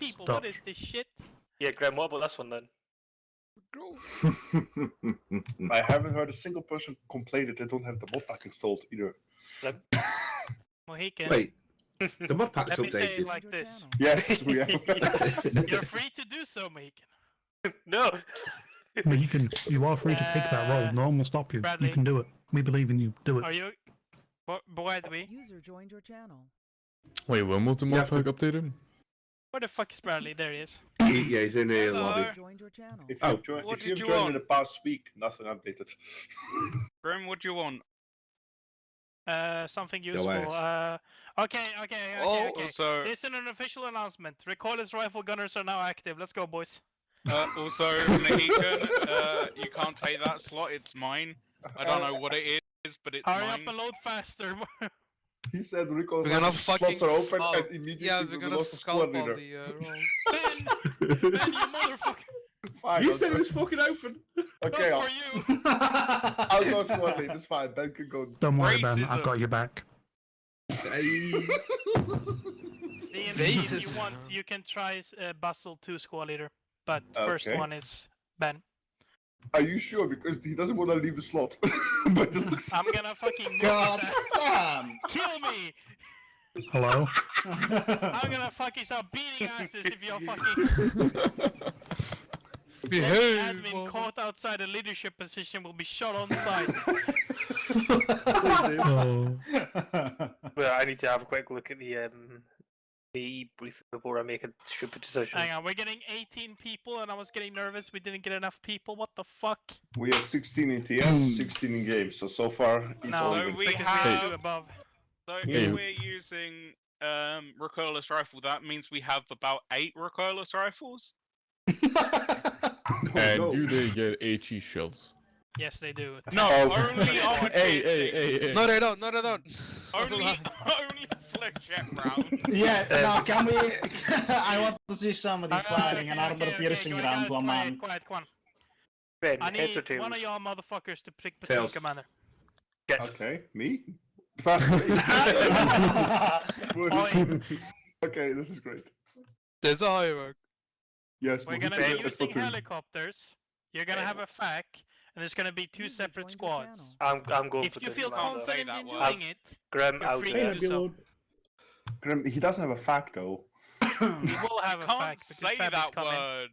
people. Stop. What is this shit? Yeah, Graham, what about this one then? I haven't heard a single person complain that they don't have the mod pack installed either. Mohican. Wait, the mod pack's Let me say it updated. like this. Yes, we have. You're free to do so, Mohican. No! But you are free to take that role. No one will stop you. Bradley. You can do it. We believe in you. Do it. Are you... Why do we? User joined your channel. Wait, when was the mod pack updated? Where the fuck is Bradley? There he is. Yeah, he's in the lobby. User joined your channel. If Oh, you've joined, what if you've did you joined want? in the past week, nothing updated. Grim, what do you want? Something useful. ass. Okay. Also, This is an official announcement. Recoilless rifle gunners are now active. Let's go, boys. also, Mohican, you can't take that slot. It's mine. I don't know what it is, but it's Hurry mine. up and load faster. He said recall We're gonna slots fucking are open solve. and immediately Yeah, we we're gonna lost the scalp squad all leader. the rolls. Ben, you motherfucker. Fine, You I'll said go. it was fucking open. Okay, Not I'll, for you. I'll go squad lead. It's fine. Ben can go. Don't worry, Ben. I've Racism. got your back. D&D, if Racism. you want, you can try Bustle 2 squad leader. But first Okay. one is Ben. Are you sure? Because he doesn't want to leave the slot. But it looks. I'm gonna fucking move God that. damn! Kill me! Hello? I'm gonna fucking start beating asses if you're fucking... Behave, admin mama. caught outside a leadership position will be shot on sight. Oh. Well, I need to have a quick look at the briefing before I make a stupid decision. Hang on, we're getting 18 people and I was getting nervous we didn't get enough people. What the fuck? We have 16 in TS, 16 in games. So far, it's all No, good. we because have- we're 2 above. So Yeah. if we're using recoilless rifle, that means we have about 8 recoilless rifles. And no. do they get HE shells? Yes, they do. No, Oh. only on Hey. No, they don't. No, they don't. only flechette rounds. Yeah, now can we... I want to see somebody firing an armor okay, piercing guys, round to a man. quiet, come on. Ben, I heads or need one of tails? y'all motherfuckers to pick platoon Tails. commander. Get. Okay, me? Okay, this is great. There's a hierarchy. Yes, We're we'll gonna be be a using platoon. helicopters. You're gonna have a FAC, and there's gonna be 2 User separate joined your squads. I'm going If you platoon feel commander. Can't say confident that in word. doing it, Graham, you're I'll free do to it. do so. Grim, he doesn't have a fact though. We will have a Can't FAC because say Fabby's that coming. word.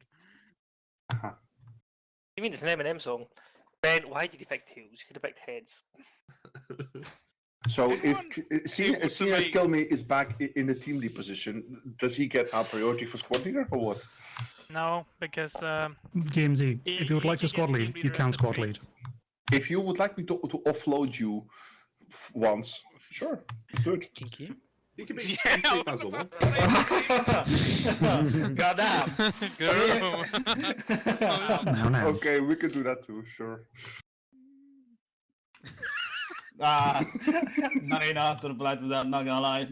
You mean it's an Eminem song? Ben, why did you pick tails? You could have picked heads. So Everyone if seeing able to as make- Kilme is back in the team lead position, does he get a priority for squad leader or what? No, because GMZ, if you would like to squad lead, you can squad lead. If you would like me to offload you once, sure, let's do it. Kinky. You can be Yeah, I was puzzle. about to say God damn! Now. Okay, we could do that too, sure. Not enough to reply to that, I'm not gonna lie.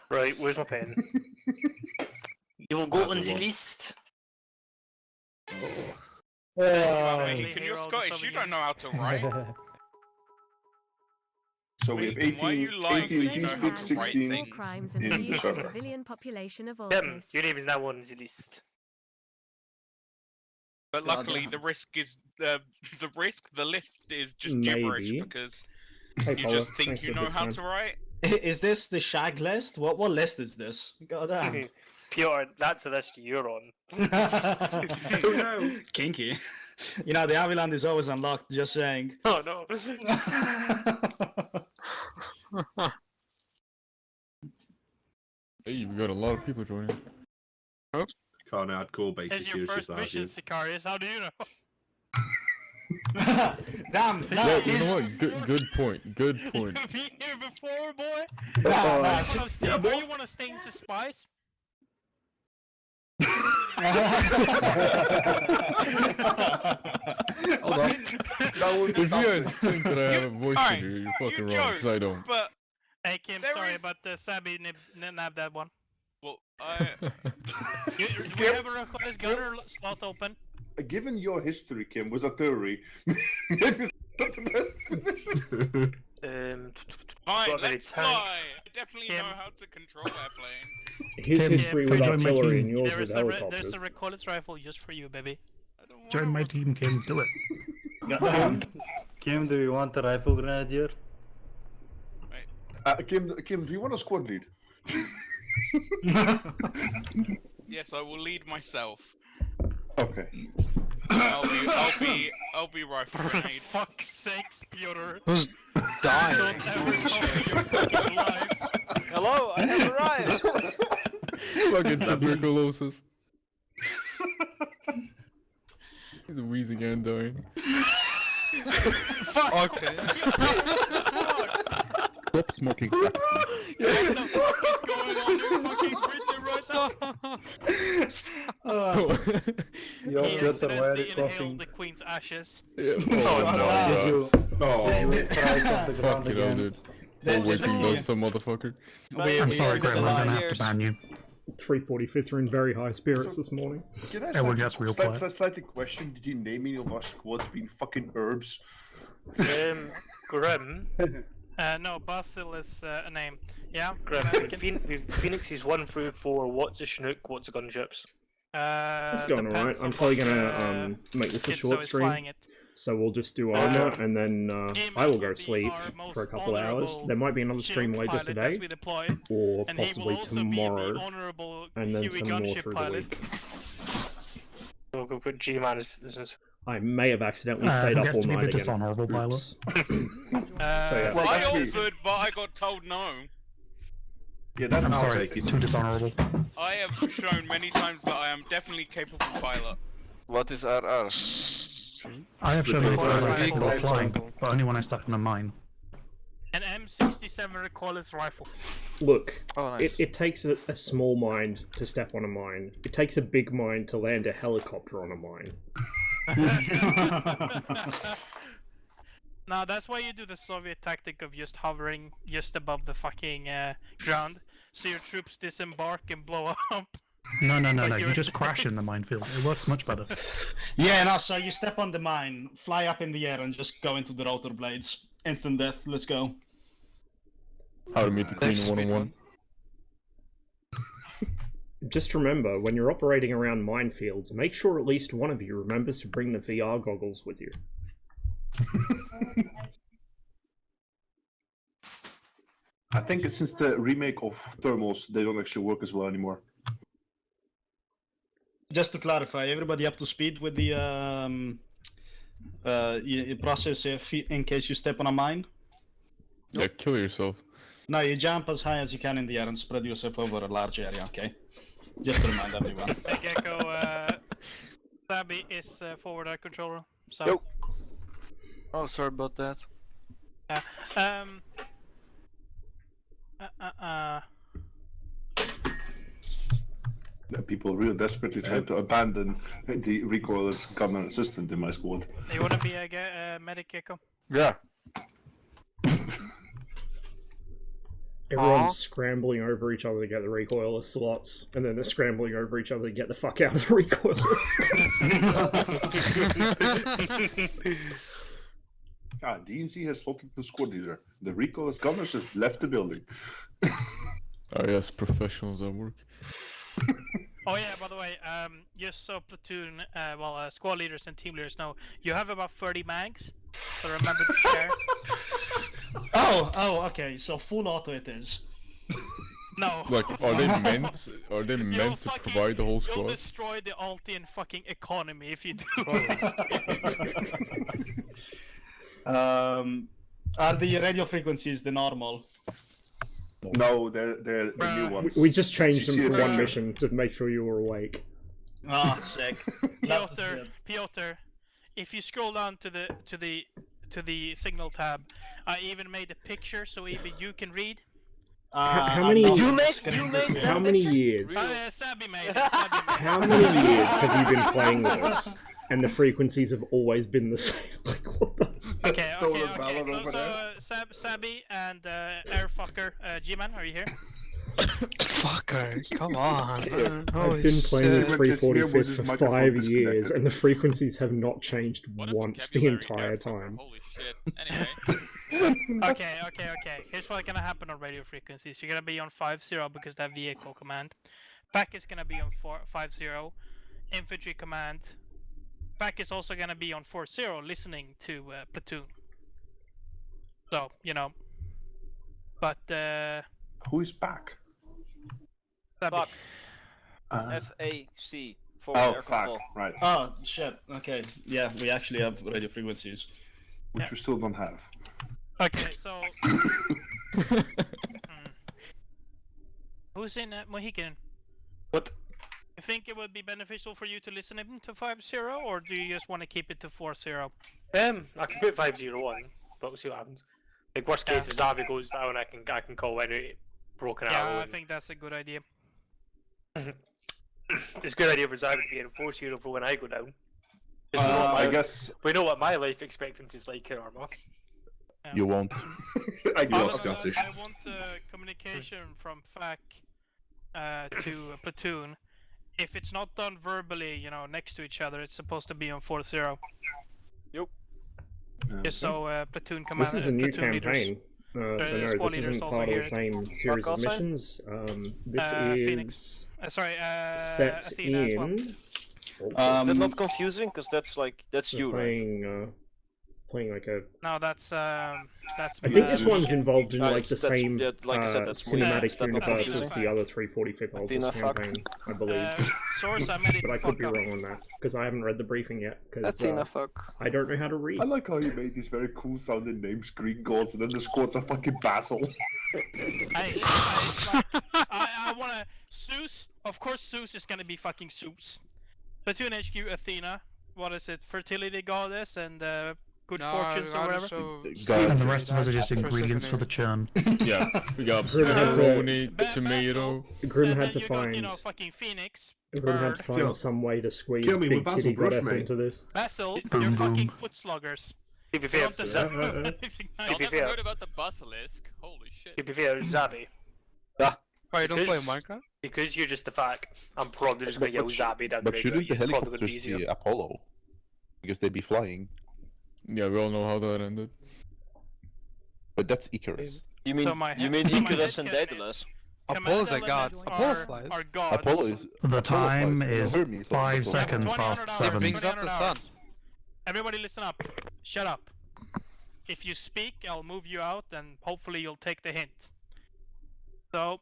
Right, where's my pen? You will go That's on the the one. list. Mohican, you're Hero Scottish, you disobeying. don't know how to write. So we have Wait, why are you 18, lying 18 that you know how to TeamSpeak, write 16 things? crimes and in abuse the of server. the civilian population of Tim, Altis. your name is now on the list. But God luckily, damn. the list is just Maybe. gibberish because Hey, you Paula, just think thanks you for know the how time. to write. Is this the shag list? What list is this? God damn. Piotr, that's the list you're on. Oh no! Kinky. You know, the Aviland is always unlocked, just saying. Oh no. Hey, we got a lot of people joining. Can't hardcore This basic is your use first just mission, Sicarius. How do you know? Damn, Yeah, Yeah, that you know is... what? Good point. Good point. You've been here before, boy. Nah, nah, Are you one of Sting's spies? Hold on. If you guys think that I have a voice Alright, to do, you're fucking you wrong, because I don't. But Hey Kim, There sorry, is- but Sabby nabbed that one. well, I We have a recorded gunner slot open. Given your history, Kim, with artillery, maybe not the best position. Fine, Got many let's tanks. fly. I definitely Kim. know how to control airplane. His Tim, history can with you join my artillery team? and yours There with is a helicopters. there's a recordless rifle just for you, baby. I don't wanna Join my team, Kim. Do it. Kim, do you want the rifle grenadier? Kim, do you want a squad lead? Yes, I will lead myself. Okay. I'll be rifle For grenade. fuck's sakes, Piotr. Who's dying? Don't ever talk in your fucking life. Hello, I have arrived. Fucking tuberculosis. He's wheezing and dying. Fuck! Okay. Stop smoking crack. What the fuck is going on in fucking Britain right now? Yo, He Piotr, why are accidentally you inhaled coughing? the Queen's ashes. Yeah. Did Oh you, Oh, did you fry from the no. ground Fuck it all, again? dude. That's We're waking cool. those some motherfucker. I'm sorry, Graham. I'm gonna have to ban you. 345th are in very high spirits this morning. Can I Everyone gets real quiet. slightly question? Did you name any of our squads being fucking herbs? Grim. No, Basil is a name. Yeah. Grim. Can- Phoenix is 1 through 4. What's a Chinook? What's a gunships? It's going alright. depends I'm on probably what, gonna make this a Schizo short is stream, flying it. so we'll just do armor, and then Jim I will will go be to sleep our most for a couple hours. honourable There might be another stream Chinook later pilot as today, we deploy, or and he will possibly also tomorrow, be the honourable and then Huey some more gunship through the pilot. week. We'll go put G-Man as I may have accidentally stayed who up gets all to be night the again. dishonourable pilot? Oops. Uh, Well, I actually- offered, but I got told no. Yeah, that's I'm how sorry, I take it. too dishonourable. I have shown many times that I am definitely capable pilot. What is RR? I have shown many times I'm Rifle. capable of flying, but only when I stuck in a mine. an M67 recoilless rifle. Look, Oh, nice. it takes a small mind to step on a mine. It takes a big mind to land a helicopter on a mine. No, that's why you do the Soviet tactic of just hovering just above the fucking ground, so your troops disembark and blow up. No, Like you you're just crash in the minefield. It works much better. Yeah, no, so you step on the mine, fly up in the air, and just go into the rotor blades. Instant death, let's go. How to meet the Queen Thanks, 101. Just remember, when you're operating around minefields, make sure at least one of you remembers to bring the VR goggles with you. I think it's since the remake of thermals, they don't actually work as well anymore. Just to clarify, everybody up to speed with the process in case you step on a mine? Yeah, kill yourself. No, you jump as high as you can in the air and spread yourself over a large area, okay? Just to remind everyone. Hey Gecko, Sabby is forward air controller. So. Yo. Oh, sorry about that. Um. People really desperately try to abandon the recoilless gunner assistant in my squad. You wanna be a medic, Gecko? Yeah. Everyone's Aw. scrambling over each other to get the recoilless slots, and then they're scrambling over each other to get the fuck out of the recoilless slots. DMZ has slotted the squad leader. The recoilless gunners have left the building. Oh yes, professionals at work. Oh yeah, by the way, just so platoon, squad leaders and team leaders know, you have about 30 mags, so remember to share. Oh, okay, so full auto it is. No. Like, are they meant? Are they You'll meant to fucking- provide the whole You'll squad? destroy the Altian fucking economy if you do this. Are the radio frequencies the normal? No, they're the new ones. We just changed them for Bruh. one mission to make sure you were awake. Ah, sick. Love to see Piotr, it. Piotr, if you scroll down to the signal tab, I even made a picture so even you can read. How I'm many- not You made screen that recording. How many years? Sabby made it. Sabby made it. How many years have you been playing with us? And the frequencies have always been the same. Like, what the? Okay, Stolen okay. ballad So, over there. Sabby and Airfucker, G-Man, are you here? Fucker, come on. Man. I've Holy been playing shit. He went 345th his for microphone 5 years, disconnected. and the frequencies have not changed What a once the vocabulary entire there, fucker. time. Holy shit. Anyway. Okay. Here's what's gonna happen on radio frequencies. You're gonna be on 50 because that vehicle command. Pack is gonna be on 50. Infantry command. Pack is also gonna be on 40, listening to platoon. So but Who is back? Fuck. Uh, FAC. For oh, air fuck. control. Right. Oh shit. Okay. Yeah, we actually have radio frequencies. Which we still don't have. okay, so who's in Mohican? What? You think it would be beneficial for you to listen in to 50, or do you just want to keep it to 40? I can put 5-0 on, but we'll see what happens. Like worst case, if Zabi goes down, I can call in broken Yeah, arrow. I think that's a good idea. It's a good idea for Zabi to be in 4-0 for when I go down. I guess We know what my life expectancy is like in armor. You won't. I You are guess. Scottish. I want communication from FAC to a platoon. If it's not done verbally, next to each other, it's supposed to be on 40. Just so platoon command. This is a new platoon campaign. So no, squad this leaders isn't also part of hear the it. same series Fuck of also? missions. This Phoenix. is Sorry, set Athena as well. in. Is that not confusing? Because that's you, right? Playing like a. No, that's. I think this Zeus. one's involved in like That's- the that's- same yeah, like I said, that's more- cinematic that's not universe as confusing. the other 345th Altis Athena, fuck. campaign, I believe. Source, I made it But I fuck could be up. wrong on that because I haven't read the briefing yet. Because Athena, fuck. I don't know how to read. I like how you made these very cool sounding names, Greek gods, and then the squads are fucking Basil. I wanna Zeus. Of course, Zeus is gonna be fucking Zeus. Platoon HQ Athena. What is it? Fertility goddess and good fortunes or whatever. And the rest of us are just ingredients for the churn. Yeah, we got Grim had to- pepperoni, tomato. Grim And had then to you got, find. fucking Phoenix. Grim had to Bird. find Kill- some way to squeeze kill me big with Basil titty Brush, goddess mate. into this. Basil, Boom, you're boom. fucking foot sluggers. To be You fair, don't deserve anything Y'all nice. be never fair. heard about the basilisk? Holy shit. to be fair, Zabi, Why you don't play Because- Minecraft? because you're just the fact, I'm probably just going to yell Zabi down the But radio. shouldn't the It's probably gonna be helicopters easier. be Apollo? Because they be flying. Yeah, we all know how that ended. But that's Icarus. You mean So my you mean so my Icarus and headcanon is- Daedalus? Apollo's a god. Apollo flies. Are gods. Apollo is. The time flies. is Hermes 5 also. seconds 20 past hours. 7. brings up the 20 sun. hours. Everybody listen up. Shut up. If you speak, I'll move you out and hopefully you'll take the hint. So,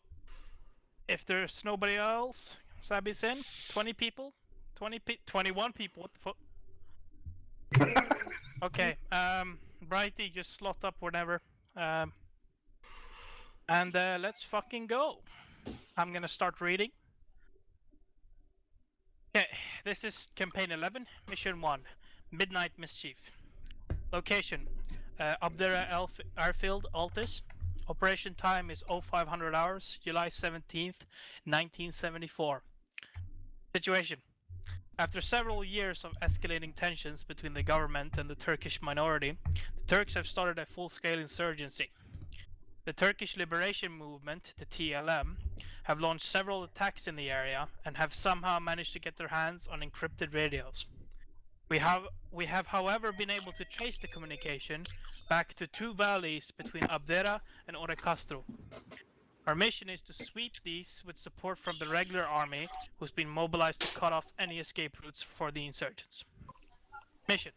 if there's nobody else, Sabi's in. 20 people? 21 people, what the fuck? Okay, Brighty, just slot up whenever. And let's fucking go. I'm gonna start reading. Okay, this is campaign 11, mission 1, Midnight Mischief. Location, Abdera Airfield, Altis. Operation time is 0500 hours, July 17th, 1974. Situation. After several years of escalating tensions between the government and the Turkish minority, the Turks have started a full-scale insurgency. The Turkish Liberation Movement, the TLM, have launched several attacks in the area and have somehow managed to get their hands on encrypted radios. We have however been able to trace the communication back to 2 valleys between Abdera and Orecastro. Our mission is to sweep these with support from the regular army, who's been mobilized to cut off any escape routes for the insurgents. Mission.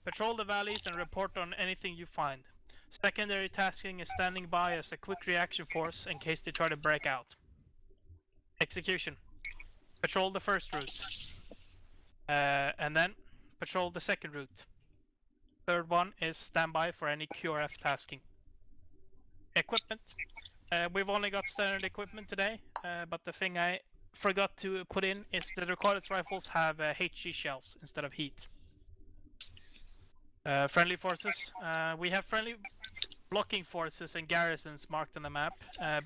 Patrol the valleys and report on anything you find. Secondary tasking is standing by as a quick reaction force in case they try to break out. Execution. Patrol the first route. And then patrol the second route. Third one is standby for any QRF tasking. Equipment. We've only got standard equipment today, but the thing I forgot to put in is the recorded rifles have HG shells instead of heat. Friendly forces. We have friendly blocking forces and garrisons marked on the map,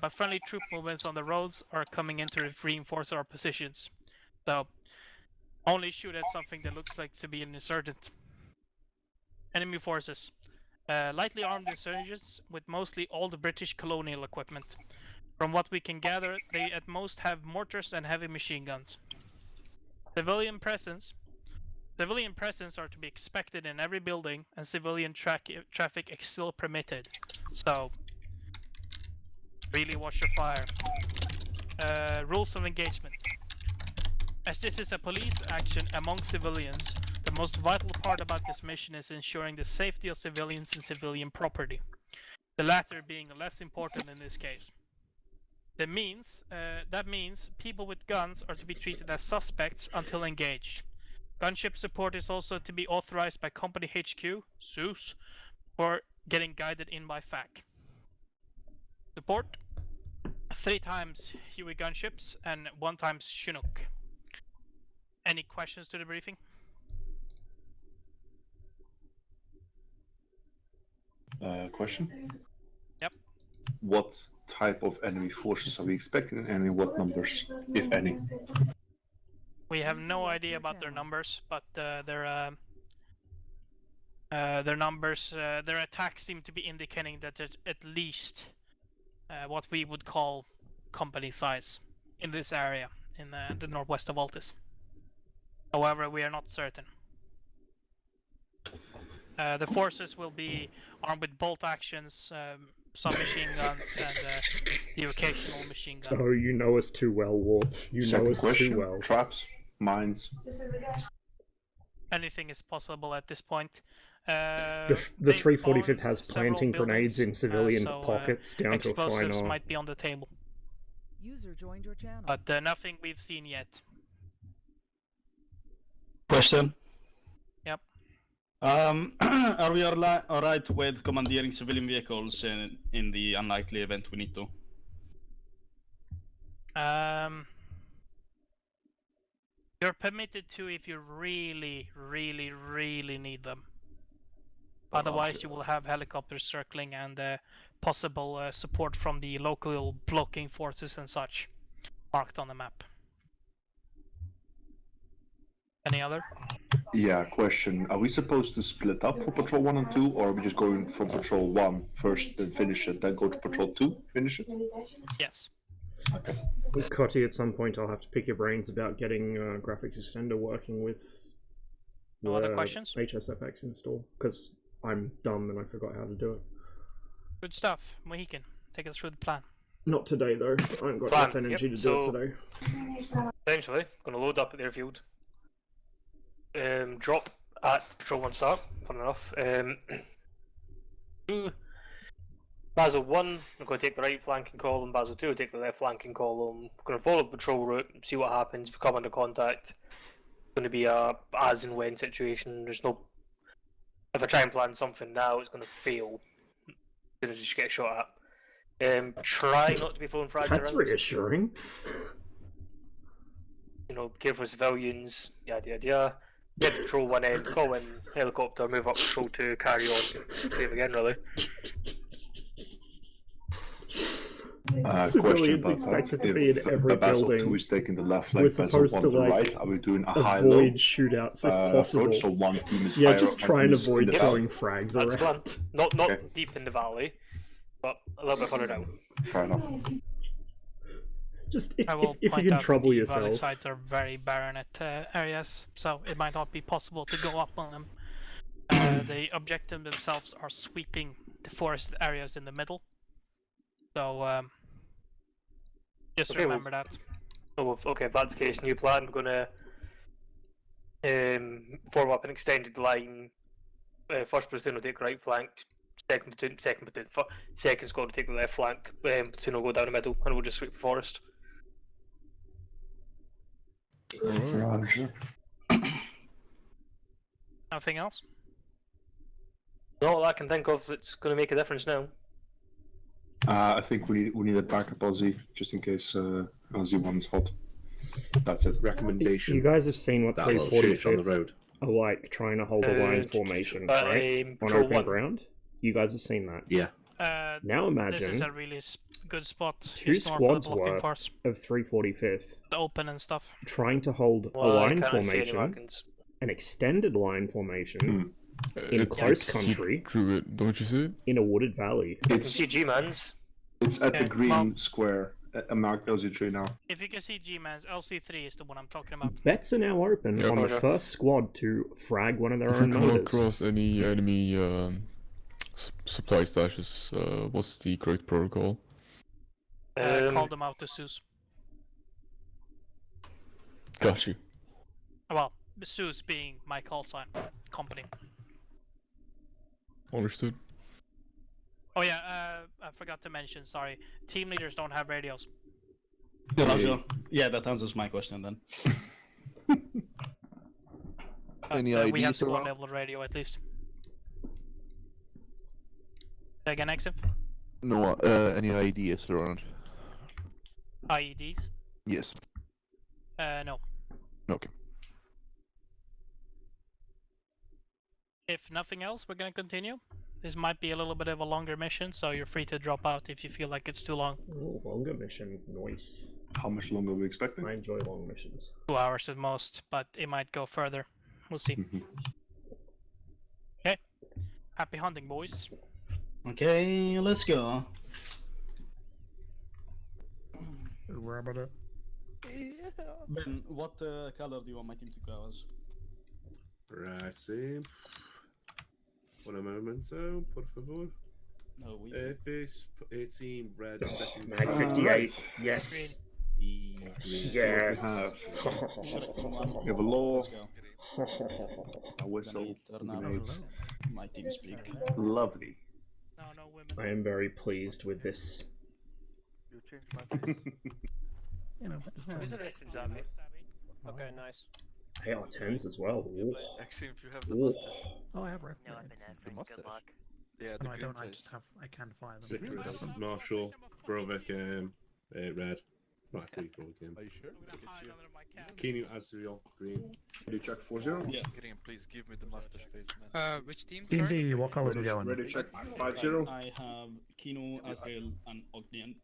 but friendly troop movements on the roads are coming in to reinforce our positions. So, only shoot at something that looks like to be an insurgent. Enemy forces. Lightly armed insurgents with mostly all the British colonial equipment. From what we can gather, they at most have mortars and heavy machine guns. Civilian presence are to be expected in every building, and civilian traffic is still permitted. So, really watch your fire. Rules of engagement. As this is a police action among civilians, the most vital part about this mission is ensuring the safety of civilians and civilian property. The latter being less important in this case. That means people with guns are to be treated as suspects until engaged. Gunship support is also to be authorized by Company HQ, SUS, for getting guided in by FAC. Support 3 times Huey gunships and 1 times Chinook. Any questions to the briefing? Question? Yep. What type of enemy forces are we expecting, and in what numbers, if any? We have no idea about their numbers, but their numbers, their attacks seem to be indicating that there's at least what we would call company size in this area, in the northwest of Altis. However, we are not certain. The forces will be armed with bolt actions, submachine guns, and the occasional machine gun. Oh, you know us too well, Warp. You know us too well. Traps, mines. Anything is possible at this point. The 345th has planting grenades in civilian pockets down to a fine explosives art. might be on the table. User joined your channel. But nothing we've seen yet. Question. Yep. Are we alright with commandeering civilian vehicles in the unlikely event we need to? You're permitted to if you really, really, really need them. Otherwise, you will have helicopters circling and possible support from the local blocking forces and such marked on the map. Any other? Yeah, question. Are we supposed to split up for Patrol 1 and 2, or are we just going from Patrol 1 first, then finish it, then go to Patrol 2, finish it? Yes. Okay. Cotty, at some point I'll have to pick your brains about getting graphics extender working with No other questions? HSFX install, because I'm dumb and I forgot how to do it. Good stuff. Mohican, take us through the plan. Not today though, I haven't got enough energy to do it today. Essentially, going to load up at the airfield. Drop at Patrol 1 start, fun enough. Basil 1, I'm going to take the right flanking column, Basil 2 will take the left flanking column. I'm going to follow the patrol route, see what happens, if we come under contact. It's going to be a as and when situation. There's no... If I try and plan something now, it's going to fail. As soon as you get shot at. Try not to be throwing frags That's around. reassuring. You know, careful of civilians, yada yada yada. Get to Patrol 1 end, call in helicopter, move up Patrol 2, carry on. Same again, really. Civilians expected to be in every Basil building. 2 is taking the left We're leg, Basil supposed 1 to, to the like, right. Are we doing a high-low avoid shootouts if possible. approach, so one team is Yeah, higher just up, try one and team is in avoid the throwing valley. frags That's the plan. around. Not Okay. deep in the valley, but a little bit further down. Fair enough. Just I will if you point can out trouble that the valley yourself. sides are very barren areas, so it might not be possible to go up on them. The objective themselves are sweeping the forest areas in the middle. So just Okay, remember that. Oh, okay, if that's the case, new plan, we're going to form up an extended line. First platoon will take the right flank, second squad will take the left flank, platoon will go down the middle, and we'll just sweep the forest. Roger. Nothing else? Not all I can think of that's going to make a difference now. I think we need a backup Aussie, just in case Aussie 1's hot. That's it. Recommendation. You guys have seen what That little shit on the 345th road. are like trying to hold a line formation, right? On Patrol open 1. ground. You guys have seen that. Yeah. Now This is imagine a really good spot. two Just north of the squads blocking worth force. of 345th The open and stuff. trying to hold Well, a I line can't see any formation, markings. an extended line formation in It's close like country Druid, don't you see? in a wooded valley. I can see G-Mans. It's at the Okay, green well- square. Marked LZ3 now. If you can see G-Man's, LC3 is the one I'm talking about. Bets are now open Yeah, on the Roger. first squad to frag one of their If we own come motors. across any enemy supply stashes, what's the correct protocol? Call them out to Zeus. Got you. Well, Zeus being my call sign company. Understood. Oh yeah, I forgot to mention, sorry. Team leaders don't have radios. Yeah, that answers my question then. Any We have IDs the one around? level radio at least. Say again, Exif? No, any ideas around? IEDs? Yes. No. Okay. If nothing else, we're gonna continue. This might be a little bit of a longer mission, so you're free to drop out if you feel like it's too long. Oh, longer mission, nice. How much longer are we expecting? I enjoy long missions. 2 hours at most, but it might go further. We'll see. Okay. Happy hunting, boys. Okay, let's go. Where about it? Ben, what color do you want my team to go as? Right, see. Un momento, por favor. No, we. This 18 red. Second. Mag 58, yes. Yes. We have a law, Let's go. a whistle, Turn up. grenades. My team speak. Lovely. No, no women. I am very pleased with this. You know, Who's arrested Zammy? Okay, nice. AR-10s as well. Ooh. Actually, if you have the Ooh. mustache. Oh, I have red. No, I've grenades. been effing. Good luck. Yeah, No, the I green don't. I face. just have. I can fire them. Secret, Marshall, Brovik, red. Right, pretty cool again. Are you sure? Keanu, Azriel, green. Ready check 4-0? Yeah. Green, please give me the mustache face, man. Which team? Team Z, what colours are Ready, going? ready check 5-0? I have Kino, Azrael, and Ognian.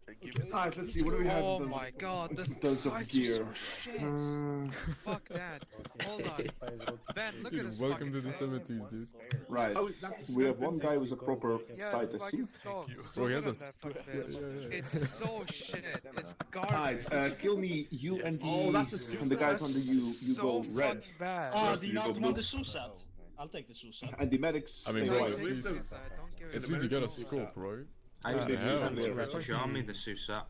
Alright, let's see. What do we have? Oh in terms my of- god, in the terms of size gear? is so shit. Fuck that. Hold on. Ben, look at Dude, this welcome to fucking the thing. 70s, dude. Right. Oh, that's a We have scope, one isn't guy it? with a proper Yeah, sight it's a fucking seat. skull. Oh, he has Look a at that fucking yeah, bitch. yeah, yeah. It's so shit. It's Alright, garbage. kill me, you and the, Oh, that's a and the guys on the U, you so go red. fucking bad. Ah, do you you not go want blue. the Susat? I'll take the Susat. And the medics I mean, stay wait, white. wait. Take Please. this, don't give At a least you shit. got a scope, right? I Yeah, usually hell. use Yeah. the Show me the Susa.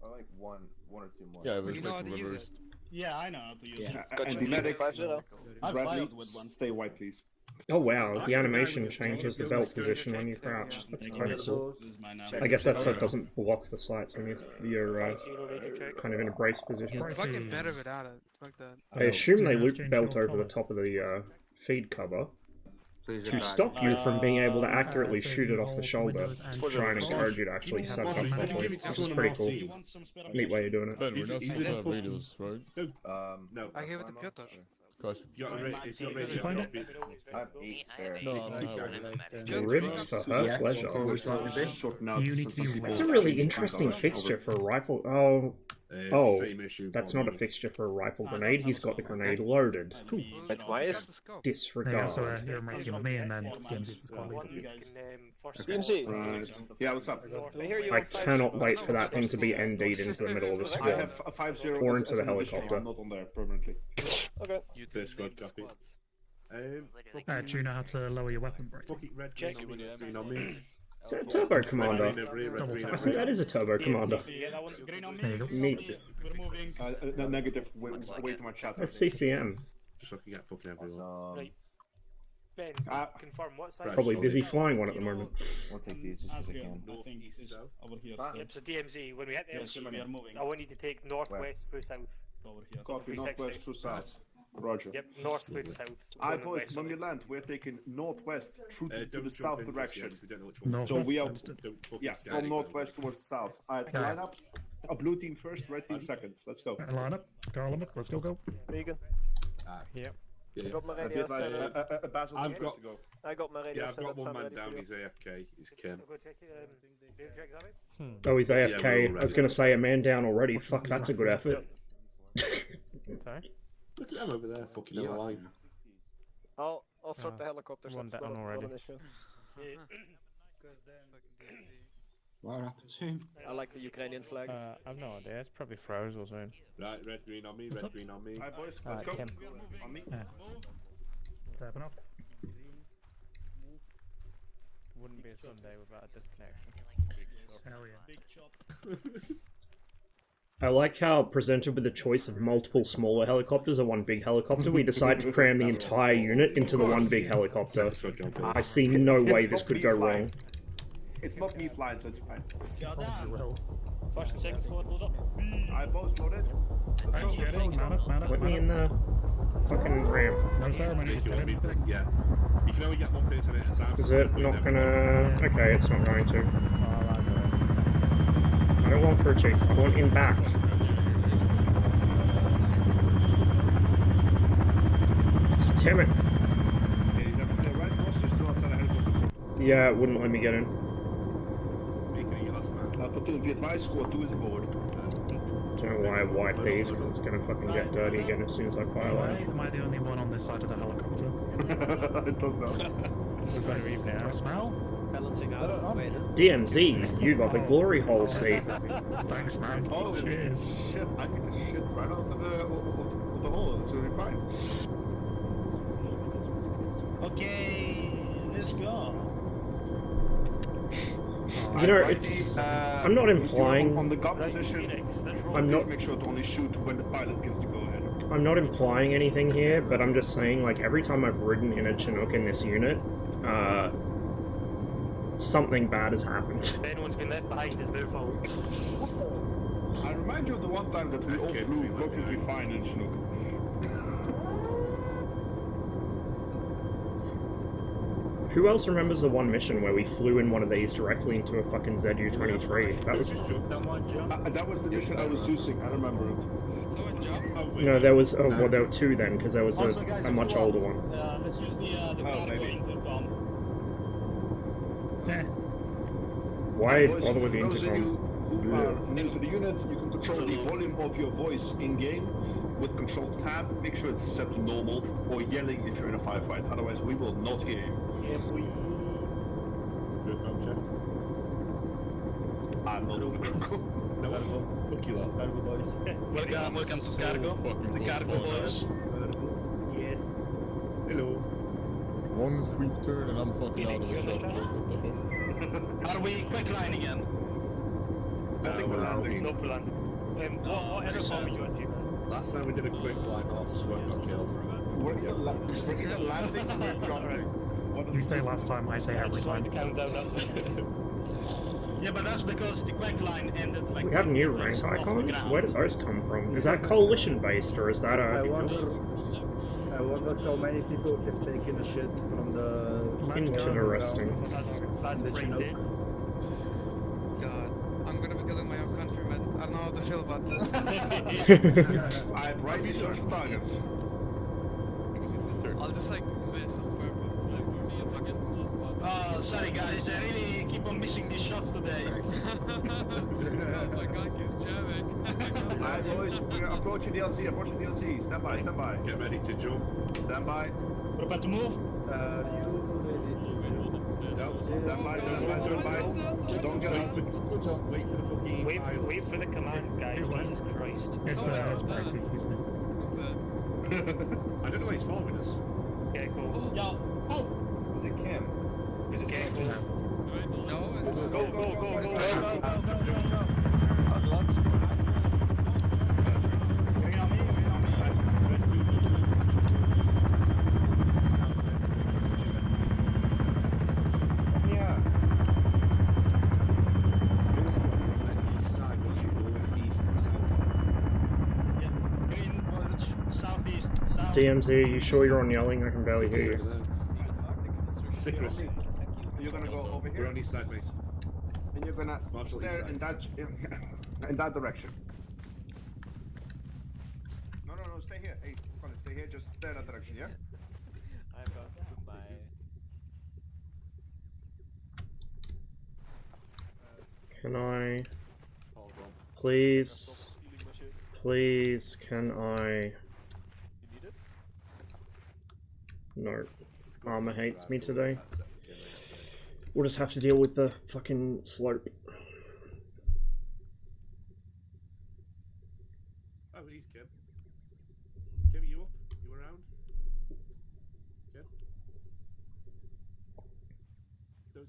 I like one or two more. Yeah, but You it's know like how to use reversed. Yeah, I know how to use Yeah, it. and the medics, 5-0. I Bradley, filed with one. stay white, please. Oh wow, the animation changes the belt position when you crouch. That's kind of cool. This is my name. I guess that's so it doesn't block the sights when you're kind of in a brace position. Right. Fucking better without it. Fuck that. I assume they loop belt over the top of the feed cover Please to stop you from being able to accurately shoot it off the shoulder, and to try and encourage you to actually set up properly, which is pretty cool. Neat way of doing it. Ben, we're not He's supposed to in have full- radios, right? No. I gave it to Piotr. Gosh. You got a radio. It's not radio. You find it? I have 8 spare. No, I don't have one. Ribbed for her pleasure. Shorten out You need to some be people That's a really actually interesting find out fixture over- for a rifle. Oh, Same issue. that's not a fixture for a rifle grenade. He's got the grenade loaded. Cool. But why is There you go, Disregard. so you're my team of me, and then DMZ's the squad leader. DMZ? Right. Yeah, what's up? I hear you I on 5-0. cannot wait for that thing to be ND'd into the middle of the I squad. have a 5-0 Or as- into as the an additional, helicopter. I'm not on there permanently. Okay. You First squad copy. Do you know how to lower your weapon brake? Fucking red. Green on me. Is that a Turbo Commander? Red green over here, red Double green tap. I over think here. that is a Turbo Commander. Green on There you me. go. Neat. We're moving. No, negative, way too much chat. That's CCM. Just looking at fucking everyone. Awesome. Ben, confirm what side? Probably busy flying one at the moment. We'll take these just because I Azrael, can. I think, is over here. Ah. Yep, so DMZ, when we hit the Yes, we are LC, moving. I want you to take northwest through south. Over here. Copy, 360. northwest through south. Roger. Yep, north through to south. I going boys, west. when we land, we're taking northwest through to Don't the jump south in just direction. yet, 'cause we don't know which one. Northwest, So we are, understood. Don't fucking yeah, scare from anyone. northwest towards south. Alright, Yeah. line up. A blue team first, red team second. Let's go. Right, line up. Go, limit. Let's go, go. Vegan. Yeah. I got my I radio did set up. Basil, I've ready got- to go. I got my radio Yeah, I've set got up. one so I'm man ready for down. you. He's AFK. He's Kim. Go check wave check, Zabby. Oh, he's Yeah, AFK. we're all I was ready. going to say a man down already. Fuck, that's a good effort. Okay. Look at them over there, fucking alive. I'll sort the helicopters. one That's down not already. an issue. What happened to him? I like the Ukrainian flag. I've no idea. It's probably froze or something. Right, red green on me, red green on me. Alright, boys, let's go. Kim. On me. Stepping off. Wouldn't be a Sunday without a disconnection. Hell yeah. Big chop. I like how, presented with the choice of multiple smaller helicopters or one big helicopter, we decide to cram the entire unit into the one big helicopter. I see no way this could go wrong. It's not me flying, so it's fine. First and second squad load up. Alright, boys, loaded. Let's go. Put me in the fucking ramp. No ceremony, just get in. Yeah. You can only get one person at a time. Is it not gonna... Okay, it's not going to. I don't want crew chief, I want him back. Damn it. Yeah, he's up there, right? Boss, just still outside the helicopter. Yeah, it wouldn't let me get in. Platoon, be advised, squad 2 is aboard. Don't know why I wipe these, because it's gonna fucking get dirty again as soon as I fire away. Am I the only one on this side of the helicopter? I don't know. We're going to even now. Smell? Balancing out. Wait. DMZ, you got the glory hole seat. Thanks, man. Oh, cheers. Shit, I can just shit right out of the hole, it's really fine. Okay, let's go. You know, it's... I'm not implying... On the gun position, I'm not... make sure to only shoot when the pilot gives the go-ahead. I'm not implying anything here, but I'm just saying, like, every time I've ridden in a Chinook in this unit, something bad has happened. If anyone's been left behind, it's their fault. I remind you of the one time that we all flew perfectly fine in Chinook. Who else remembers the one mission where we flew in one of these directly into a fucking ZU-23? That was... That was the mission I was using, I remember it. No, there was... Oh, well, there were two then, because there was a much older one. Let's use the cargo intercom. Why Boys, bother with the for those of you intercom? who are new to the unit, you can control the volume of your voice in-game with Control Tab. Make sure it's set to normal, or yelling if you're in a firefight, otherwise we will not hear you. I'm not on the crew. No, fuck you lot. Cargo boys. Welcome to cargo. The cargo boys. Yes. Hello. One sweep turn and I'm fucking out of the shot. Are we quick line again? I think we're landing. Not landing. What intercom are you at, Jim? Last time we did a quick line off, Swerve got killed. We're either landing or we're jumping. You say last time, I say every time. Countdown up. Yeah, but that's because the quick line ended like... We have new rank icons? Where did those come from? Is that coalition based, or is that a... I wonder how many people have taken a shit from the... Interesting. That's crazy. God, I'm gonna be killing my own countrymen. I don't know how to feel about this. I've right research targets. I'll just like miss on purpose. Like, be a fucking... Oh, sorry guys, I really keep on missing these shots today. Oh my god, he's jamming. Alright boys, we're approaching DLC, stand by, stand by. Get ready to jump. Stand by. We're about to move. Stand by, stand by, stand by. Don't get out. Wait for the fucking... Wait for the command, guys. Jesus Christ. It's pretty, isn't it? I don't know why he's following us. Okay, cool. Yo. Oh! Was it Kim? Is it okay, cool? No, it's... Go. DMZ, are you sure you're on yelling? I can barely hear you. Sickness. You're gonna go over here. We're on east side, mate. And you're gonna stare in that direction. No, stay here. Hey, Colin, stay here. Just stare that direction, yeah? I'm about to put my... Can I... Please... Please, can I... No. Armor hates me today. We'll just have to deal with the fucking slope.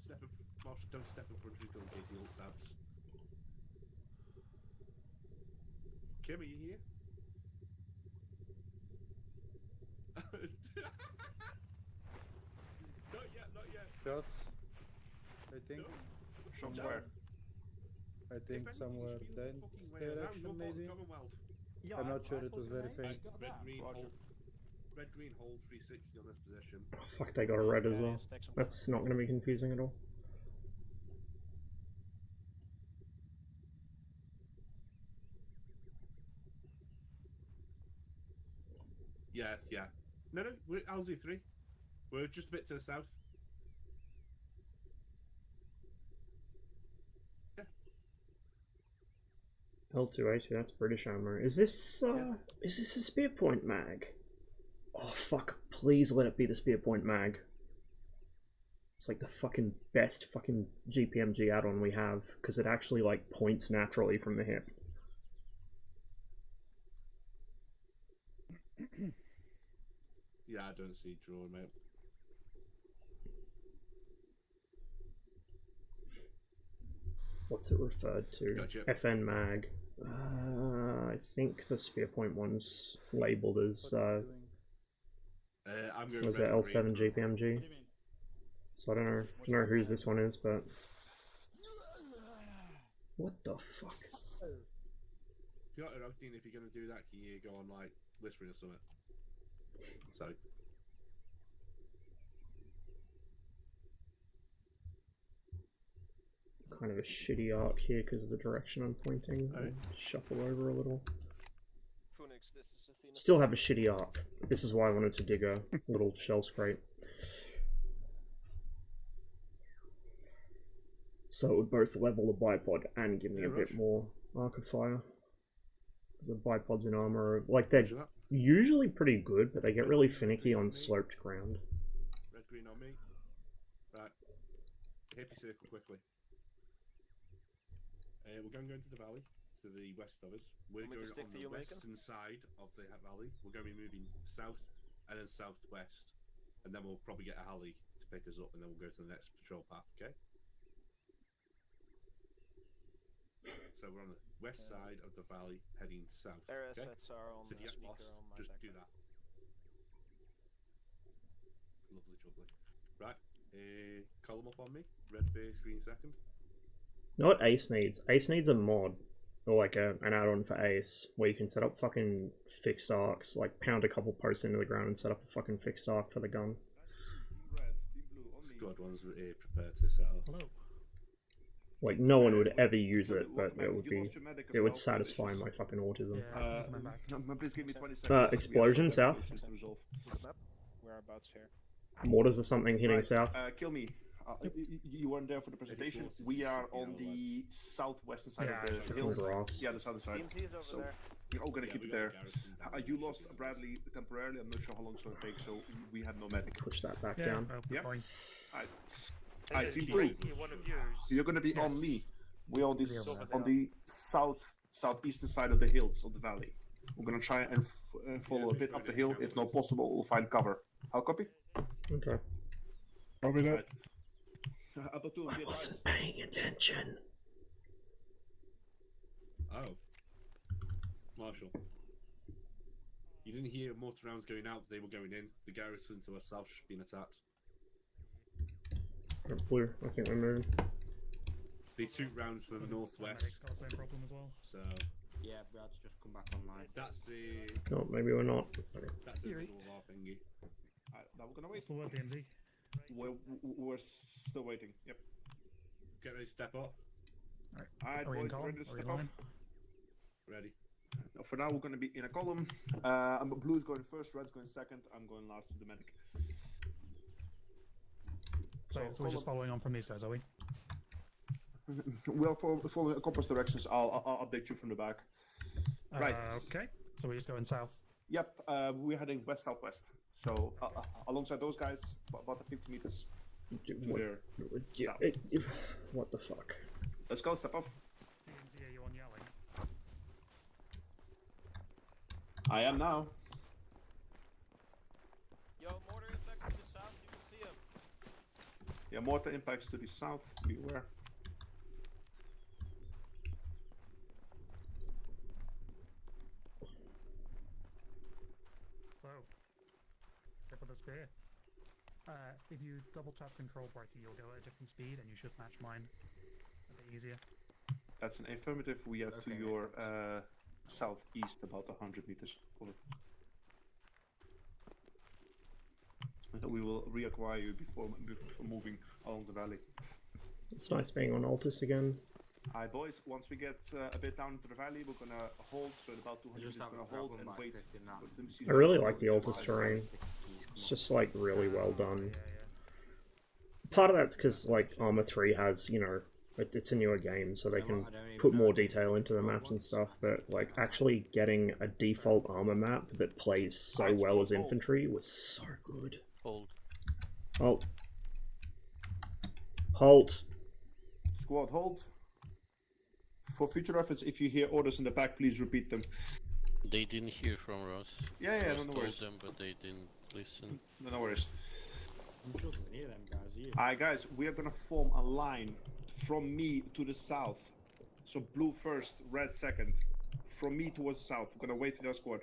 don't step in. Marshall, don't step in front of Rico in case he ult tabs. Kim, are you here? Not yet, not yet. Shots. I think. Shots where? I think somewhere that direction maybe. I'm not sure, it was very faint. Red, green, hold. Red, green, hold 360 on this position. Fuck, they got a red as well. That's not going to be confusing at all. Yeah, yeah. No, we're at LZ3. We're just a bit to the south. Yeah. L280, that's British armor. Is this a spear point mag? Oh fuck, please let it be the spear point mag. It's like the fucking best fucking GPMG add-on we have, because it actually like points naturally from the hip. Yeah, I don't see drawing, mate. What's it referred to? Gotcha. FN mag. I think the spear point one's labeled as I'm going was it L7 GPMG? So I don't know whose this one is, but what the fuck? Piotr, if you're going to do that, can you go on like whispering or something? So. Kind of a shitty arc here because of the direction I'm pointing. I'll shuffle over a little. Phoenix, this is Athena. Still have a shitty arc. This is why I wanted to dig a little shell scrape. So it would both level the bipod and give me a bit more arc of fire. The bipods in armor are, like, they're usually pretty good, but they get really finicky on sloped ground. Red, green on me. Right. Hip your circle quickly. We're going to go into the valley, to the west of us. We're going on the western side of the valley. We're going to be moving south and then southwest. And then we'll probably get a heli to pick us up, and then we'll go to the next patrol path, okay? So we're on the west side of the valley, heading south. Okay? So if you get lost, just do that. Lovely, lovely. Right, column up on me. Red first, green second. You know what Ace needs? Ace needs a mod, or like an add-on for Ace, where you can set up fucking fixed arcs, like pound a couple posts into the ground and set up a fucking fixed arc for the gun. Squad ones were prepared to set up. Hello. Like, no one would ever use it, but it would satisfy my fucking autism. Please give me 20 seconds. Explosion south. Whereabouts here? Mortars or something hitting south. Kill me. You weren't there for the presentation. We are on the southwestern side of the hills. Yeah, the southern side. So we're all gonna keep it there. You lost Bradley temporarily. I'm not sure how long it's gonna take, so we had no medic. Push that back down. Yeah. I feel free. You're gonna be on me. We're on this on the southeastern side of the hills of the valley. We're gonna try and follow a bit up the hill. If not possible, we'll find cover. How copy? Okay. Copy that. I wasn't paying attention. Oh. Marshall. You didn't hear mortar rounds going out, they were going in. The garrison to our south has been attacked. Blue, I think we're moving. They took rounds from the northwest. Got the same problem as well. So. Yeah, Brad's just come back online. That's the. No, maybe we're not. That's the middle of our thingy. Now we're gonna wait. What's the word, DMZ? We're still waiting. Yep. Get ready to step up. Alright, boys, ready to step up? Ready. Now, for now, we're gonna be in a column. Blue's going first, red's going second. I'm going last to the medic. So we're just following on from these guys, are we? We'll follow a compass directions. I'll update you from the back. Right. Okay. So we're just going south. Yep. We're heading west southwest. So alongside those guys, about the 50 meters. What the fuck? Let's go. Step off. DMZ, are you on yelling? I am now. Yo, mortar effects to the south. You can see him. Yeah, mortar impacts to the south. Beware. So, tip of the spear. If you double tap control Brighty, you'll go at a different speed, and you should match mine a bit easier. That's an affirmative. We are to your southeast, about 100 meters. Over. We will reacquire you before moving along the valley. It's nice being on Altis again. Alright, boys. Once we get a bit down into the valley, we're gonna hold. So in about 200 meters, we're gonna hold and wait. I really like the Altis terrain. It's just like really well done. Part of that's because like Arma 3 has, you know, it's a newer game, so they can put more detail into the maps and stuff. But like actually getting a default Arma map that plays so well as infantry was so good. Hold. Halt. Halt. Squad, hold. For future reference, if you hear orders in the back, please repeat them. They didn't hear from us. Yeah, Ross no told worries. them, but they didn't listen. No worries. I'm sure they hear them guys here. Alright, guys, we are gonna form a line from me to the south. So blue first, red second. From me towards the south. We're gonna wait for your squad.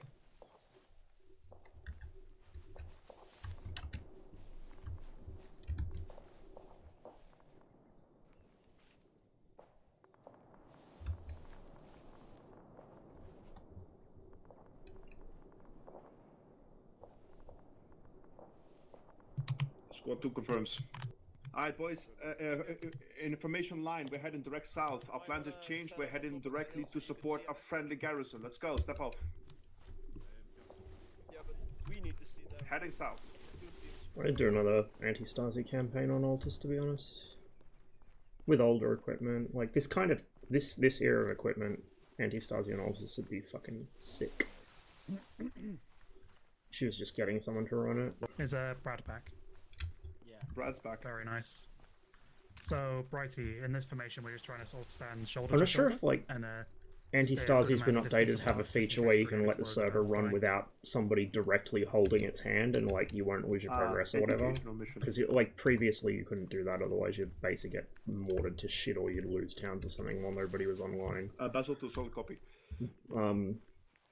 Squad 2 confirms. Alright, boys, information line, we're heading direct south. Our plans have changed, we're heading directly to support a friendly garrison. Let's go, step off. Yeah, but we need to see them. Heading south. I did do another anti-Stasi campaign on Altis, to be honest. With older equipment. Like, this kind of... This era of equipment, anti-Stasi on Altis would be fucking sick. She was just getting someone to run it. Is Brad back? Brad's back. Very nice. So, Brighty, in this formation, we're just trying to sort of stand shoulder I'm to not sure shoulder. if, like, And, anti-Stasi's been updated to have a feature where you can let the server run without somebody directly holding its hand, and, like, you won't lose your progress or whatever. Because, like, previously you couldn't do that, otherwise you'd basically get mortared to shit or you'd lose towns or something while nobody was online. Basil to solid copy.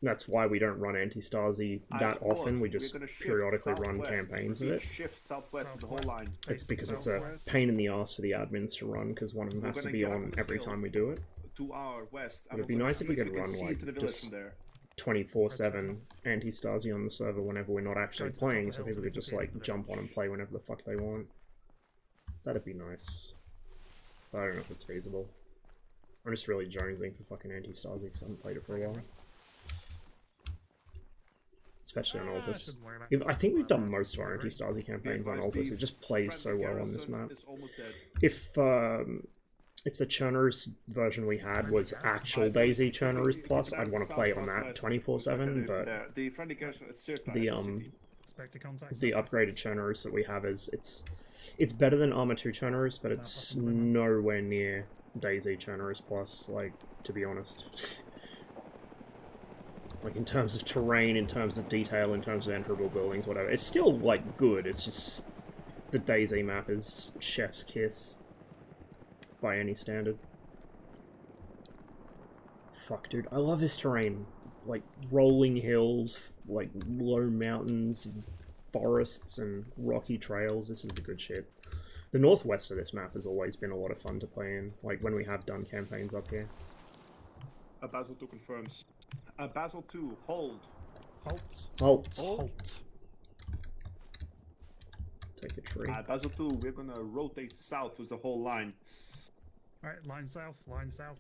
That's why we don't run anti-Stasi that often, we just periodically run campaigns of it. Shift southwest of the whole line. It's because it's a pain in the ass for the admins to run, because one of them has to be on every time we do it. To our west. But it'd be nice if we could run like just 24/7 anti-Stasi on the server whenever we're not actually playing, so people could just like jump on and play whenever the fuck they want. That'd be nice. But I don't know if it's feasible. I'm just really jonesing for fucking anti-Stasi because I haven't played it for a while. Especially on Altis. I think we've done most of our anti-Stasi campaigns on Altis. It just plays so well on this map. If the Churners version we had was actual DayZ Churners Plus, I'd want to play on that 24/7. But the upgraded Churners that we have it's better than Arma 2 Churners, but it's nowhere near DayZ Churners Plus. Like, to be honest. Like, in terms of terrain, in terms of detail, in terms of enterable buildings, whatever. It's still, like, good. It's just... The DayZ map is chef's kiss. By any standard. Fuck, dude. I love this terrain. Like, rolling hills, like, low mountains, forests, and rocky trails. This is the good shit. The northwest of this map has always been a lot of fun to play in. Like, when we have done campaigns up here. Basil 2 confirms. Basil 2, hold. Halt. Halt. Halt. Take a tree. Basil 2, we're gonna rotate south with the whole line. Alright, line south, line south.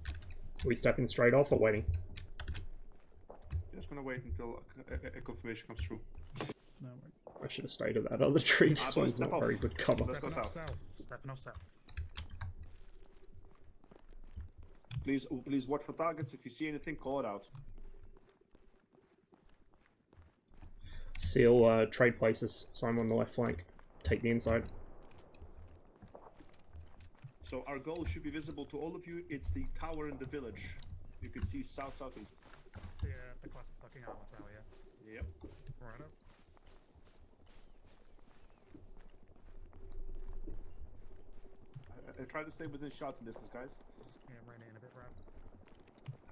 Are we stepping straight off or waiting? Just gonna wait until a confirmation comes through. No, I should have stayed at that other tree. This one's not very good cover. Let's go south. Stepping off south. Please watch for targets. If you see anything, call it out. Seal trade places. So I'm on the left flank. Take the inside. So our goal should be visible to all of you. It's the tower in the village. You can see south-southeast. The classic fucking armor tower, yeah? Yep. Right up. Try to stay within shouting distance, guys. Yeah, I'm running in a bit,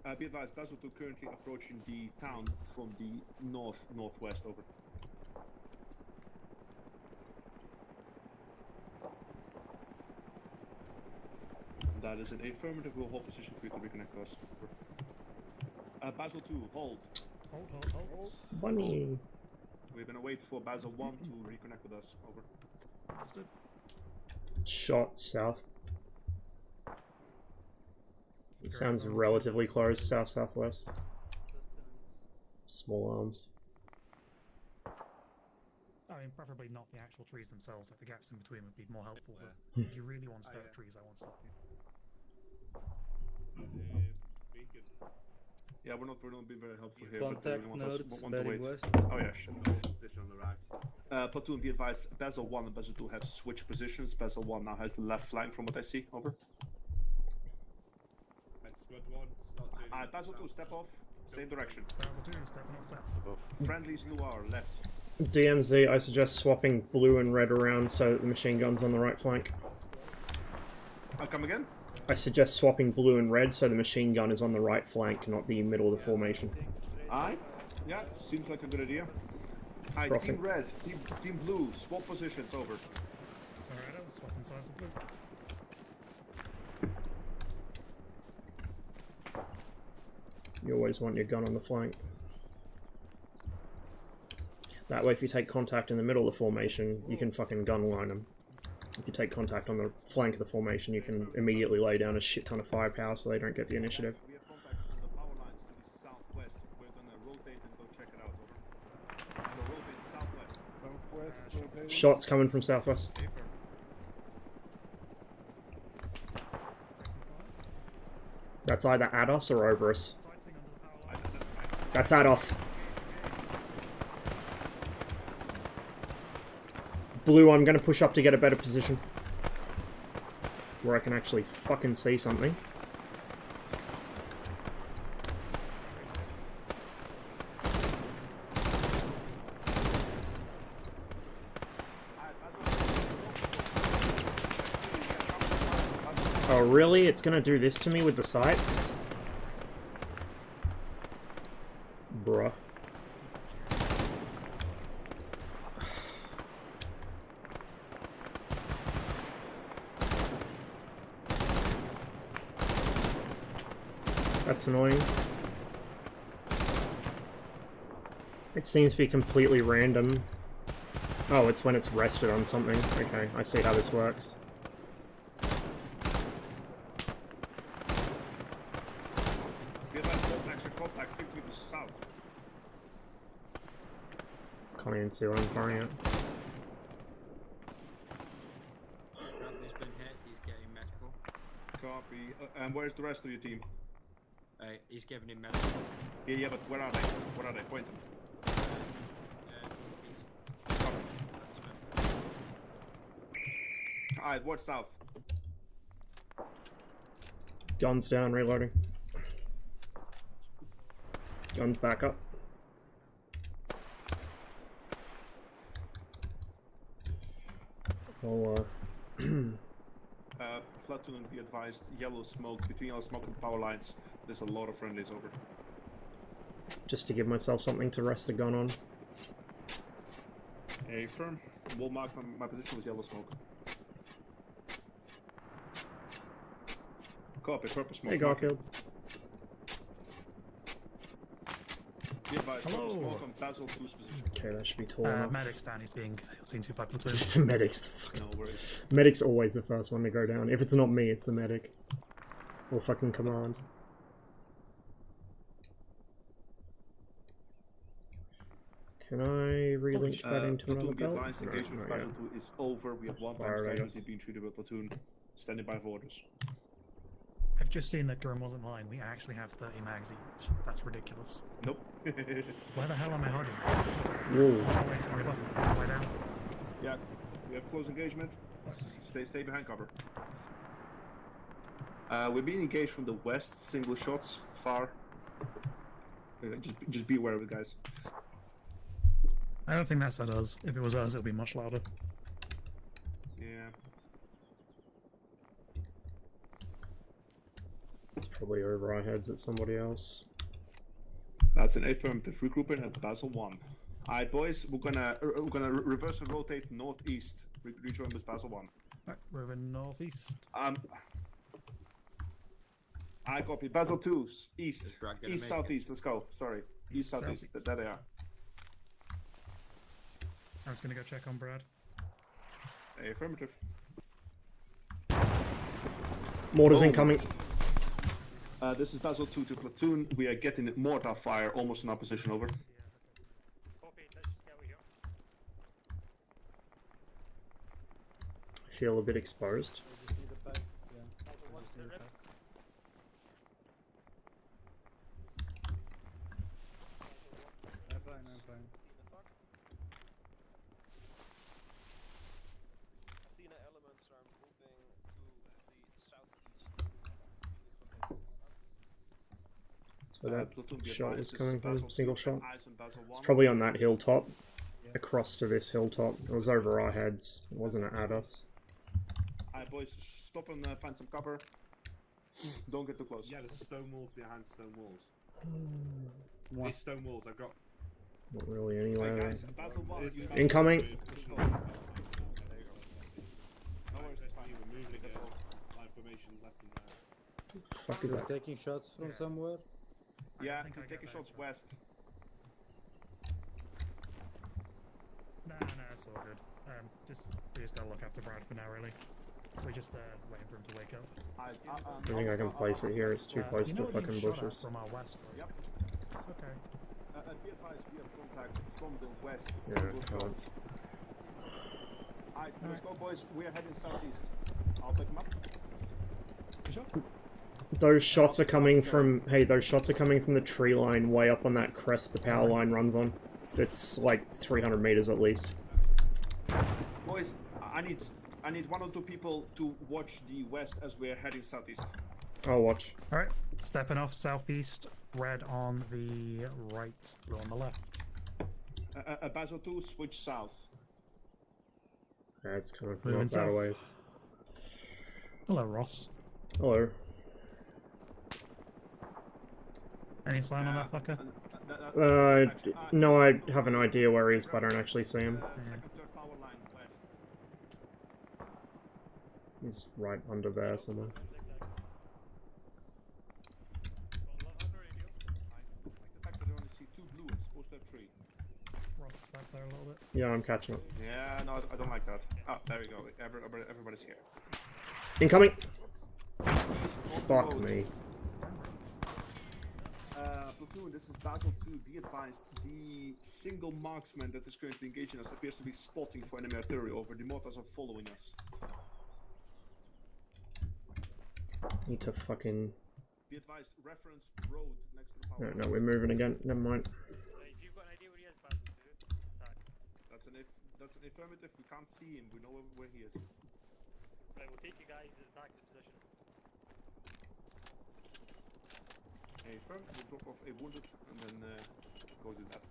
Rab. Be advised, Basel 2 currently approaching the town from the northwest. Over. That is an affirmative. We'll hold position for you to reconnect us. Over. Basel 2, hold. Hold. Bunny. We're gonna wait for Basel 1 to reconnect with us. Over. Understood. Shot south. It sounds relatively close, south-southwest. Small arms. I mean, preferably not the actual trees themselves, like the gaps in between would be more helpful, but if you really want to start trees, I won't stop you. Yeah, we're not being very helpful here. Contact but nodes, want to bearing wait. west. Oh yeah, shit. Position on the right. Platoon, be advised, Basel 1 and Basel 2 have switched positions. Basel 1 now has the left flank from what I see. Over. Squad 1, start turning. Basel 2, step off. Same direction. Basel 2, stepping off south. Friendlies to our left. DMZ, I suggest swapping blue and red around so that the machine gun's on the right flank. I'll come again? I suggest swapping blue and red so the machine gun is on the right flank, not the middle of the formation. Aye. Yeah, seems like a good idea. Aye, Crossing. team red, team blue, swap positions. Over. Alright, I'm swapping sides with blue. You always want your gun on the flank. That way if you take contact in the middle of the formation, you can fucking gun line them. If you take contact on the flank of the formation, you can immediately lay down a shit ton of firepower so they don't get the initiative. We have contact on the power lines to the southwest. We're gonna rotate and go check it out. Over. So rotate southwest. Southwest, rotation. Shots coming from southwest. That's either at us or over us. That's at us. Blue, I'm gonna push up to get a better position. Where I can actually fucking see something. Oh really? It's gonna do this to me with the sights? Bruh. That's annoying. It seems to be completely random. Oh, it's when it's rested on something. Okay, I see how this works. Get that action contact 50 meters south. Can't even see what I'm firing at. Bradley's been hit, he's getting medical. Copy. And where's the rest of your team? He's giving him medical. Yeah, but where are they? Where are they? Point them. Alright, what's south? Guns down, reloading. Guns back up. Oh, Platoon, be advised, yellow smoke, between yellow smoke and power lines, there's a lot of friendlies. Over. just to give myself something to rest the gun on. A firm. We'll mark my position with yellow smoke. Copy, purple smoke. Hey, Garfield. Be advised, Hello. purple smoke on Basel 2's position. Okay, that should be tall enough. Medic's down, he's being seen to by platoon. The medic's the fucking... No worries. Medic's always the first one to go down. If it's not me, it's the medic. Or fucking command. Can I relink that into Platoon, another be belt? advised, No, engagement with not Basel yet. 2 is over. We have one Fire times rate. casualty being treated by platoon. Standing by for orders. I've just seen that Gurm wasn't lying. We actually have 30 mags each. That's ridiculous. Nope. Where the hell am I hiding? Whoa. Way above, all the way down. Yeah, we have close engagement. Stay behind cover. We're being engaged from the west, single shots, far. Just be aware of it, guys. I don't think that's at us. If it was us, it would be much louder. Yeah. Probably over our heads at somebody else. That's an affirmative. Regrouping at Basel 1. Alright, boys, we're gonna reverse and rotate northeast. Rejoin with Basel 1. Right, moving northeast. I copy. Basel 2, east. Brad gonna East, make southeast. Let's go. Sorry. East, southeast. There they are. I was gonna go check on Brad. Affirmative. Mortars incoming. This is Basel 2 to platoon. We are getting mortar fire almost in our position. Over. Feel a bit exposed. I'm fine. Athena elements are moving to the southeast. So that shot was coming from, single shot. It's probably on that hilltop, across to this hilltop. It was over our heads, it wasn't at us. Alright, boys, stop and find some cover. Don't get too close. Yeah, there's stone walls behind stone walls. These stone walls, I've got. Not really anywhere. Hey guys, Basel 1, Incoming! No worries, it's fine. We're moving line formation left and right. Fuck is that? Taking shots from somewhere? Yeah, I'm taking shots west. Nah, it's all good. We just gotta look after Brad for now, really. We're just waiting for him to wake up. I think I can place it here, it's too close to fucking bushes. From our west, right? Yep. Okay. Be advised, we have contact from the west. Yeah, Alright, let's go, boys. We are heading southeast. I'll pick them up. Those shots are coming from, hey, those shots are coming from the tree line way up on that crest the power line runs on. It's like 300 meters at least. Boys, I need 1 or 2 people to watch the west as we are heading southeast. I'll watch. Alright, stepping off southeast, red on the right, blue on the left. Basel 2, switch south. Yeah, it's kind of Moving not that ways. Hello, Ross. Hello. Any sign on that fucker? No, I have an idea where he is, but I don't actually see him. He's right under there somewhere. Ross back there a little bit. Yeah, I'm catching up. Yeah, no, I don't like that. Oh, there we go. Everybody's here. Incoming! Fuck me. Platoon, this is Basel 2. Be advised, the single marksman that is currently engaging us appears to be spotting for enemy artillery over. The mortars are following us. Need to fucking... Be advised, reference road next to the power. No, we're moving again. Never mind. If you've got an idea where he is, Basel 2, attack. That's an affirmative. We can't see him. We know where he is. Right, we'll take you guys back to position. Affirm, we'll drop off a wounded and then go do that.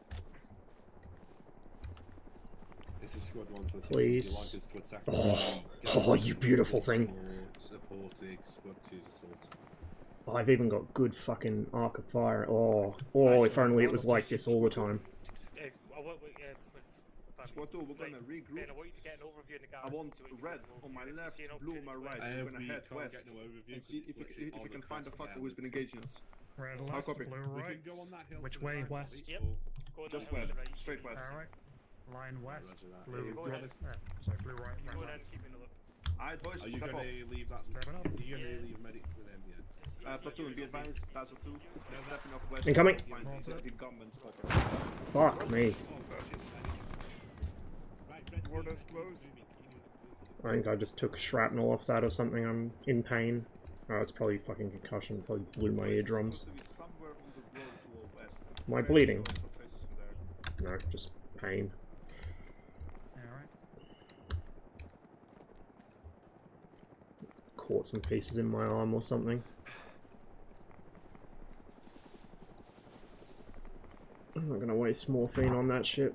This is squad 1 to Please. Oh, you beautiful thing. Supporting, squad 2's assault. Oh, I've even got good fucking arc of fire. Oh, if only it was like this all the time. Squad 2, we're gonna regroup. Ben, I want you to get an overview in the I want red on my left, blue on my right. We're gonna head west and see if we can find the fucker who's been engaging us. Red left, blue right. Which way? West? Yep. Just west, straight west. Alright. Line west, blue Go right. ahead. Sorry, blue right. You go right. down, keeping a look. Alright, boys, Are you step gonna off. leave that? Stepping up. Are you gonna leave medic with them yet? Platoon, be advised, Basel 2, stepping off west. Incoming. Finds the gunman spotter. Fuck me. Mortars close. I think I just took shrapnel off that or something. I'm in pain. Oh, it's probably fucking concussion. Probably blew my eardrums. Am I bleeding? No, just pain. Alright. Caught some pieces in my arm or something. I'm not gonna waste morphine on that shit.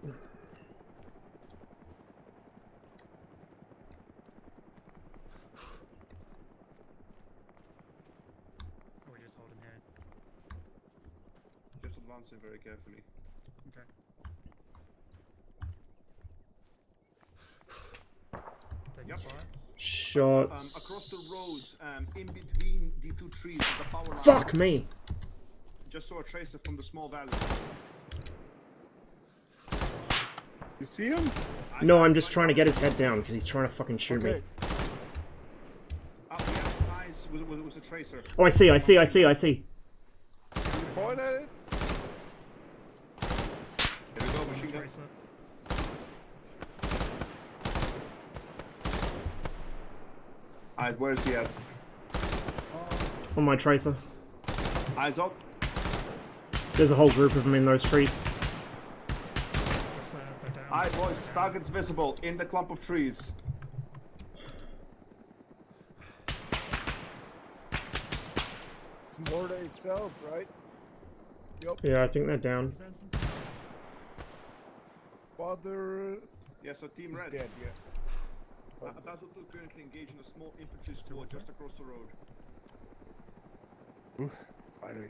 We're just holding me. Okay. Take Yep. fire. Shots. Across the road, in between the two trees, the power line. Fuck me! Just saw a tracer from the small valley. You see him? No, I'm just trying to get his head down because he's trying to fucking shoot me. We have eyes with a tracer. Oh, I see. Point at it. There we go, machine gun. Alright, where is he at? On my tracer. Eyes up. There's a whole group of them in those trees. Alright, boys, target's visible in the clump of trees. It's Morta itself, right? Yep. Yeah, I think they're down. Father. Yes, so Team is Red. dead, yeah. Basil 2 currently engaged in a small infantry squad just across the road. Finally.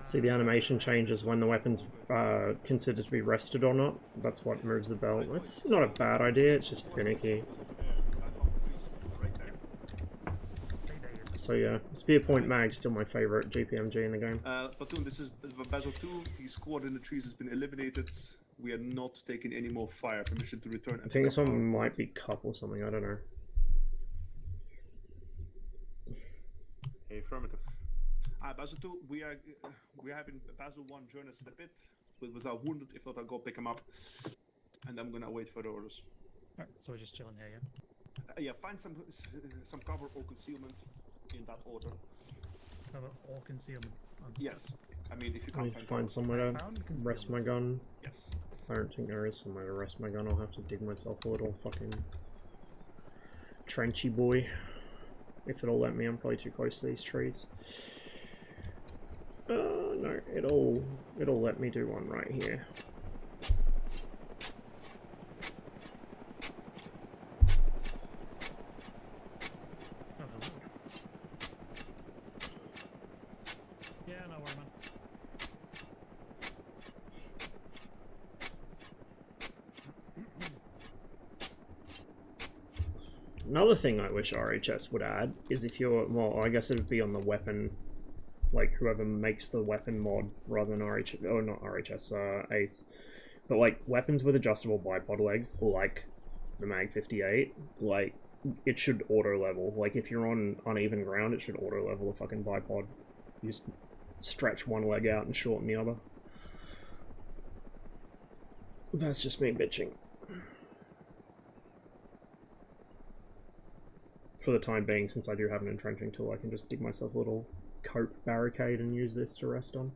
See, the animation changes when the weapon's considered to be rested or not. That's what moves the belt. It's not a bad idea, it's just finicky. So yeah, Spear Point Mag's still my favourite GPMG in the game. Platoon, this is Basil 2. The squad in the trees has been eliminated. We are not taking any more fire. Permission to return. I think this one might be cup or something, I don't know. Affirmative. Basil 2, we are having Basil 1 join us in a bit with our wounded. If not, I'll go pick him up. And I'm gonna wait for the orders. Alright, so we're just chilling here, yeah? Yeah, find some cover or concealment in that order. Cover or concealment. Yes. I mean, if you I can't need to find somewhere to rest my gun. Yes. I don't think there is somewhere to rest my gun. I'll have to dig myself a little fucking trenchy boy. If it'll let me, I'm probably too close to these trees. No, it'll let me do one right here. Yeah, no worry, man. Another thing I wish RHS would add is if you're, well, I guess it would be on the weapon, like whoever makes the weapon mod rather than RHS, or not RHS, Ace. But like weapons with adjustable bipod legs, like the Mag 58, like it should auto level. Like if you're on uneven ground, it should auto level a fucking bipod. You just stretch one leg out and shorten the other. That's just me bitching. For the time being, since I do have an entrenching tool, I can just dig myself a little cope barricade and use this to rest on.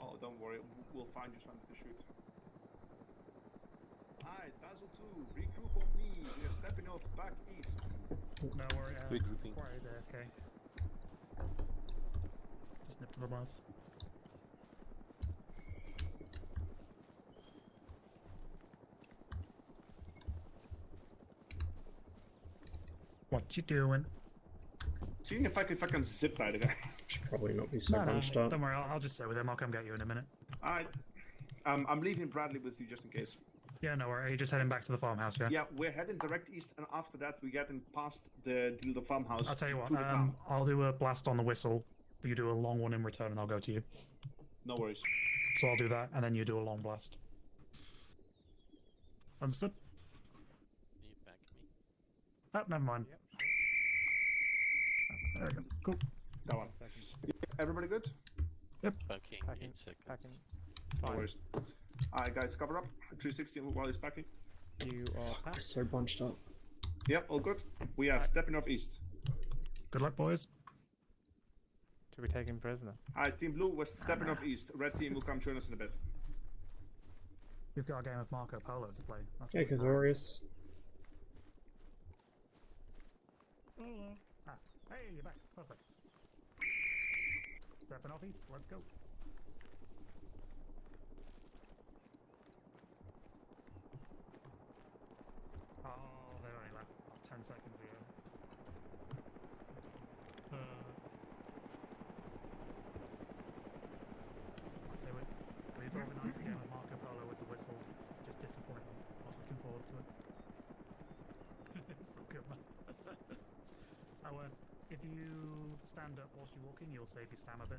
Oh, don't worry, we'll find you something to shoot. Alright, Basil 2, regroup on me. We are stepping off back east. No worry, Regrouping. Where is AFK? Just nip to the boss. What you doing? Seeing if I can zip tie the guy. Should probably not be so bunched up. Don't worry, I'll just stay with him. I'll come get you in a minute. Alright. I'm leaving Bradley with you just in case. Yeah, no worry. You're just heading back to the farmhouse, yeah? Yeah, we're heading direct east, and after that we're getting past the farmhouse. I'll tell you what, to the town. I'll do a blast on the whistle. You do a long one in return, and I'll go to you. No worries. So I'll do that, and then you do a long blast. Understood? Oh, never mind. There we go. Cool. That one. Everybody good? Yep. Packing. 8 seconds. Packing. No worries. Alright, guys, cover up. 360 while he's packing. You are I'm so bunched up. Yep, all good. We are stepping off east. Good luck, boys. to be taken prisoner. Alright, Team Blue, we're stepping off east. Red team will come join us in a bit. We've got a game of Marco Polo to play. That's Yeah, Kazorius. Ah, hey, you're back. Perfect. Stepping off east. Let's go. Oh, they only left 10 seconds ago. you stand up whilst you walk in, you'll save your stam a bit.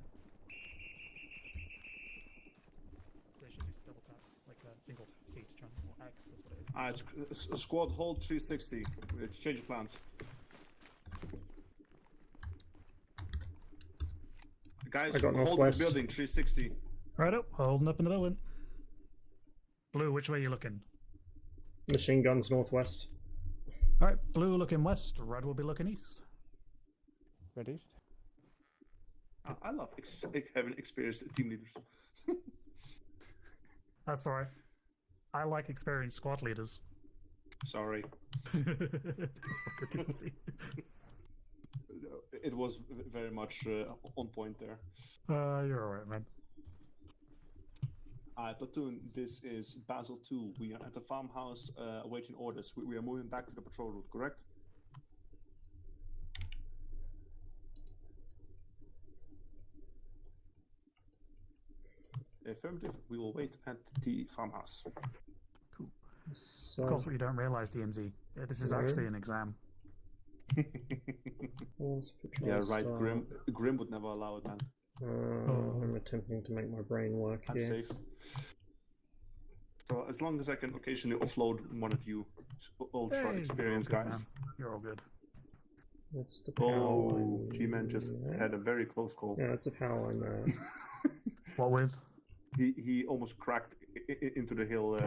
So you should do double taps, like a single tap C to try and X, that's what it is. Squad hold 360. Change your plans. Guys, I got hold the northwest. building 360. Right up, holding up in the building. Blue, which way are you looking? Machine guns northwest. Alright, blue looking west, red will be looking east. Red east? I love having experienced team leaders. That's alright. I like experienced squad leaders. Sorry. That's like a tipsy. It was very much on point there. You're alright, man. Platoon, this is Basel 2. We are at the farmhouse awaiting orders. We are moving back to the patrol route, correct? Affirmative. We will wait at the farmhouse. Cool. So, Of course, what you don't realise, DMZ, this is actually an exam. Yeah, right. Grim would never allow it, man. I'm attempting to make my brain work I'm here. safe. So as long as I can occasionally offload one of you ultra experienced guys. Man. You're all good. What's the power Oh, line G-Man just there? had a very close call. Yeah, that's a power line there. What with? He almost cracked into the hill.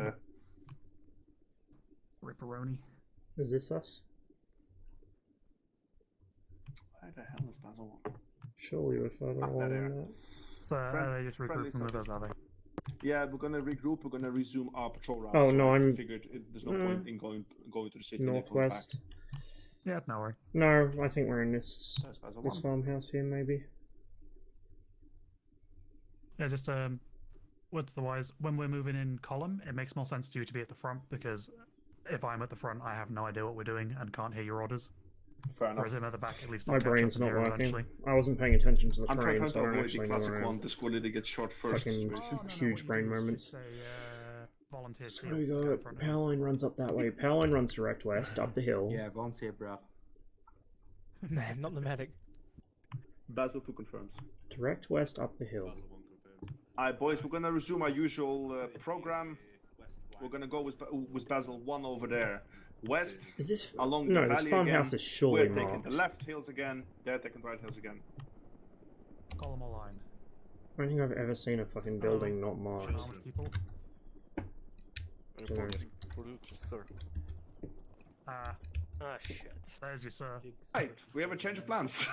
Ripperoni. Is this us? Where the hell is Basil? Surely we're further along there. than that. So are they just regrouping with us, are they? Yeah, we're gonna regroup. We're gonna resume our patrol route. Oh, no, I I'm- figured there's no point in going to the city. and then coming Northwest. Yeah, no worry. No, I think we're in this That's Basel this 1. farmhouse here, maybe. Yeah, just what's the wise? When we're moving in column, it makes more sense to you to be at the front because if I'm at the front, I have no idea what we're doing and can't hear your orders. Fair enough. Whereas I'm at the back, at least I'll My catch up brain's and not hear working. eventually. I wasn't paying attention to the I'm terrain, trying so to I don't avoid the actually know classic where I am. one. The squad leader gets shot first. Fucking situation. huge brain moments. Say, volunteer So seal we to go in got front of power line runs up that way. Power line runs direct west up the hill. Yeah, volunteer, bruv. Nah, not the medic. Basil 2 confirms. Direct west up the hill. Alright, boys, we're gonna resume our usual program. We're gonna go with Basil 1 over there. West, Is this along the no? valley This farmhouse again. is surely We're taking marked. the left hills again. They're taking the right hills again. column or line. I don't think I've ever seen a fucking building not marked. Armed people. Reporting for duty, sir. Ah, Ah, shit. there's your sir. Right, we have a change of plans.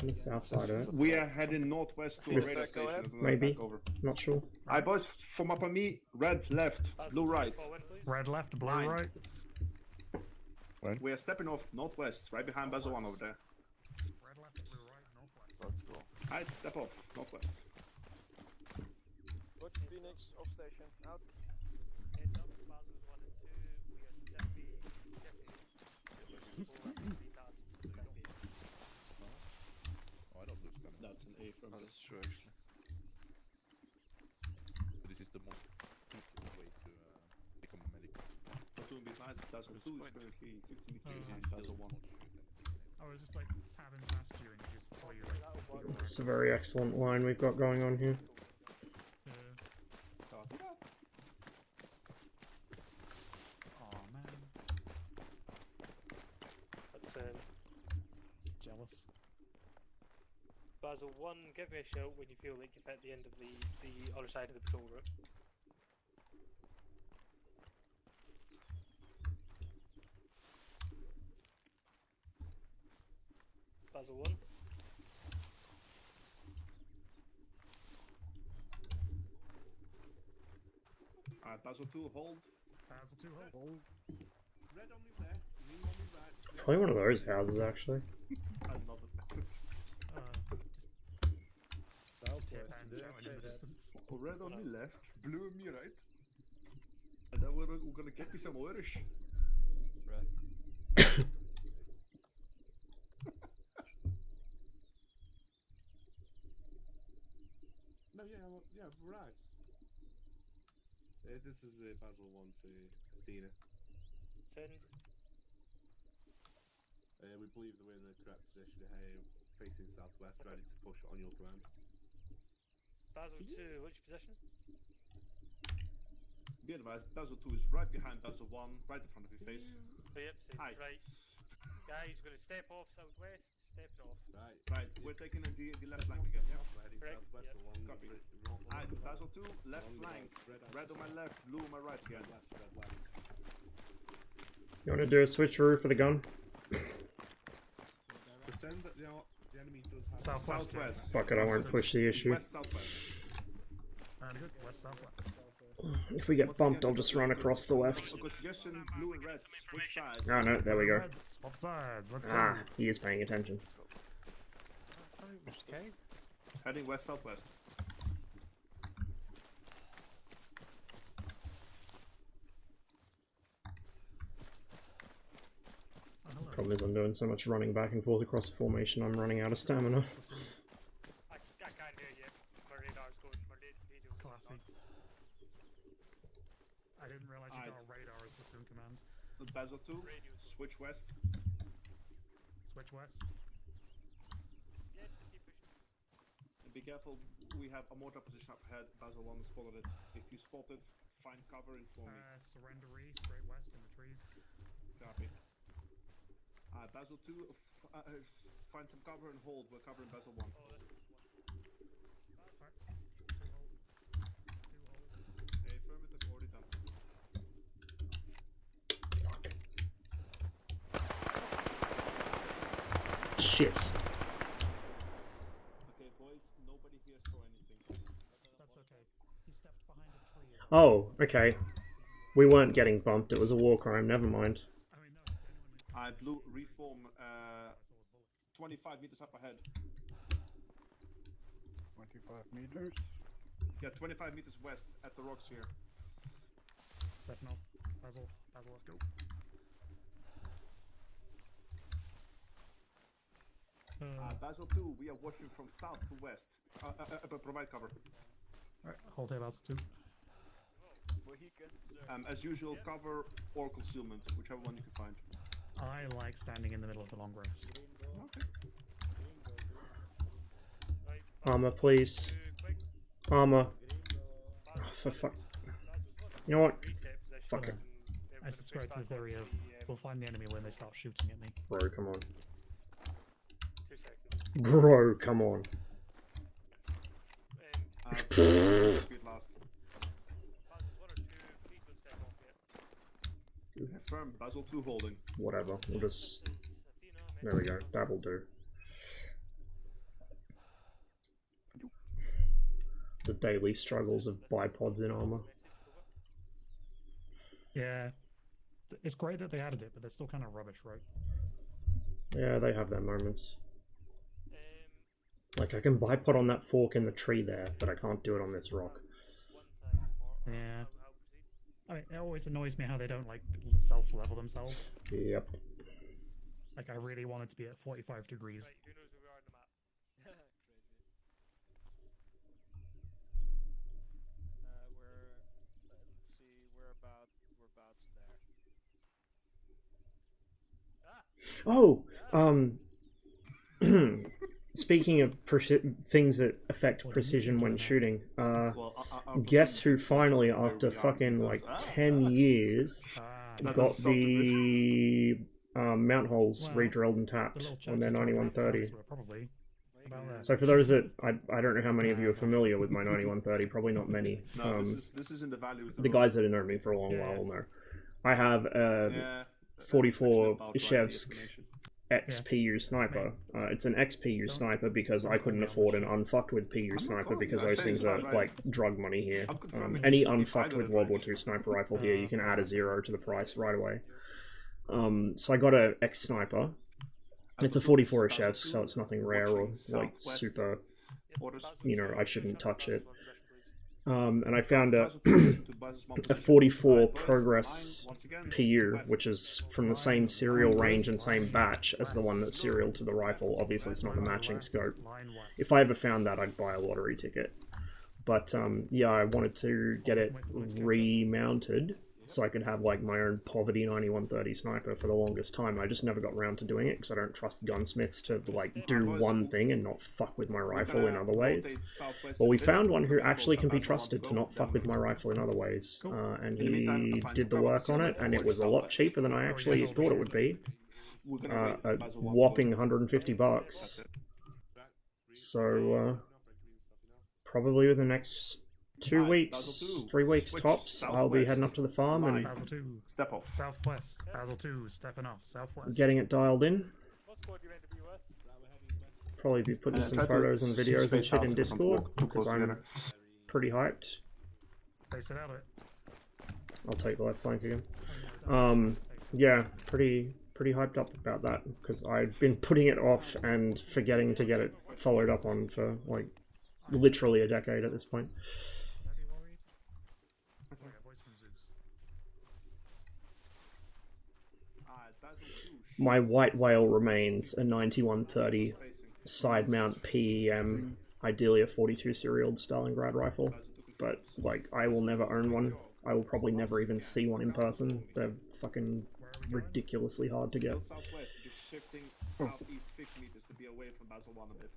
On the south side of it. We are heading northwest to a Yes. radar station. as another Maybe. back over. Not sure. Alright, boys, form up on me. Red left, blue right. Red left, blue Line. right. We are stepping off northwest, right behind Basil 1 over there. Red left, blue right, northwest. Let's go. Alright, step off, northwest. Good, Phoenix, off station, out. Heads up, Basel 1 and 2. We are definitely Oh, I don't lose them. That's an A from That's true, actually. This is the most quick way to become a medic. Platoon behind Basil 2 is currently 15 meters Oh. behind Basil 1. I was just like tabbing past you and just saw you like. It's a very excellent line we've got going on here. Oh man, That's jealous. Basil 1, give me a shout when you feel like you've hit the end of the other side of the patrol route. Basil 1. Alright, Basil 2, hold. Basil 2 hold. Red on me left, green on me right. Probably one of those houses, actually. I love it. Tip and shout in the distance. Red on me left, blue on me right. And then we're gonna get me some Irish. No, yeah, right. This is Basil 1 to Athena. Send. We believe that we're in the correct position here, facing southwest, ready to push on your command. Basil 2, which position? Be advised, Basil 2 is right behind Basil 1, right in front of your face. Oh, yep, same. Right. Guys, gonna step off southwest, step it off. Right, we're taking the left flank again, yeah? We're heading southwest along Copy. the Basil 2, left flank. Red on my left, blue on my right again. You want to do a switcheroo for the gun? Pretend that the enemy does have Southwest. Fuck it, I won't push the issue. West, southwest. Good. West, southwest. If we get bumped, I'll just run across the left. Good suggestion, blue and red, switch sides. Oh no, there we go. Swap sides. Let's go. Ah, he is paying attention. Okay. Heading west, southwest. Problem is I'm doing so much running back and forth across the formation, I'm running out of stamina. I can't hear you. My radar's going. My radio's Classic. I didn't realize you got a radar as platoon command. Basil 2, switch west. Switch west. Yeah, just keep pushing. And be careful, we have a mortar position up ahead. Basil 1 spotted it. If you spot it, find cover and inform me. Surrendery, straight west in the trees. Copy. Basil 2, find some cover and hold. We're covering Basil 1. Affirmative, already done. Shit. Okay, boys, nobody here saw anything. That's okay. He stepped behind a tree. Oh, okay. We weren't getting bumped, it was a war crime, never mind. Blue, reform 25 meters up ahead. 25 meters? Yeah, 25 meters west at the rocks here. Step now. Basil, let's go. Basil 2, we are watching from south to west. Provide cover. Alright, hold here, Basil 2. As usual, cover or concealment, whichever one you can find. I like standing in the middle of the long grass. Okay. Armor, please. Armor. Oh, for fuck. You know what? Fuck it. I subscribe to the theory of we'll find the enemy when they start shooting at me. Bro, come on. 2 seconds. Bro, come on. Confirm, Basil 2 holding. Whatever, we'll just... There we go, that'll do. The daily struggles of bipods in armor. Yeah. It's great that they added it, but they're still kind of rubbish, right? Yeah, they have their moments. Like, I can bipod on that fork in the tree there, but I can't do it on this rock. Yeah. I mean, it always annoys me how they don't, like, self-level themselves. Yep. Like, I really want it to be at 45 degrees. Right, who knows where we are on the map? Crazy. Let's see, we're about there. Oh! Speaking of things that affect precision when shooting, guess who finally, after fucking like 10 years, got the mount holes re-drilled and tapped on their 9130. So for those that, I don't know how many of you are familiar with my 9130, probably not many. This is in the value. The guys that have known me for a long while will know. I have a 44 Ishevsk XPU sniper. It's an XPU sniper because I couldn't afford an unfucked with PU sniper because those things are like drug money here. Any unfucked with World War II sniper rifle here, you can add a 0 to the price right away. So I got a X sniper. It's a 44 Ishevsk, so it's nothing rare or like super, you know, I shouldn't touch it. And I found a 44 Progress PU, which is from the same serial range and same batch as the one that's serial to the rifle. Obviously, it's not a matching scope. If I ever found that, I'd buy a lottery ticket. But yeah, I wanted to get it remounted so I could have like my own poverty 9130 sniper for the longest time. I just never got around to doing it because I don't trust gunsmiths to like do one thing and not fuck with my rifle in other ways. Well, we found one who actually can be trusted to not fuck with my rifle in other ways, and he did the work on it, and it was a lot cheaper than I actually thought it would be. A whopping 150 bucks. So probably within the next 2 weeks, 3 weeks tops, I'll be heading up to the farm and Basil 2, step off. Southwest. Basil 2, stepping off. Southwest. getting it dialed in. Probably be putting some photos and videos and shit in Discord because I'm pretty hyped. Space it out a bit. I'll take the left flank again. Yeah, pretty hyped up about that because I've been putting it off and forgetting to get it followed up on for like literally a decade at this point. My white whale remains a 9130 side mount PEM, ideally a 42 serial Stalingrad rifle, but like I will never own one. I will probably never even see one in person. They're fucking ridiculously hard to get. Southwest, just shifting southeast 50 meters to be away from Basil 1 a bit.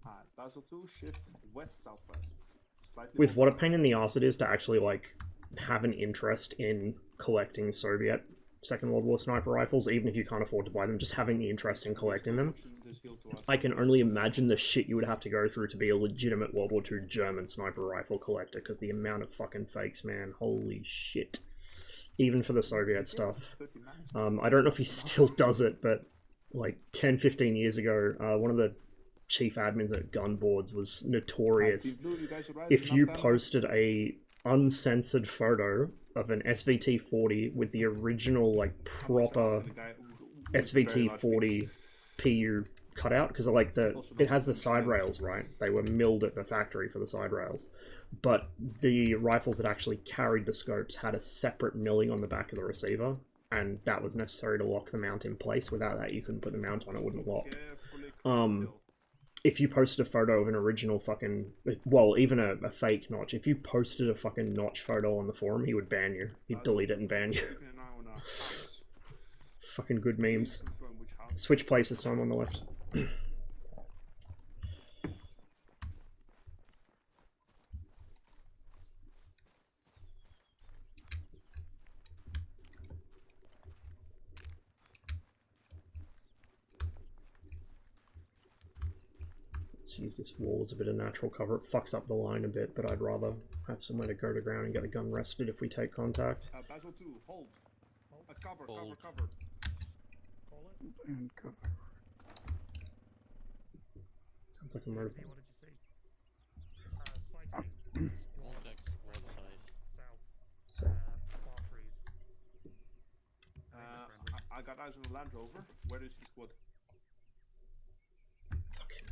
Alright, Basil 2, shift west-southwest. With what a pain in the ass it is to actually like have an interest in collecting Soviet Second World War sniper rifles, even if you can't afford to buy them, just having the interest in collecting them. I can only imagine the shit you would have to go through to be a legitimate World War II German sniper rifle collector, because the amount of fucking fakes, man, holy shit. Even for the Soviet stuff. I don't know if he still does it, but like 10-15 years ago, one of the chief admins at Gunboards was notorious. If you posted a uncensored photo of an SVT-40 with the original like proper SVT-40 PU cutout, because like it has the side rails, right? They were milled at the factory for the side rails, but the rifles that actually carried the scopes had a separate milling on the back of the receiver, and that was necessary to lock the mount in place. Without that, you couldn't put the mount on; it wouldn't lock. If you posted a photo of an original fucking, well, even a fake notch, if you posted a fucking notch photo on the forum, he would ban you. He'd delete it and ban you. Fucking good memes. Switch places, so I'm on the left. Let's use this wall as a bit of natural cover. It fucks up the line a bit, but I'd rather have somewhere to go to ground and get a gun rested if we take contact. Basil 2, hold. Cover, Hold. cover. And cover. Sounds like a murder. What did you see? Contact right side. So, Far freeze. I got eyes on the Land Rover. Where is the squad?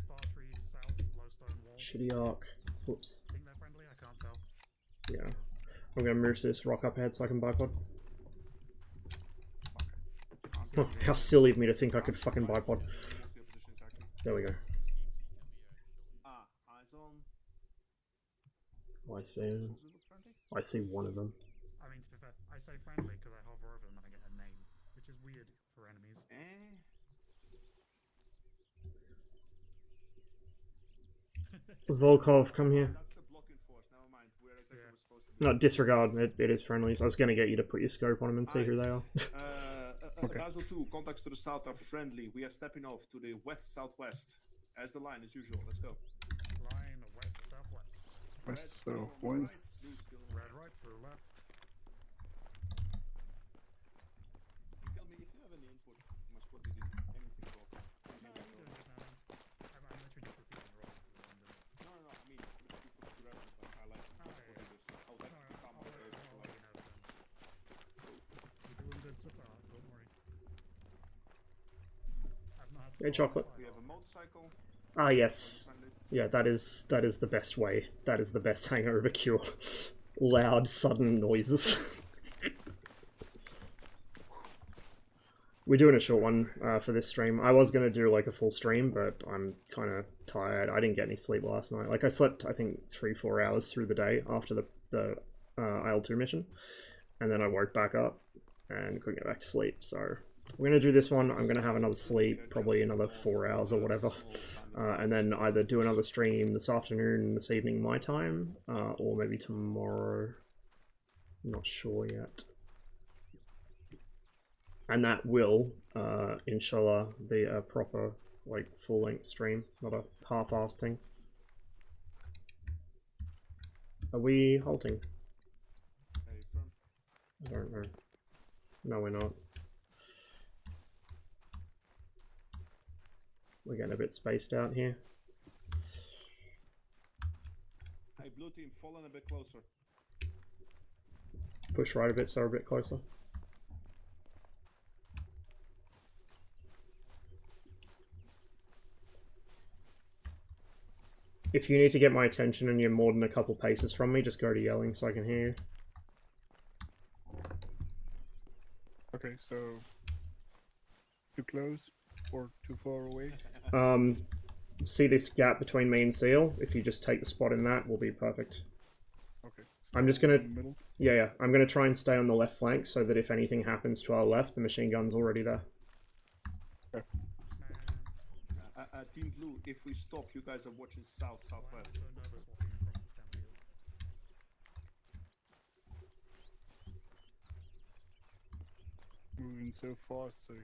Far trees, south, low stone wall. shitty arc. Whoops. Think they're friendly? I can't tell. Yeah. I'm gonna move this rock up ahead so I can bipod. Oh, how silly of me to think I could fucking bipod. There we go. Eyes on. Oh, I see one of them. I mean, to be fair, I say friendly because I hover over them and I get a name, which is weird for enemies. Volkov, come here. That's the blocking force. Never mind. We're exactly where we're supposed to be. No, disregard. It is friendly. So I was gonna get you to put your scope on them and see who they are. Okay. Basil 2, contacts to the south are friendly. We are stepping off to the west-southwest. As the line, as usual. Let's go. Line west-southwest. West-southwest. Red right, blue left. Tell me if you have any input. My squad did anything wrong. No, I'm literally just repeating rolls. No, I mean, people to reference, like, I like how that can come out. You're doing good so far, don't worry. I've not had Hey, chocolate. We have a motorcycle. Ah, yes. Yeah, that is the best way. That is the best hangover cure. Loud, sudden noises. We're doing a short one for this stream. I was going to do like a full stream, but I'm kind of tired. I didn't get any sleep last night. Like I slept, I think, 3-4 hours through the day after the IL-2 mission. And then I woke back up and couldn't get back to sleep. So we're going to do this one. I'm going to have another sleep, probably another 4 hours or whatever. And then either do another stream this afternoon, this evening my time, or maybe tomorrow. I'm not sure yet. And that will, inshallah, be a proper, like, full-length stream, not a half-assed thing. Are we halting? I don't know. No, we're not. We're getting a bit spaced out here. Hey, blue team, fall in a bit closer. Push right a bit, so we're a bit closer. If you need to get my attention and you're more than a couple paces from me, just go to yelling so I can hear you. Okay, so too close or too far away? See this gap between me and Seal? If you just take the spot in that, will be perfect. Okay. So I'm just gonna... middle? Yeah, I'm gonna try and stay on the left flank so that if anything happens to our left, the machine gun's already there. Okay. Team Blue, if we stop, you guys are watching southwest. Moving so fast, so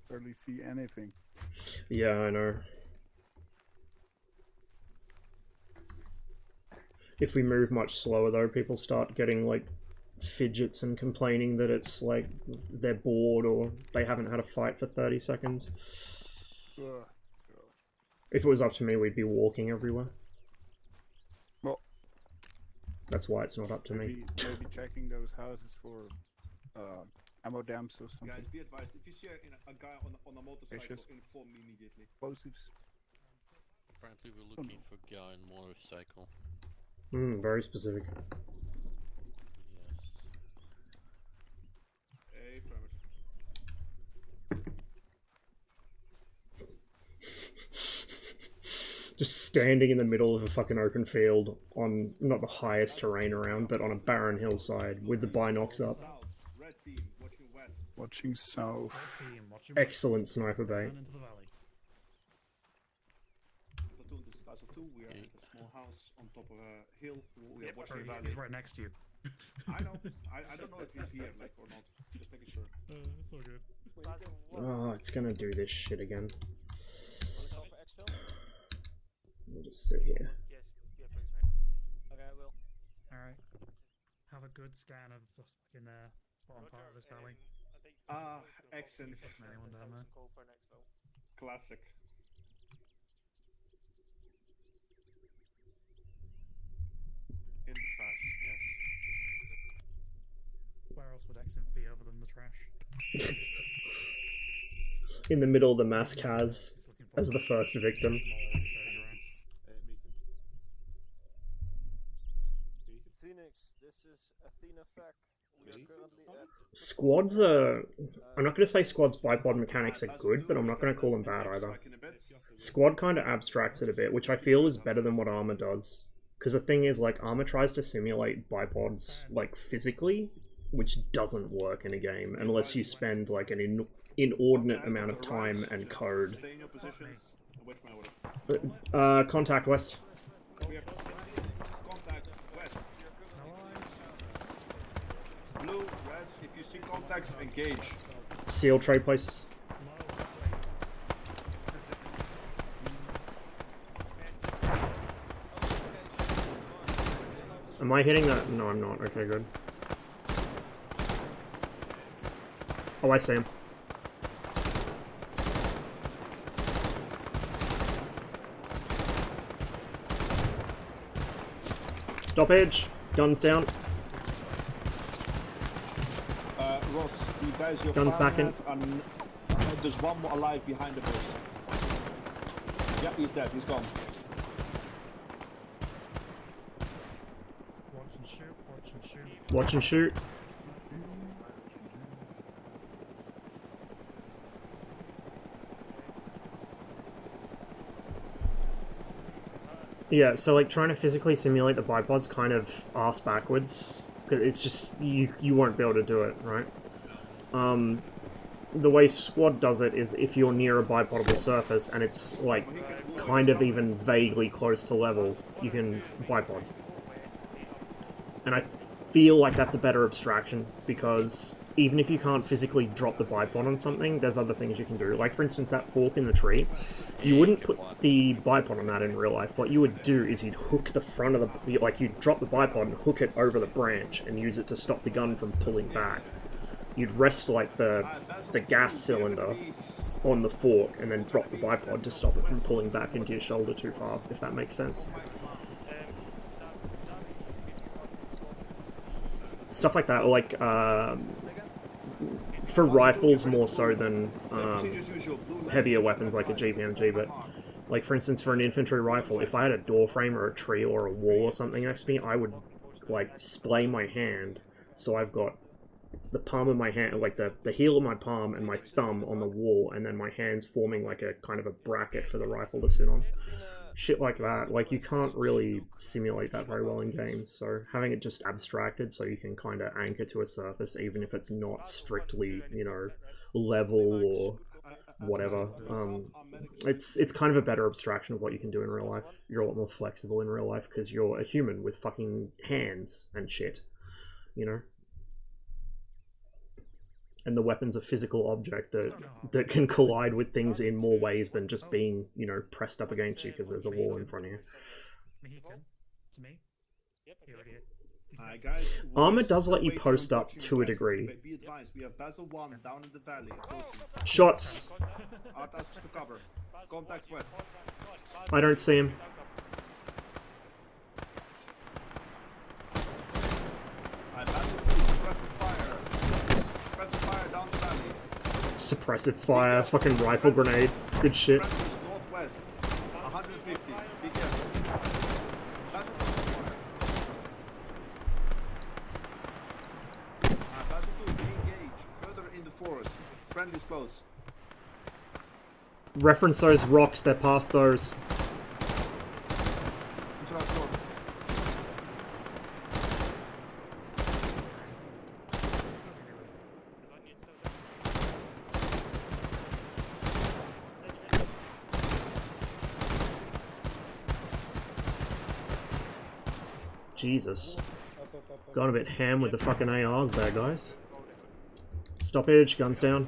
barely see anything. Yeah, I know. If we move much slower though, people start getting like fidgets and complaining that it's like they're bored or they haven't had a fight for 30 seconds. If it was up to me, we'd be walking everywhere. Well, that's why it's not up to me. Maybe checking those houses for ammo dumps or something. Guys, be advised, if you see a guy on a motorcycle, inform me immediately. Explosives. Apparently we're looking for a guy on motorcycle. Very specific. Yes. Hey, Just standing in the middle of a fucking open field on not the highest terrain around, but on a barren hillside with the binocs up. Red team, watching west. Watching south. Excellent sniper bait. Platoon, this is Basil 2. We are at a small house on top of a hill. We are watching the valley. He's right next to you. I know. I don't know if he's here, like, or not. Just making sure. It's all good. Oh, it's gonna do this shit again. We'll just sit here. Yes, yeah, please, mate. Okay, I will. Alright. Have a good scan of the fucking bottom part of this valley. Excellent. Anyone down there? Classic. In the trash, yes. Where else would Exinf be other than the trash? In the middle of the mass Kaz as the first victim. Phoenix, this is Athena Fac. We are currently at... Squads are... I'm not going to say squads bipod mechanics are good, but I'm not going to call them bad either. Squad kind of abstracts it a bit, which I feel is better than what Armor does. Because the thing is, like, Armor tries to simulate bipods, like, physically, which doesn't work in a game, unless you spend, like, an inordinate amount of time and code. Contact west. Blue, red, if you see contacts, engage. Seal trade places. Am I hitting that? No, I'm not. Okay, good. Oh, I see him. Stoppage. Guns down. Ross, you guys, your Guns back in. And there's one more alive behind the bush. Yep, he's dead. He's gone. Watch and shoot, watch and shoot. Watch and shoot. Yeah, so like trying to physically simulate the bipod's kind of ass backwards. It's just you won't be able to do it, right? The way Squad does it is if you're near a bipodable surface and it's like kind of even vaguely close to level, you can bipod. And I feel like that's a better abstraction because even if you can't physically drop the bipod on something, there's other things you can do. Like, for instance, that fork in the tree. You wouldn't put the bipod on that in real life. What you would do is you'd hook the front of the... Like, you'd drop the bipod and hook it over the branch and use it to stop the gun from pulling back. You'd rest, like, the gas cylinder on the fork and then drop the bipod to stop it from pulling back into your shoulder too far, if that makes sense. Stuff like that, or like, for rifles more so than heavier weapons like a GPMG, but like for instance for an infantry rifle, if I had a door frame or a tree or a wall or something next to me, I would like splay my hand so I've got the palm of my hand, like the heel of my palm and my thumb on the wall, and then my hands forming like a kind of a bracket for the rifle to sit on. Shit like that, like you can't really simulate that very well in games, so having it just abstracted so you can kind of anchor to a surface even if it's not strictly, you know, level or whatever, it's kind of a better abstraction of what you can do in real life. You're a lot more flexible in real life because you're a human with fucking hands and shit, you know? And the weapon's a physical object that can collide with things in more ways than just being, you know, pressed up against you because there's a wall in front of you. Armor does let you post up to a degree. Shots! I don't see him. Suppressive fire, fucking rifle grenade, good shit. Northwest, 150. Be careful. Battle 2, engage further in the forest. Friendly's close. Reference those rocks, they're past those. Jesus. Gone a bit ham with the fucking ARs there, guys. Stoppage, guns down.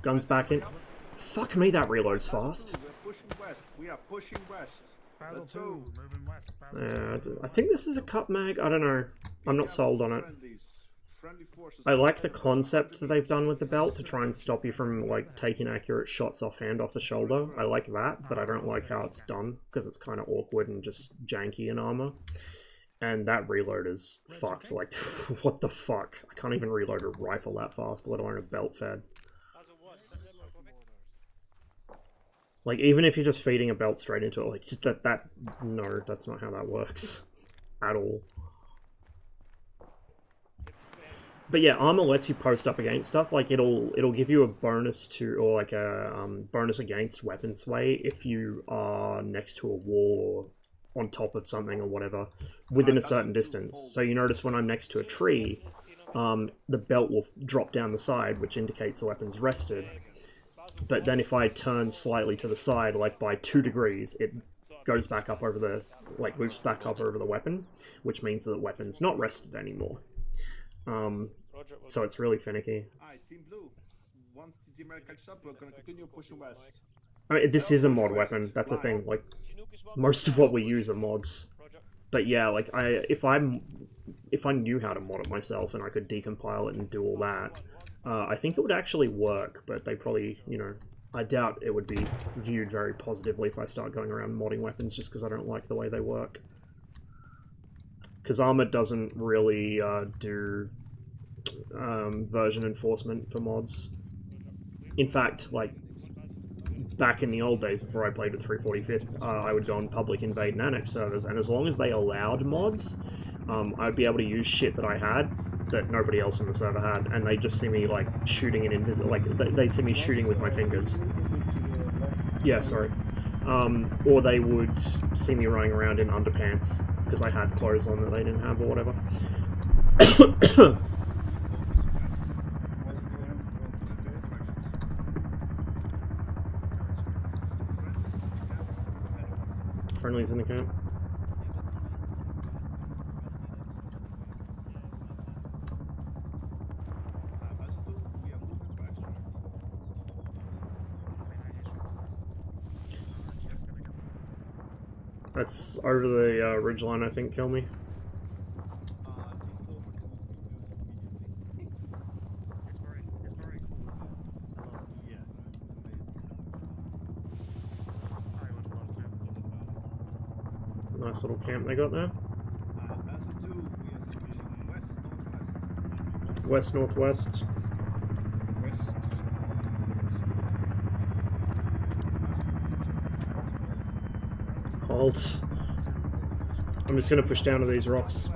Guns back in. Fuck me, that reloads fast. We're pushing west. We are pushing west. Let's go. I think this is a cut mag. I don't know. I'm not sold on it. I like the concept that they've done with the belt to try and stop you from like taking accurate shots offhand off the shoulder. I like that, but I don't like how it's done because it's kind of awkward and just janky in armor. And that reload is fucked. Like, what the fuck? I can't even reload a rifle that fast, let alone a belt fed. Like, even if you're just feeding a belt straight into it, like, no, that's not how that works. At all. But yeah, armor lets you post up against stuff. Like, it'll give you a bonus to, or like a bonus against weapon sway if you are next to a wall or on top of something or whatever, within a certain distance. So you notice when I'm next to a tree, the belt will drop down the side, which indicates the weapon's rested. But then if I turn slightly to the side, like by 2 degrees, it goes back up over the, like loops back up over the weapon, which means that the weapon's not rested anymore. So it's really finicky. Team Blue. Once the team catches up, we're gonna continue pushing west. I mean, this is a mod weapon, that's the thing, like, most of what we use are mods. But yeah, like, if I knew how to mod it myself and I could decompile it and do all that, I think it would actually work, but they probably, you know, I doubt it would be viewed very positively if I start going around modding weapons just because I don't like the way they work. Because Armor doesn't really do version enforcement for mods. In fact, like, back in the old days before I played with 345th, I would go on public invade and annex servers, and as long as they allowed mods, I'd be able to use shit that I had that nobody else in the server had, and they'd just see me, like, shooting an invisible, like, they'd see me shooting with my fingers. Yeah, sorry. Or they would see me running around in underpants because I had clothes on that they didn't have or whatever. Friendlies in the camp. That's over the ridge line, I think. Kill me. Nice little camp they got there. West northwest. West. Halt. I'm just gonna push down to these rocks.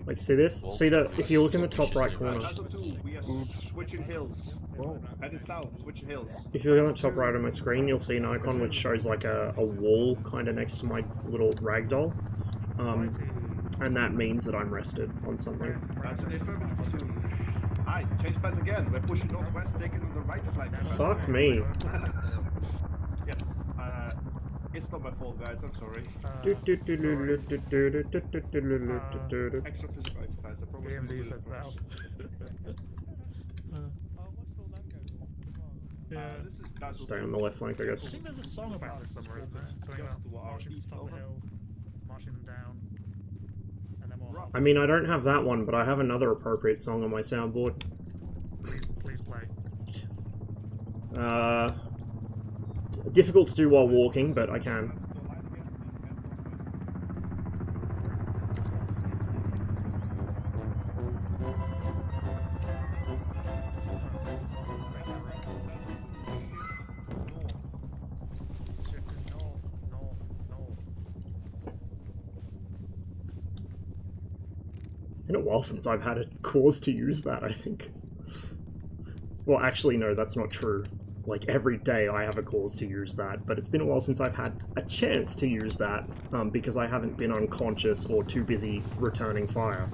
Like, see this? See that? If you look in the top right corner. We are switching hills. Heading south, switching hills. If you look on the top right of my screen, you'll see an icon which shows like a wall kind of next to my little ragdoll. And that means that I'm rested on something. That's an affirmative platoon. Aye, change plans again. We're pushing northwest, taking the right flank. Fuck me. Yes. It's not my fault, guys. I'm sorry. Extra physical exercise. I promise. DMD said south. This is Basil. Stay on the left flank, I I guess. think there's a song about this somewhere, isn't there? Something about marching from top of the hill, marching them down, and then we'll... I mean, I don't have that one, but I have another appropriate song on my soundboard. Please play. Difficult to do while walking, but I can. Been a while since I've had a cause to use that, I think. Well, actually, no, that's not true. Like, every day I have a cause to use that, but it's been a while since I've had a chance to use that, because I haven't been unconscious or too busy returning fire.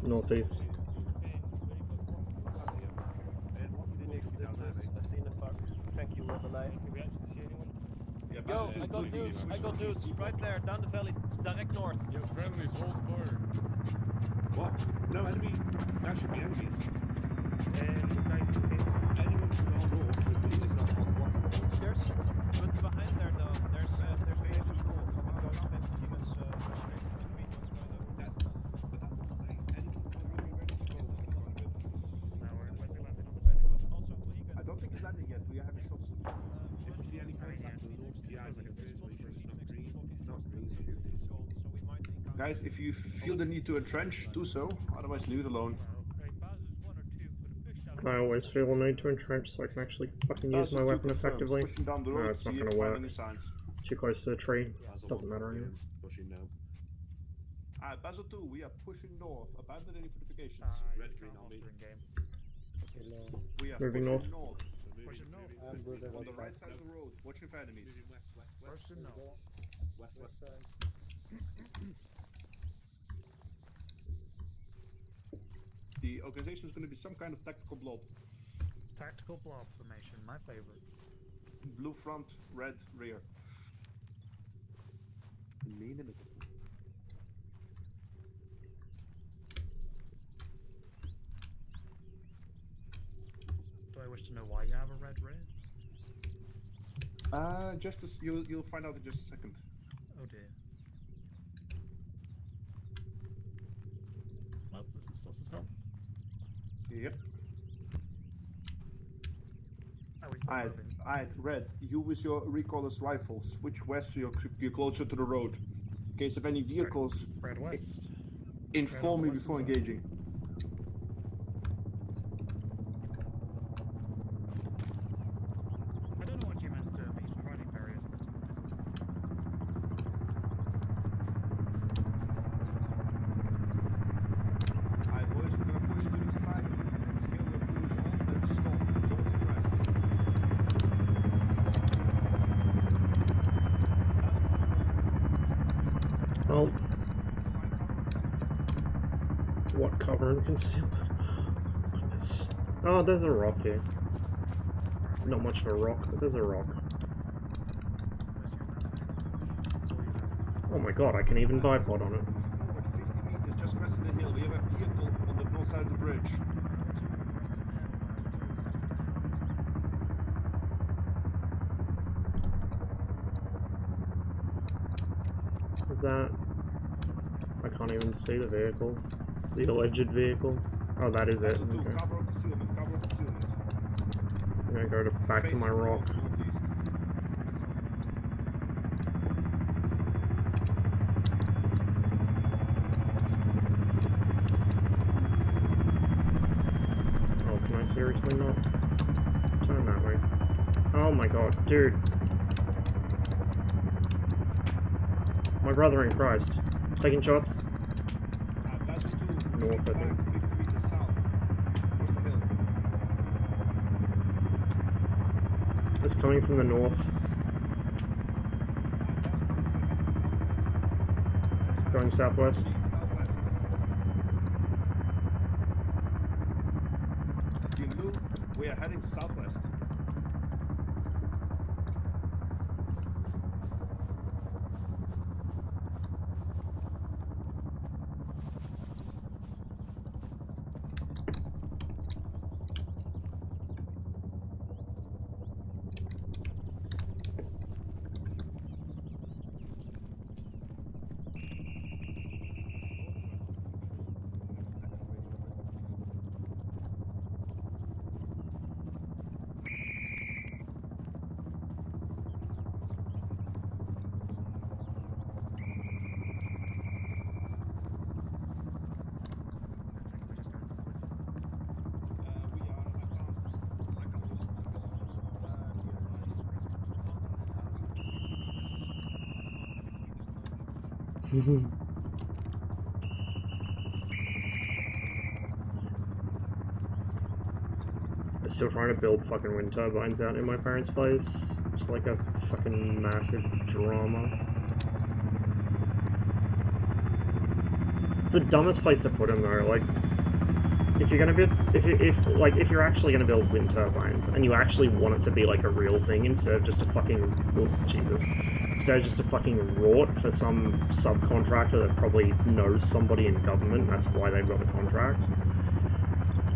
Northeast. Thank you, Lemonade. Yo, I got dudes right there, down the valley, it's direct north. Yo, friendlies, hold fire. What? No enemy. That should be enemies. Anyone can go north, but it's not on block. There's, but behind there though, there's bases north. I'm going to spend humans straight for the defense by the... But that's what I'm saying. Anyone can go ready to go. I don't think he's landing yet. We have a shot soon. If you see any contact to the north, yeah, I think it's not green. It's not green, shoot it. Guys, if you feel the need to entrench, do so. Otherwise, leave it alone. I always feel a need to entrench so I can actually fucking use my weapon effectively. No, it's not gonna work. Too close to the tree. Doesn't matter anymore. Pushing now. Basil 2, we are pushing north. Abandon any fortifications. Red, green on me. We are Moving north. Pushing north. I'm good at On the that. right side of the road, watching for enemies. Moving west. West side. The organization is going to be some kind of tactical blob. Tactical blob formation, my favorite. Blue front, red rear. Do I wish to know why you have a red rear? Just as you'll find out in just a second. Oh dear. Well, this is sus as hell. Yep. I Alright, Red, you with your recaller's rifle, switch west so you're closer to the road. In case of any vehicles, Red west. inform me before engaging. I don't know what you meant to be providing various Alright, boys, we're gonna push to the side of this next hill and push on and stop. Don't rest. Well, what cover and concealment? This. Oh, there's a rock here. Not much of a rock, but there's a rock. Oh my god, I can even bipod on it. 50 meters, just west of the hill. We have a vehicle on the north side of the bridge. Is that... I can't even see the vehicle. The alleged vehicle. Oh, that is it. Okay. Cover or concealment, cover or concealment. I'm gonna go back to my rock. Oh, can I seriously not turn that way? Oh my god, dude. My brother in Christ. Taking shots? North, I think. It's coming from the north. Going southwest. Team Blue, we are heading southwest. I'm still trying to build fucking wind turbines out in my parents' place. Just like a fucking massive drama. It's the dumbest place to put them though. Like, if you're gonna build, if you're actually gonna build wind turbines and you actually want it to be like a real thing instead of just a fucking, oh Jesus, instead of just a fucking rort for some subcontractor that probably knows somebody in government, that's why they've got the contract.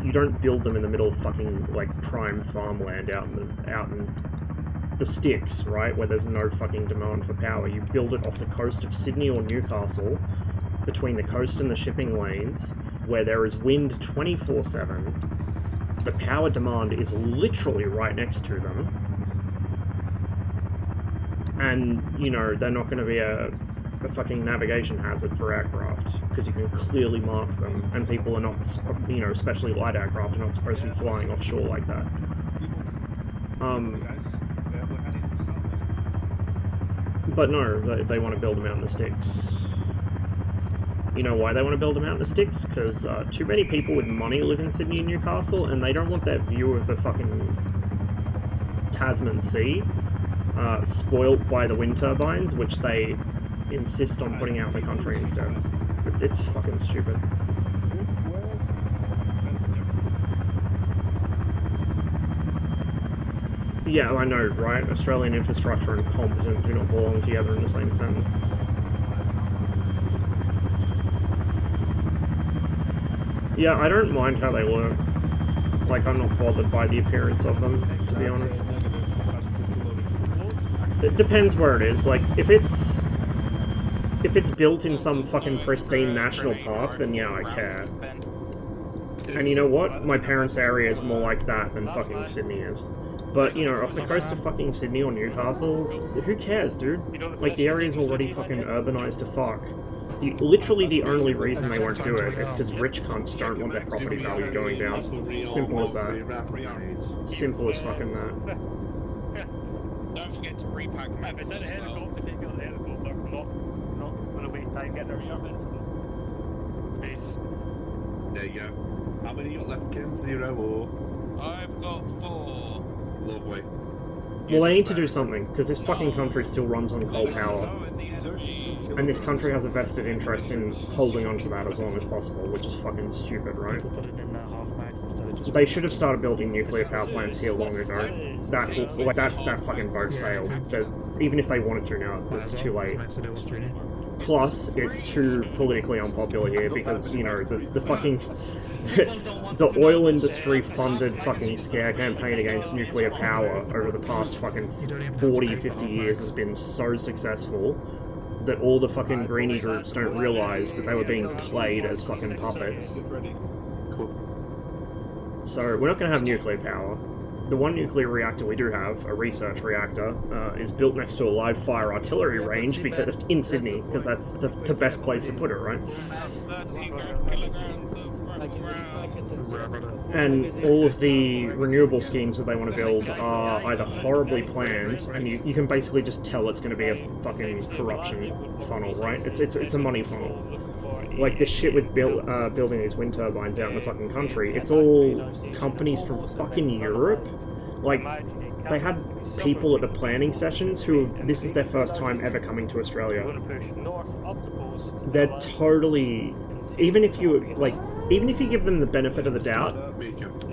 You don't build them in the middle of fucking like prime farmland out in the sticks, right, where there's no fucking demand for power. You build it off the coast of Sydney or Newcastle, between the coast and the shipping lanes, where there is wind 24/7. The power demand is literally right next to them, and you know they're not going to be a fucking navigation hazard for aircraft, because you can clearly mark them, and people are not, you know, especially light aircraft, are not supposed to be flying offshore like that. But no, they want to build them out in the sticks. You know why they want to build them out in the sticks? Because too many people with money live in Sydney and Newcastle, and they don't want their view of the fucking Tasman Sea spoilt by the wind turbines, which they insist on putting out in the country instead. It's fucking stupid. Yeah, I know, right? Australian infrastructure and competent do not belong together in the same sentence. Yeah, I don't mind how they look. Like, I'm not bothered by the appearance of them, to be honest. It depends where it is. Like, if it's built in some fucking pristine national park, then yeah, I care. And you know what? My parents' area is more like that than fucking Sydney is. But, you know, off the coast of fucking Sydney or Newcastle, who cares, dude? Like, the area's already fucking urbanized to fuck. Literally the only reason they won't do it is because rich cunts don't want their property value going down. Simple as that. Simple as fucking that. Don't forget to repack. If it's in a helicopter, take it on the helicopter. Not going to waste time getting their ear in space. There you go. How many you got left, Kim? 0 or? I've got 4. Lovely. Well, they need to do something, because this fucking country still runs on coal power. And this country has a vested interest in holding on to that as long as possible, which is fucking stupid, right? They should have started building nuclear power plants here long ago. That fucking boat sailed. Even if they wanted to now, it's too late. Plus, it's too politically unpopular here because, you know, the fucking... the oil industry funded fucking scare campaign against nuclear power over the past fucking 40, 50 years has been so successful that all the fucking greenie groups don't realise that they were being played as fucking puppets. So, we're not going to have nuclear power. The one nuclear reactor we do have, a research reactor, is built next to a live fire artillery range because in Sydney, because that's the best place to put it, right? And all of the renewable schemes that they want to build are either horribly planned, and you can basically just tell it's going to be a fucking corruption funnel, right? It's a money funnel. Like this shit with building these wind turbines out in the fucking country, it's all companies from fucking Europe. Like, they had people at the planning sessions who, this is their first time ever coming to Australia. They're totally, even if you give them the benefit of the doubt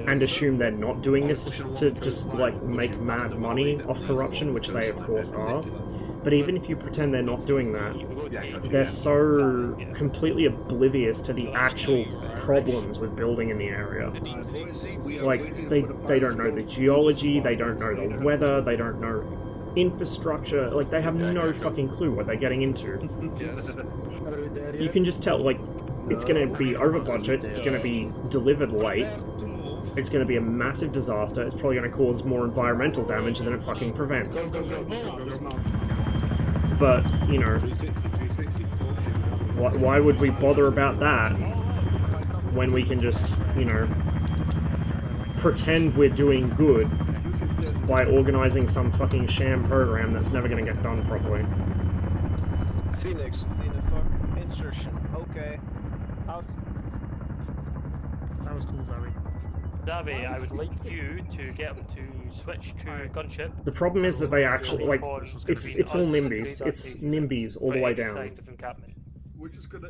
and assume they're not doing this to just like make mad money off corruption, which they of course are, but even if you pretend they're not doing that, they're so completely oblivious to the actual problems with building in the area. Like, they don't know the geology, they don't know the weather, they don't know infrastructure, like they have no fucking clue what they're getting into. You can just tell, like, it's going to be over budget, it's going to be delivered late, it's going to be a massive disaster, it's probably going to cause more environmental damage than it fucking prevents. But, you know, why would we bother about that when we can just, you know, pretend we're doing good by organising some fucking sham program that's never going to get done properly? Phoenix, Athena, fuck, insertion, okay. Out. That was cool, Zoe. Zabi, I would like you to get them to switch to gunship. The problem is that they actually, like, it's all NIMBYs. It's NIMBYs all the way down. We're just gonna.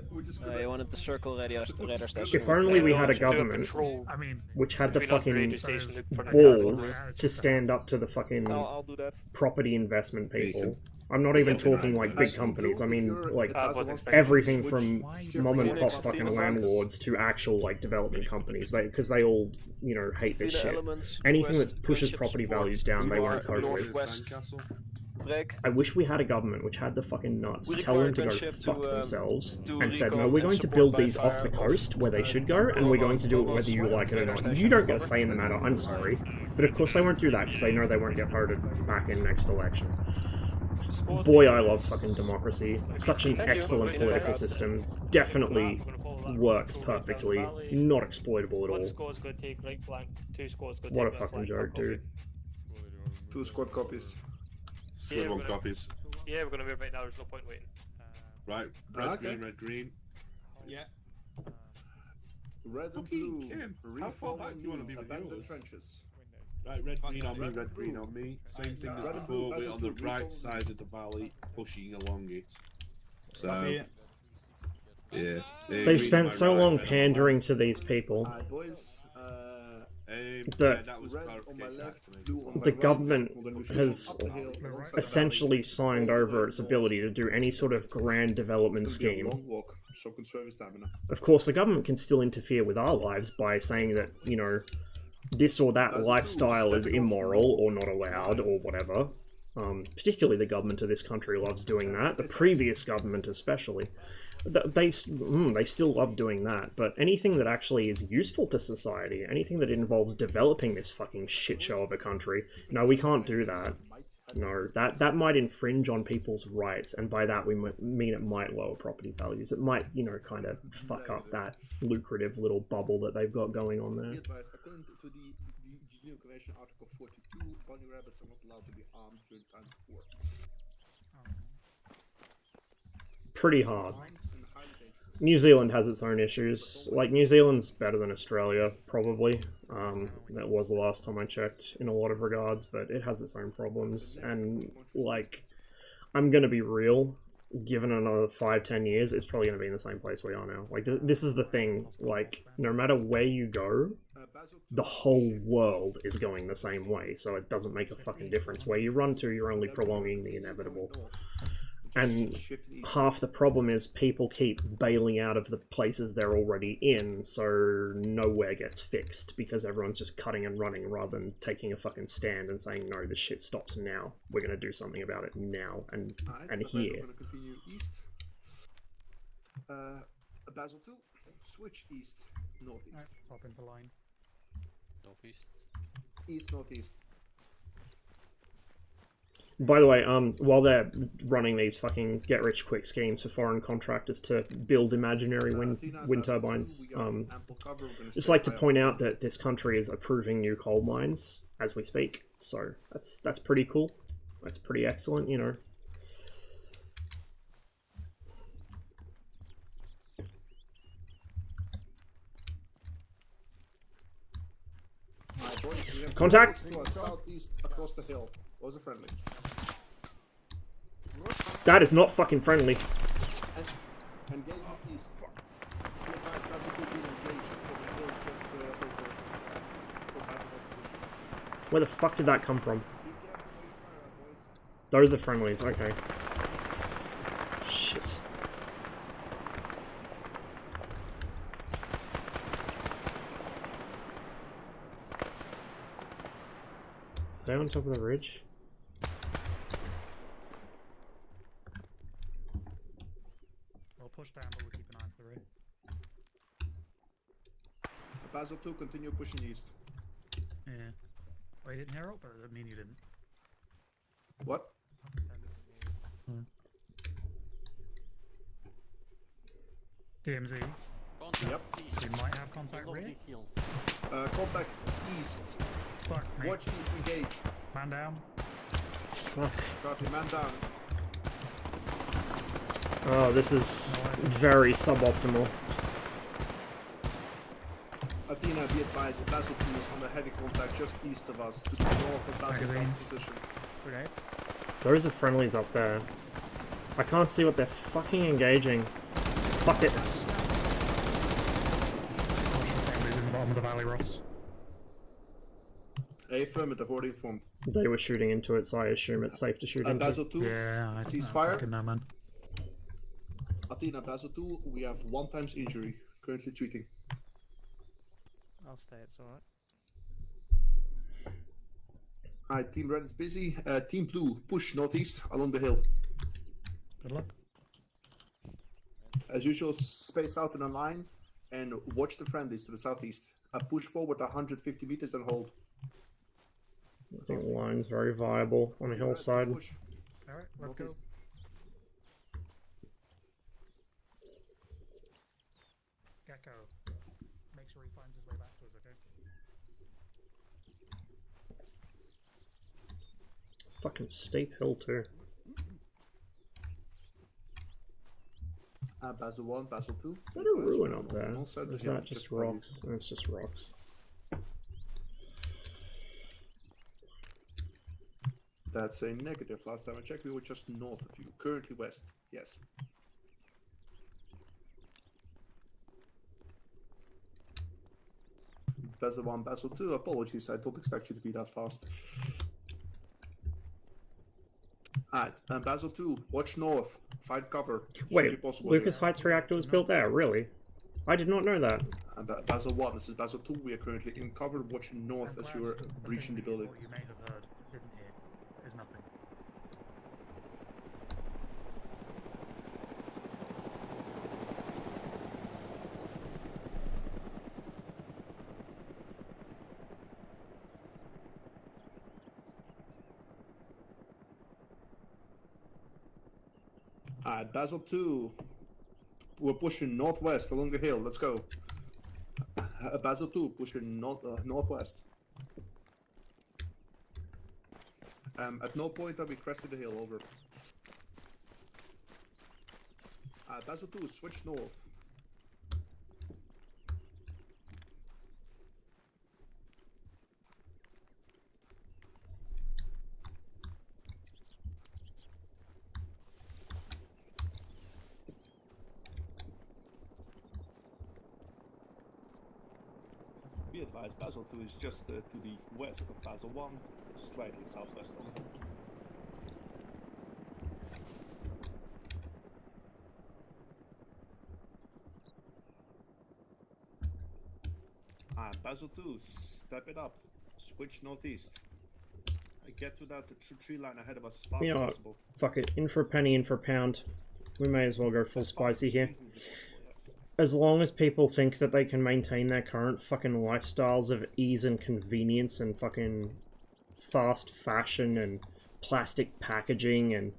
You wanted the circle radar station. If only we had a government which had the fucking balls to stand up to the fucking property investment people. I'm not even talking like big companies. I mean like everything from mom and pop fucking landlords to actual like development companies. Because they all, you know, hate this shit. Anything that pushes property values down, they won't cope with. I wish we had a government which had the fucking nuts to tell them to go fuck themselves and said, no, we're going to build these off the coast where they should go, and we're going to do it whether you like it or not. You don't get a say in the matter, I'm sorry. But of course they won't do that because they know they won't get voted back in next election. Boy, I love fucking democracy. Such an excellent political system. Definitely works perfectly. Not exploitable at all. What a fucking joke, dude. 2 squad copies. Squad 1 copies. Yeah, we're gonna move right now, there's no point waiting. Right, red, green. Yeah. Red and blue. How far back do you want to be with yours? Trenches. Right, red, green on me. Same thing as before, we're on the right side of the valley, pushing along it. So, yeah. They spent so long pandering to these people that the government has essentially signed over its ability to do any sort of grand development scheme. Of course, the government can still interfere with our lives by saying that, you know, this or that lifestyle is immoral or not allowed or whatever. Particularly the government of this country loves doing that, the previous government especially. They still love doing that, but anything that actually is useful to society, anything that involves developing this fucking shit show of a country, no, we can't do that. No, that might infringe on people's rights, and by that we mean it might lower property values. It might, you know, kind of fuck up that lucrative little bubble that they've got going on there. According to the Geneva Convention, Article 42, bunny rabbits are not allowed to be armed during times of war. Pretty hard. New Zealand has its own issues. Like, New Zealand's better than Australia, probably. That was the last time I checked in a lot of regards, but it has its own problems. And, like, I'm gonna be real, given another 5-10 years, it's probably gonna be in the same place we are now. Like, this is the thing, like, no matter where you go, the whole world is going the same way, so it doesn't make a fucking difference. Where you run to, you're only prolonging the inevitable. And half the problem is people keep bailing out of the places they're already in, so nowhere gets fixed, because everyone's just cutting and running rather than taking a fucking stand and saying, no, this shit stops now. We're going to do something about it now and here. We're going to continue east. Basel 2, switch east, northeast. Right, swap into line. Northeast. East, northeast. By the way, while they're running these fucking get-rich-quick schemes for foreign contractors to build imaginary wind turbines, just like to point out that this country is approving new coal mines as we speak, so that's pretty cool. That's pretty excellent, you know. Contact! Southeast across the hill. Was a friendly. That is not fucking friendly. Engagement east. Where the fuck did that come from? Those are friendlies, okay. Shit. Are they on top of the ridge? Push down, but we'll keep an eye on the rear. Basel 2, continue pushing east. Yeah. Oh, you didn't hear up, or does that mean you didn't? What? DMZ. Yep. You might have contact rear. Contact east. Fuck me. Watch east, engage. Man down. Fuck. Copy, man down. Oh, this is very suboptimal. Athena, be advised, Basel 2 is under heavy contact just east of us, to the north of Basel's position. Grenade. Those are friendlies up there. I can't see what they're fucking engaging. Fuck it. Friendlies in the bottom of the valley, Ross. Affirmative, already informed. They were shooting into it, so I assume it's safe to shoot into. Basel 2, yeah, I ceasefire. fucking know, man. Athena, Basel 2, we have 1 times injury. Currently treating. I'll stay, it's alright. Alright, Team Red is busy. Team Blue, push northeast along the hill. Good luck. As usual, space out in a line and watch the friendlies to the southeast. Push forward 150 meters and hold. I think the line's very viable on a hillside. Alright, let's go. Gecko. Make sure he finds his way back to us, okay? Fucking steep hill too. Basel 1, Basel 2. Is that a ruin up there? Or is that just rocks? It's just rocks. That's a negative. Last time I checked, we were just north of you. Currently west. Yes. Basel 1, Basel 2. Apologies, I don't expect you to be that fast. Alright, and Basel 2, watch north. Find cover. Wait, Lucas Heights reactor was built there, really? I did not know that. And Basel 1, this is Basel 2. We are currently in cover, watching north as you are breaching the building. What you may have heard, didn't hear, is nothing. Basel 2. We're pushing northwest along the hill. Let's go. Basel 2, pushing northwest. At no point have we crested the hill, over. Basel 2, switch north. Be advised, Basel 2 is just to the west of Basel 1, slightly southwest of it. Basel 2, step it up. Switch northeast. Get to that tree line ahead of us as fast You know as what? possible. Fuck it. In for a penny, in for a pound. We may as well go full spicy here. As long as people think that they can maintain their current fucking lifestyles of ease and convenience and fucking fast fashion and plastic packaging and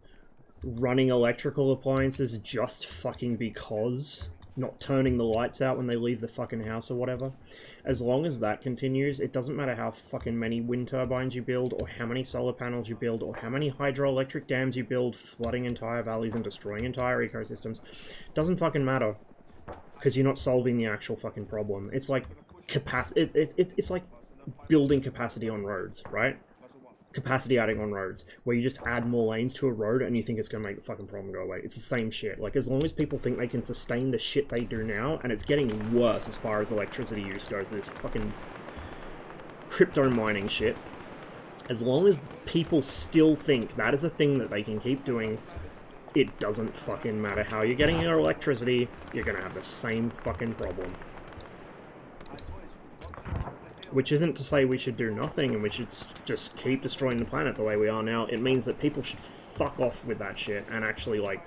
running electrical appliances just fucking because, not turning the lights out when they leave the fucking house or whatever, as long as that continues, it doesn't matter how fucking many wind turbines you build, or how many solar panels you build, or how many hydroelectric dams you build, flooding entire valleys and destroying entire ecosystems. Doesn't fucking matter, because you're not solving the actual fucking problem. It's like it's like building capacity on roads, right? Capacity adding on roads, where you just add more lanes to a road and you think it's going to make the fucking problem go away. It's the same shit. Like, as long as people think they can sustain the shit they do now, and it's getting worse as far as electricity use goes, this fucking crypto mining shit, as long as people still think that is a thing that they can keep doing, it doesn't fucking matter how you're getting your electricity, you're going to have the same fucking problem. Which isn't to say we should do nothing and we should just keep destroying the planet the way we are now. It means that people should fuck off with that shit and actually, like,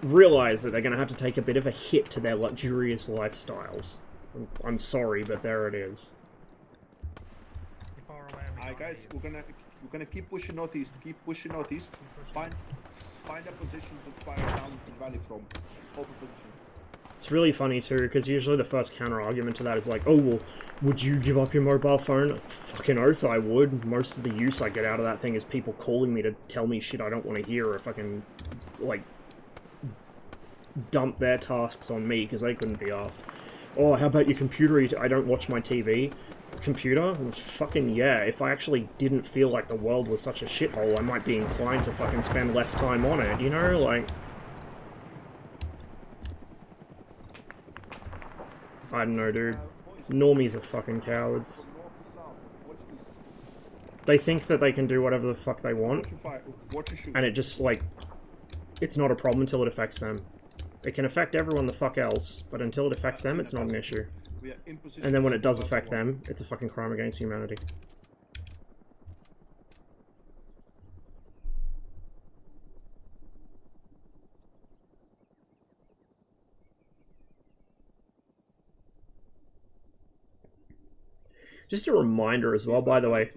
realize that they're going to have to take a bit of a hit to their luxurious lifestyles. I'm sorry, but there it is. Alright guys, we're gonna keep pushing northeast, Find a position to fire down the valley from. Open position. It's really funny too, because usually the first counter-argument to that is like, oh, well, would you give up your mobile phone? Fucking oath I would. Most of the use I get out of that thing is people calling me to tell me shit I don't want to hear, or fucking, like, dump their tasks on me because they couldn't be asked. Oh, how about your computer? I don't watch my TV. Computer? Fucking yeah. If I actually didn't feel like the world was such a shithole, I might be inclined to fucking spend less time on it, you know? Like, I don't know, dude. Normies are fucking cowards. They think that they can do whatever the fuck they want, and it just, like, it's not a problem until it affects them. It can affect everyone the fuck else, but until it affects them, it's not an issue. And then when it does affect them, it's a fucking crime against humanity. Just a reminder as well, by the way,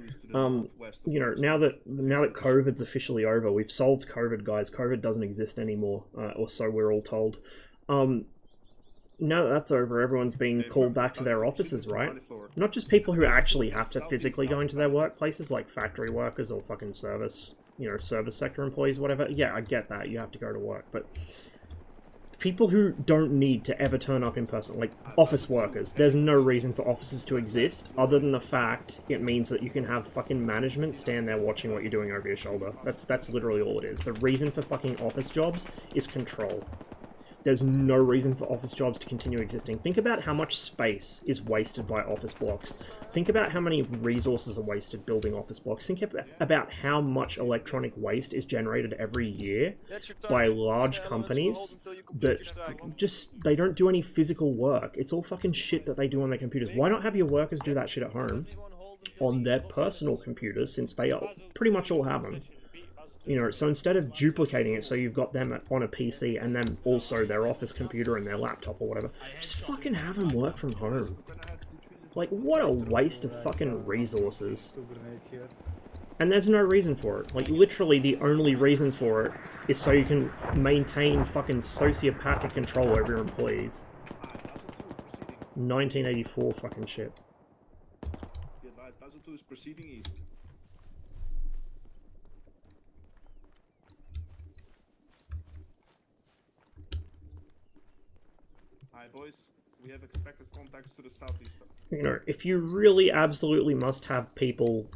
you know, now that COVID's officially over, we've solved COVID, guys. COVID doesn't exist anymore, or so we're all told. Now that that's over, everyone's being called back to their offices, right? Not just people who actually have to physically go into their workplaces, like factory workers or fucking service, you know, service sector employees, whatever. Yeah, I get that, you have to go to work, but people who don't need to ever turn up in person, like office workers, there's no reason for offices to exist other than the fact it means that you can have fucking management stand there watching what you're doing over your shoulder. That's literally all it is. The reason for fucking office jobs is control. There's no reason for office jobs to continue existing. Think about how much space is wasted by office blocks. Think about how many resources are wasted building office blocks. Think about how much electronic waste is generated every year by large companies that just, they don't do any physical work. It's all fucking shit that they do on their computers. Why not have your workers do that shit at home on their personal computers, since they pretty much all have them? You know, so instead of duplicating it so you've got them on a PC and then also their office computer and their laptop or whatever, just fucking have them work from home. Like, what a waste of fucking resources. And there's no reason for it. Like, literally the only reason for it is so you can maintain fucking sociopathic control over your employees. 1984 fucking shit. Be advised, Basel 2 is proceeding east. Hi boys, we have expected contacts to the southeast. You know, if you really absolutely must have people,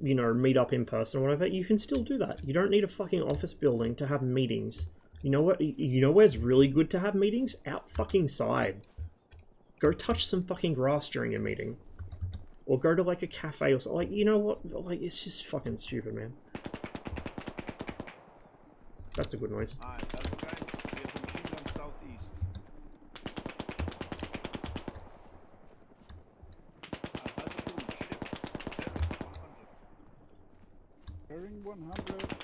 you know, meet up in person or whatever, you can still do that. You don't need a fucking office building to have meetings. You know what? You know where's really good to have meetings? Out fucking side. Go touch some fucking grass during your meeting. Or go to like a cafe or something. Like, you know what? Like, it's just fucking stupid, man. That's a good noise. Alright, guys, we have a machine gun southeast. Bearing 100.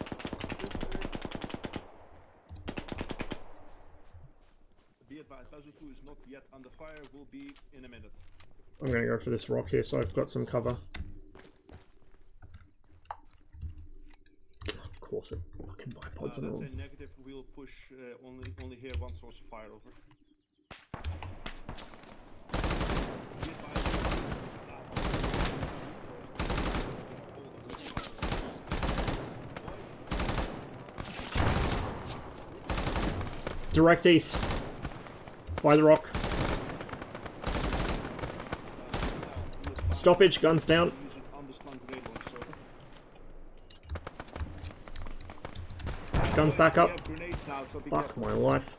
Be advised, Basel 2 is not yet under fire, will be in a minute. I'm gonna go for this rock here so I've got some cover. Of course, it fucking bipods and rolls. That's a negative, we'll push only here one source of fire over. Direct east. By the rock. Stoppage, guns down. Guns back up. Fuck my life.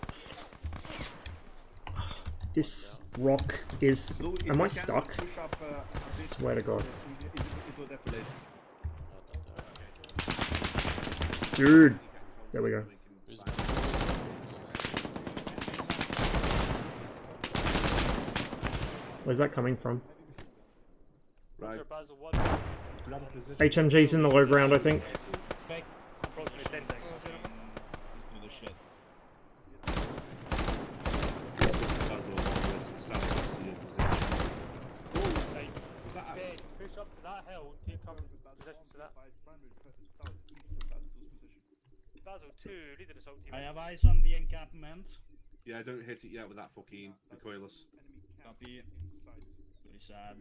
This rock is... Am I stuck? Swear to God. Dude. There we go. Where's that coming from? Right. HMG's in the low ground, I think. Push up to that hill, take cover position to that. Basel 2, leading assault team. I have eyes on the encampment. Yeah, don't hit it yet with that fucking recoilless. Copy. Very sad.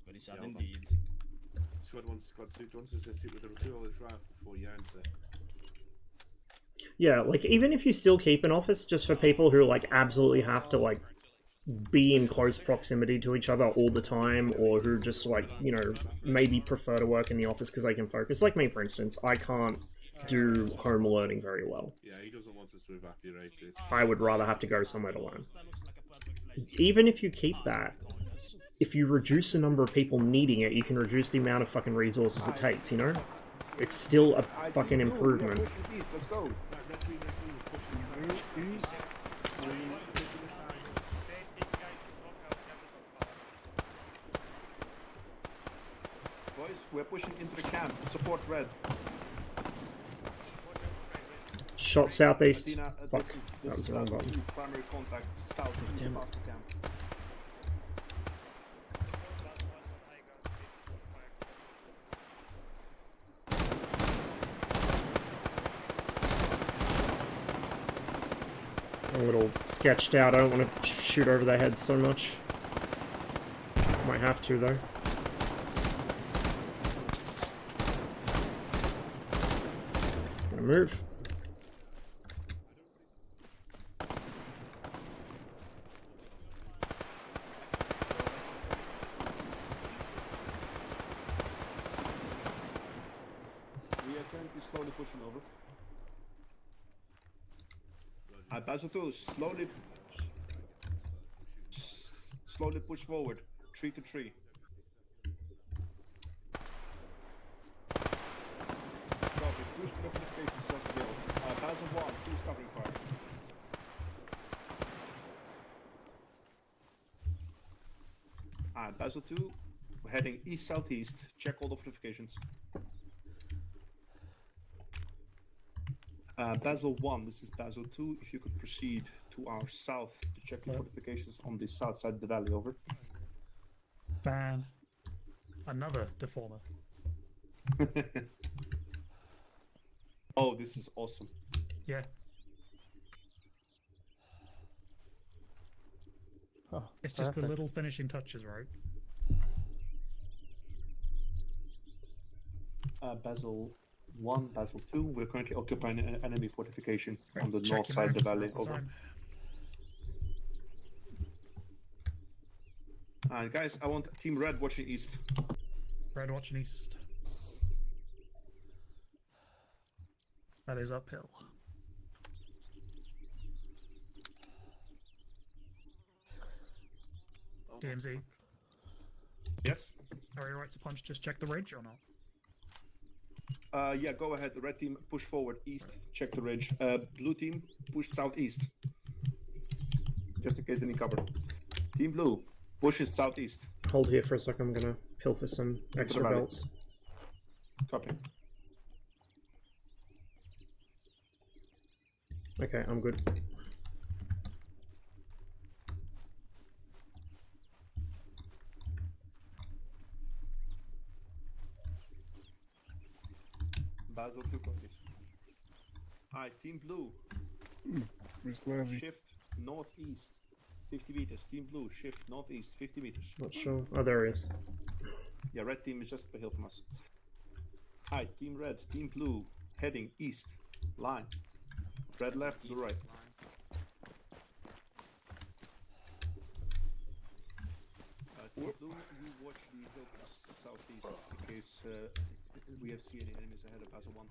Very sad Yeah, indeed. Squad 1, Squad 2, do you want to hit it with a recoil drive before you answer? Yeah, like, even if you still keep an office, just for people who, like, absolutely have to, like, be in close proximity to each other all the time, or who just, like, you know, maybe prefer to work in the office because they can focus. Like me, for instance, I can't do home learning very well. Yeah, he doesn't want us to evacuate it. I would rather have to go somewhere to learn. Even if you keep that, if you reduce the number of people needing it, you can reduce the amount of fucking resources it takes, you know? It's still a fucking improvement. Let's go. Boys, we're pushing into the camp. Support red. Shot southeast. Fuck, This that was is the wrong button. primary contact south of Damn it. past the camp. A little sketched out. I don't want to shoot over their heads so much. Might have to, though. Gonna move. We are currently slowly pushing over. Basel 2, slowly push forward, tree to tree. Copy, push to the fortifications towards the hill. Basel 1, cease covering fire. Basel 2, we're heading east-southeast, check all the fortifications. Basel 1, this is Basel 2. If you could proceed to our south to check the fortifications on the south side of the valley, over. Ban. Another deformer. Oh, this is awesome. Yeah. Oh, It's just the perfect. little finishing touches, right? Basil 1, Basil 2. We're currently occupying an enemy fortification on the Check north your side of the maps, valley. now's the Over. time. Alright, guys, I want Team Red watching east. Red watching east. That is uphill. DMZ. Yes? Are you right to punch? Just check the ridge or not? Yeah, go ahead. The red team push forward east. Check the ridge. Blue team push southeast. Just in case they need cover. Team blue pushes southeast. Hold here for a second. I'm gonna pilfer some extra valley. belts. Copy. Okay, I'm good. Basil 2 copies. Alright, team blue. It's lazy. Shift northeast 50 meters. Team blue, shift northeast 50 meters. Not sure. Oh, there he is. Yeah, red team is just up the hill from us. Alright, team red, team blue, heading east. Line. Red left, blue right. Team blue, you watch the hill southeast in case we have seen any enemies ahead of Basil 1.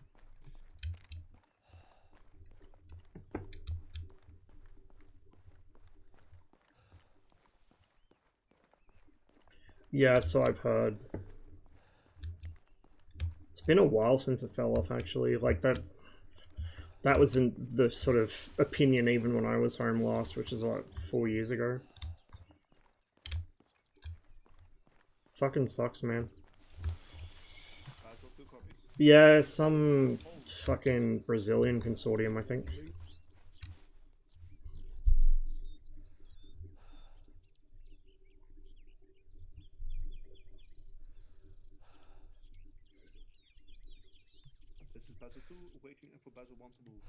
Yeah, so I've heard. It's been a while since it fell off, actually. Like, that was in the sort of opinion even when I was home last, which is, what, 4 years ago? Fucking sucks, man. Yeah, some fucking Brazilian consortium, I think. This is Basil 2, waiting for Basil 1 to move.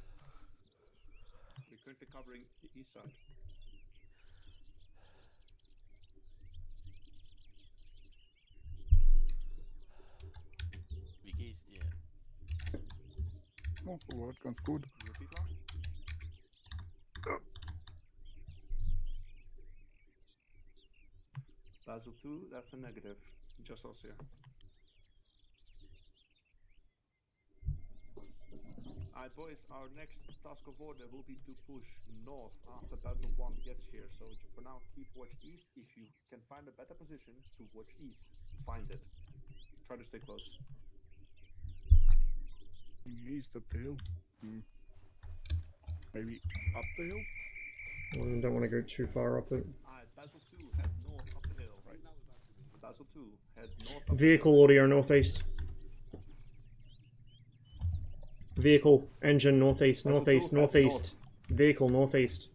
We're currently covering the east side. Wie geht's dir? Oh, forward, ganz gut. Repeat last. Basil 2, that's a negative. Just us here. Alright boys, our next task of order will be to push north after Basil 1 gets here. So for now, keep watch east. If you can find a better position to watch east, find it. Try to stay close. East up the hill. Maybe up the hill? I don't want to go too far up it. Alright, Basil 2, head north up the hill. Right. Basil 2, head north up Vehicle audio northeast. Vehicle engine northeast, northeast, northeast. Vehicle northeast.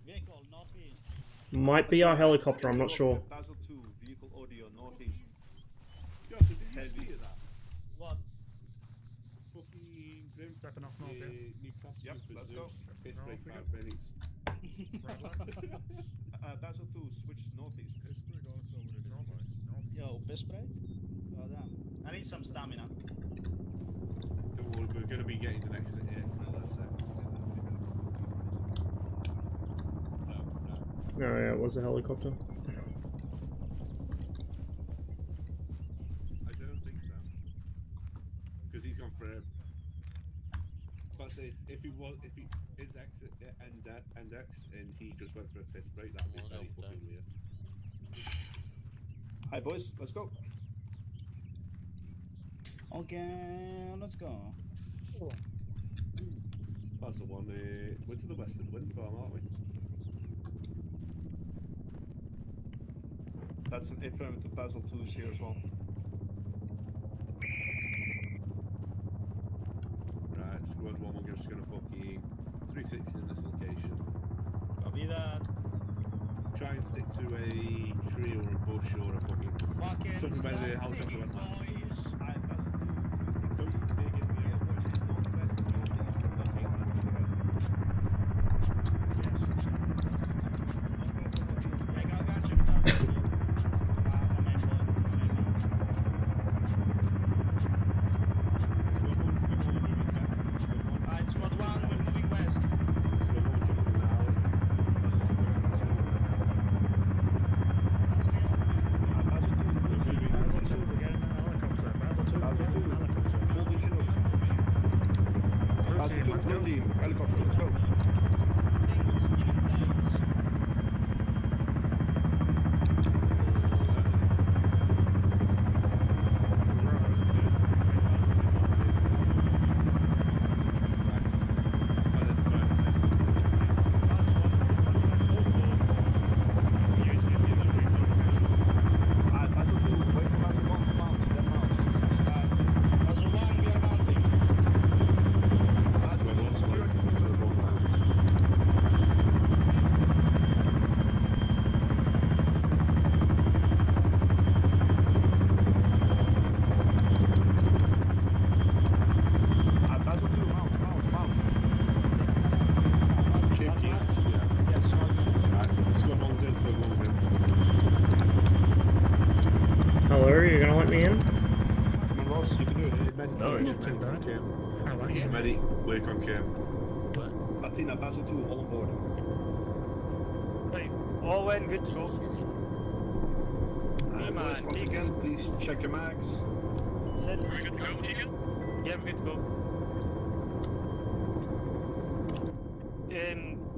Vehicle northeast. Might be our helicopter, I'm not sure. Basil 2, vehicle audio northeast. Heavy. What? Fucking Grim Stepping off north, yeah. New task Yep, for let's Zeus. go. Piss No, break we 5 go. minutes. Basil 2, switch northeast. Yo, piss spray? Oh damn. I need some stamina. Don't worry, we're going to be getting the next here. Let's Oh yeah, it was a helicopter. I don't think so. Because he's gone for him. But say if he is exit and X and he just went for a piss break, that'd be very fucking weird. Hi boys, let's go. Okay, let's go. That's the one. We're to the west of the wind farm, aren't we? That's an affirmative. Basil 2 is here as well. Right, squad 1, we're just going to fucking 360 in this location. Copy that. Try and stick to a tree or a bush or a fucking... Fucking Something by the helicopter went mad. Helicopter, let's go. Hello, you're gonna let me in? Come on, Ross, you can do it. No, it's not too bad. I like it. Ready, work on cam. Athena, Basel 2, all on board. Right, all in, good to go. Boys, once again, please check your mags. Send. Are we good to go, Tegan? Yeah, we're good to go.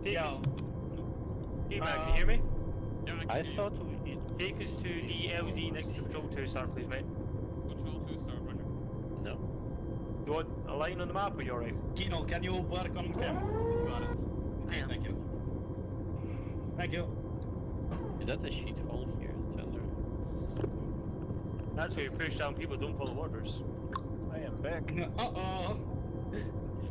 Take us. Hey, Mag, can you hear me? Yeah, I thought we Take us to the LZ next to Patrol 2 star, please, mate. Control 2 star, Roger. No. You want a line on the map, or you alright? Kino, can you work on cam? Got it. Okay, thank you. Thank you. Is that the sheet hole here? Tender. That's where you push down people, don't follow orders. I am back. Uh-oh.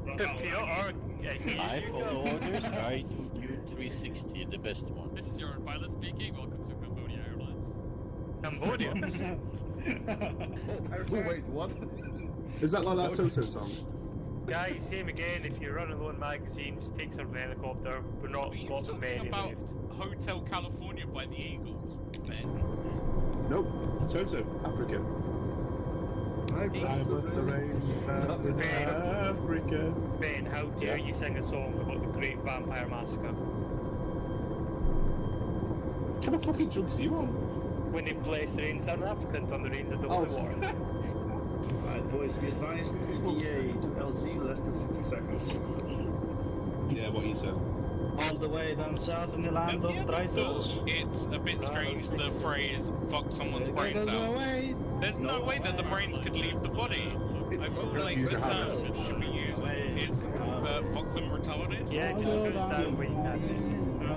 I follow orders. I do 360, the best one. This is your pilot speaking. Welcome to Cambodia Airlines. Cambodia? Oh, wait, what? Is that like that Toto song? Guys, same again, if you're running low on magazines, take some helicopter. We're not got many about left. Hotel California by the Eagles, Ben. Nope. Toto, Africa. I must arrange that in Africa. Ben, how dare you sing a song about the Great Vampire Massacre? What kind of fucking drugs are you on? When they bless the rain, South Africa and turn the rains into holy water. Alright, boys, be advised, ETA to LZ, less than 60 seconds. Yeah, what you said. All the way down south in the land of traitors. It's a bit strange, the phrase, fuck someone's brains out. There's no way that the brains could leave the body. I feel like the term that should be used is, fuck them retarded. Yeah, just goes down where you can.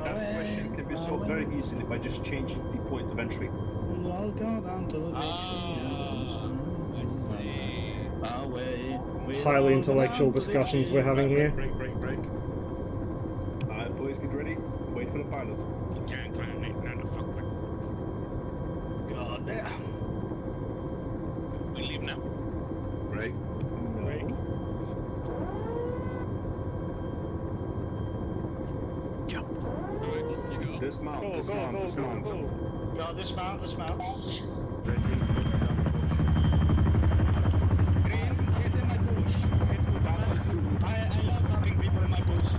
That question can be solved very easily by just changing the point of entry. Highly intellectual discussions we're having here. Break. Alright, boys, get ready. Wait for the pilot. Can't turn it, no, fuck me. God damn. We leave now? Break. Break. Jump. Alright, you go. Dismount. Go. Yeah, dismount. Green, get in my bush. I love having people in my bush.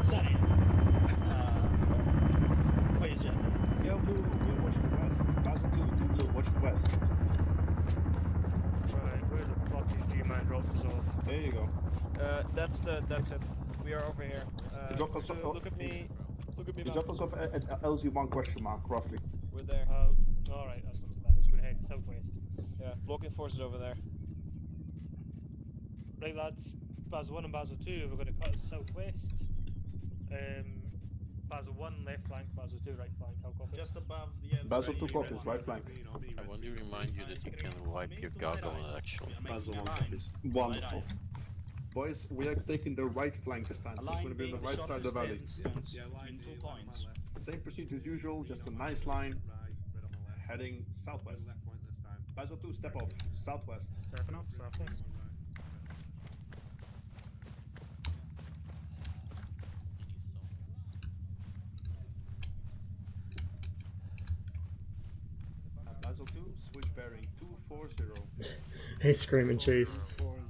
Sorry. Where is it? Yeah, blue, we're watching west. Basel 2, team blue, watching west. Right, where the fuck is G-Man dropped us off? There you go. That's it. We are over here. You dropped us so off. look at me. Look at me. You Map. dropped us off at LZ1 question mark, roughly. We're there. Alright, that's not too bad. It's going to head southwest. Yeah, blocking forces over there. Right, lads. Basel 1 and Basel 2, we're going to cut us southwest. Basel 1 left flank, Basel 2 right flank. How copy? Just above the Basel 2 copies, right flank. I want to remind you that you can wipe your goggle actually. Basel 1 copies. Wonderful. Boys, we are taking the right flank this time. So it's going to be on the right side of the valley. Same procedure as usual, just a nice line heading southwest. Basil 2, step off, southwest. Stepping off, southwest. Basil 2, switch bearing 240. Hey, Screaming Cheese. 40.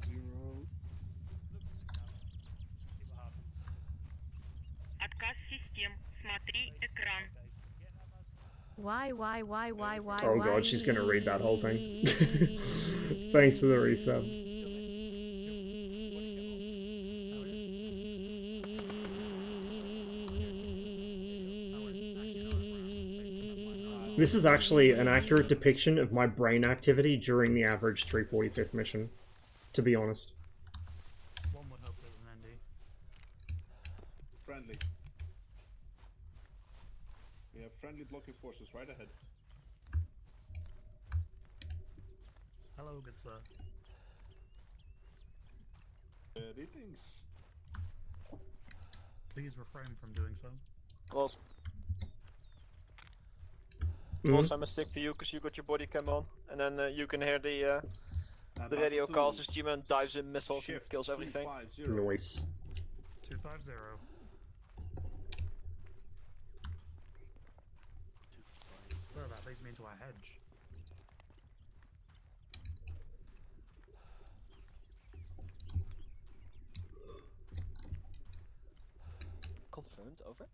Отказ систем. Смотри экран. Why? Oh god, she's gonna read that whole thing. Thanks for the resub. This is actually an accurate depiction of my brain activity during the average 345th mission, to be honest. One would hope there's an ND. Friendly. We have friendly blocking forces right ahead. Hello, good sir. Greetings. Please refrain from doing so. Close. Also, I'm gonna stick to you because you got your body cam on, and then you can hear the radio calls as G-Man dives in missiles and kills everything. Noise. 250. So that leads me into our hedge. Confirmed, over.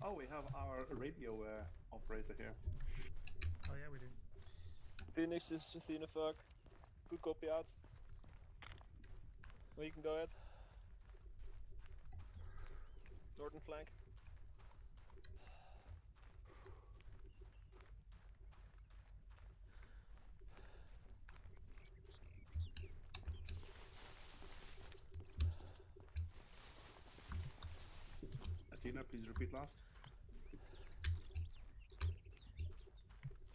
Oh, we have our radio operator here. Oh yeah, we do. Phoenix is Athena fuck. Good copy out. Well, you can go ahead. Northern flank. Athena, please repeat last.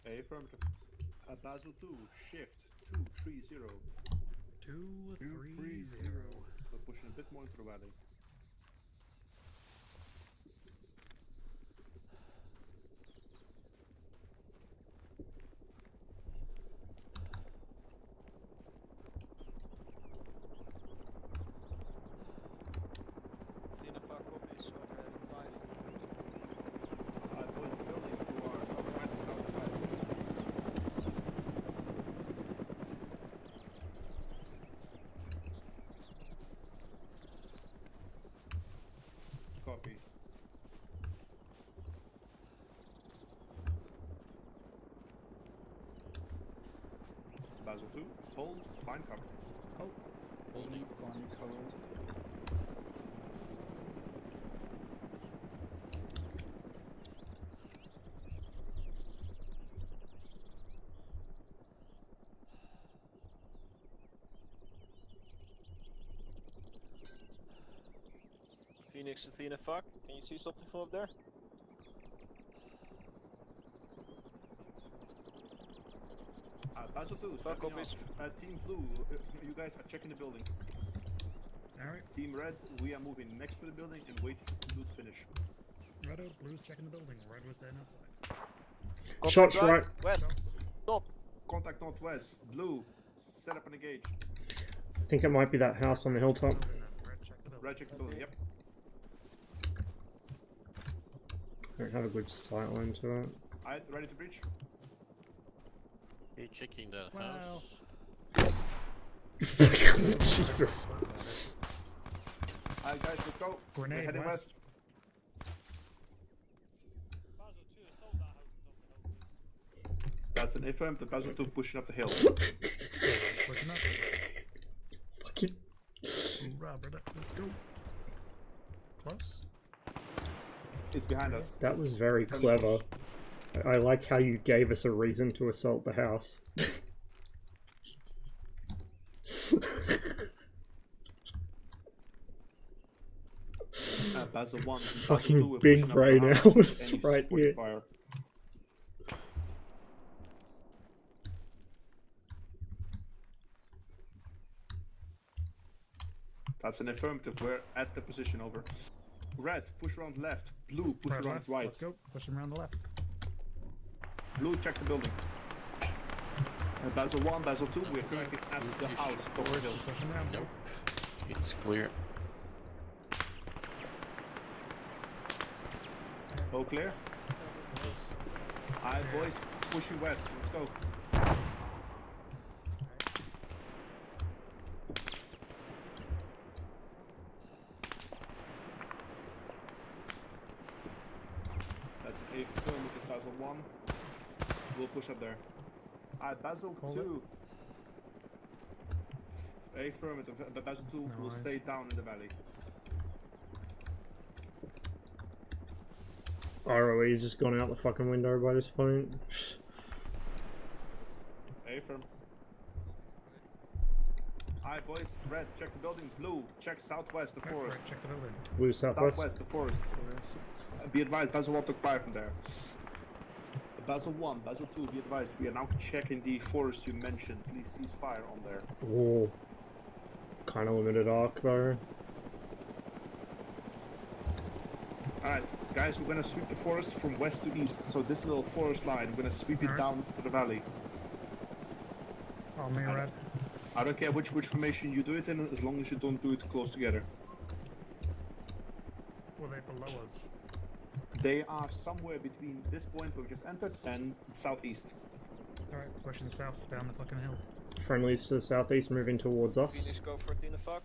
Affirmative. Basil 2, shift 230. 230. So pushing a bit more into the valley. Athena fuck copies over at 5. Boys, building to our southwest. Copy. Basil 2, hold, find cover. Oh. Holding, find cover. Phoenix, Athena fuck. Can you see something from up there? Basil 2, Fuck stepping copies. off. Team Blue, you guys are checking the building. Alright. Team Red, we are moving next to the building and waiting for Blue to finish. Red out, blue's checking the building. Red was staying outside. Shots right. West. Stop. Contact northwest. Blue, set up and engage. I think it might be that house on the hilltop. Red, check the building, yep. I don't have a good sight line to that. Alright, ready to breach? Okay, checking the house. Jesus. Alright guys, let's go. Grenade we're heading west. That's an affirm, the Basil 2 pushing up the hill. Pushing up. Fucking. Hoorah, brother. Let's go. Close. It's behind us. That was very clever. I like how you gave us a reason to assault the house. Basil 1. Fucking big brain hours right here. Fire. That's an affirmative. We're at the position. Over. Red, push around left. Blue, push Red around left. right. Let's go. Push him around the left. Blue, check the building. Basil 1, Basil 2, we're currently at the house. Top of the hill. Push him around. Nope. It's clear. All clear? Alright, boys, pushing west. Let's go. That's an A film with Basil 1. We'll push up there. Alright, Basil 2. Affirmative, but Basil 2 will stay down in the valley. ROE's just gone out the fucking window by this point. Affirm. Alright, boys, red, check the building. Blue, check southwest, the forest. Check the building. Blue southwest. Southwest, the forest. Be advised, Basil 1 took fire from there. Basil 1, Basil 2, be advised, we are now checking the forest you mentioned. Please cease fire on there. Oh. Kinda limited arc though. Alright, guys, we're gonna sweep the forest from west to east. So this little forest line, we're gonna sweep it down to the valley. Oh, me red. I don't care which formation you do it in, as long as you don't do it close together. Were they below us? They are somewhere between this point where we just entered and southeast. Alright, pushing south down the fucking hill. Friendlies to the southeast moving towards us. Phoenix go 14 the fuck.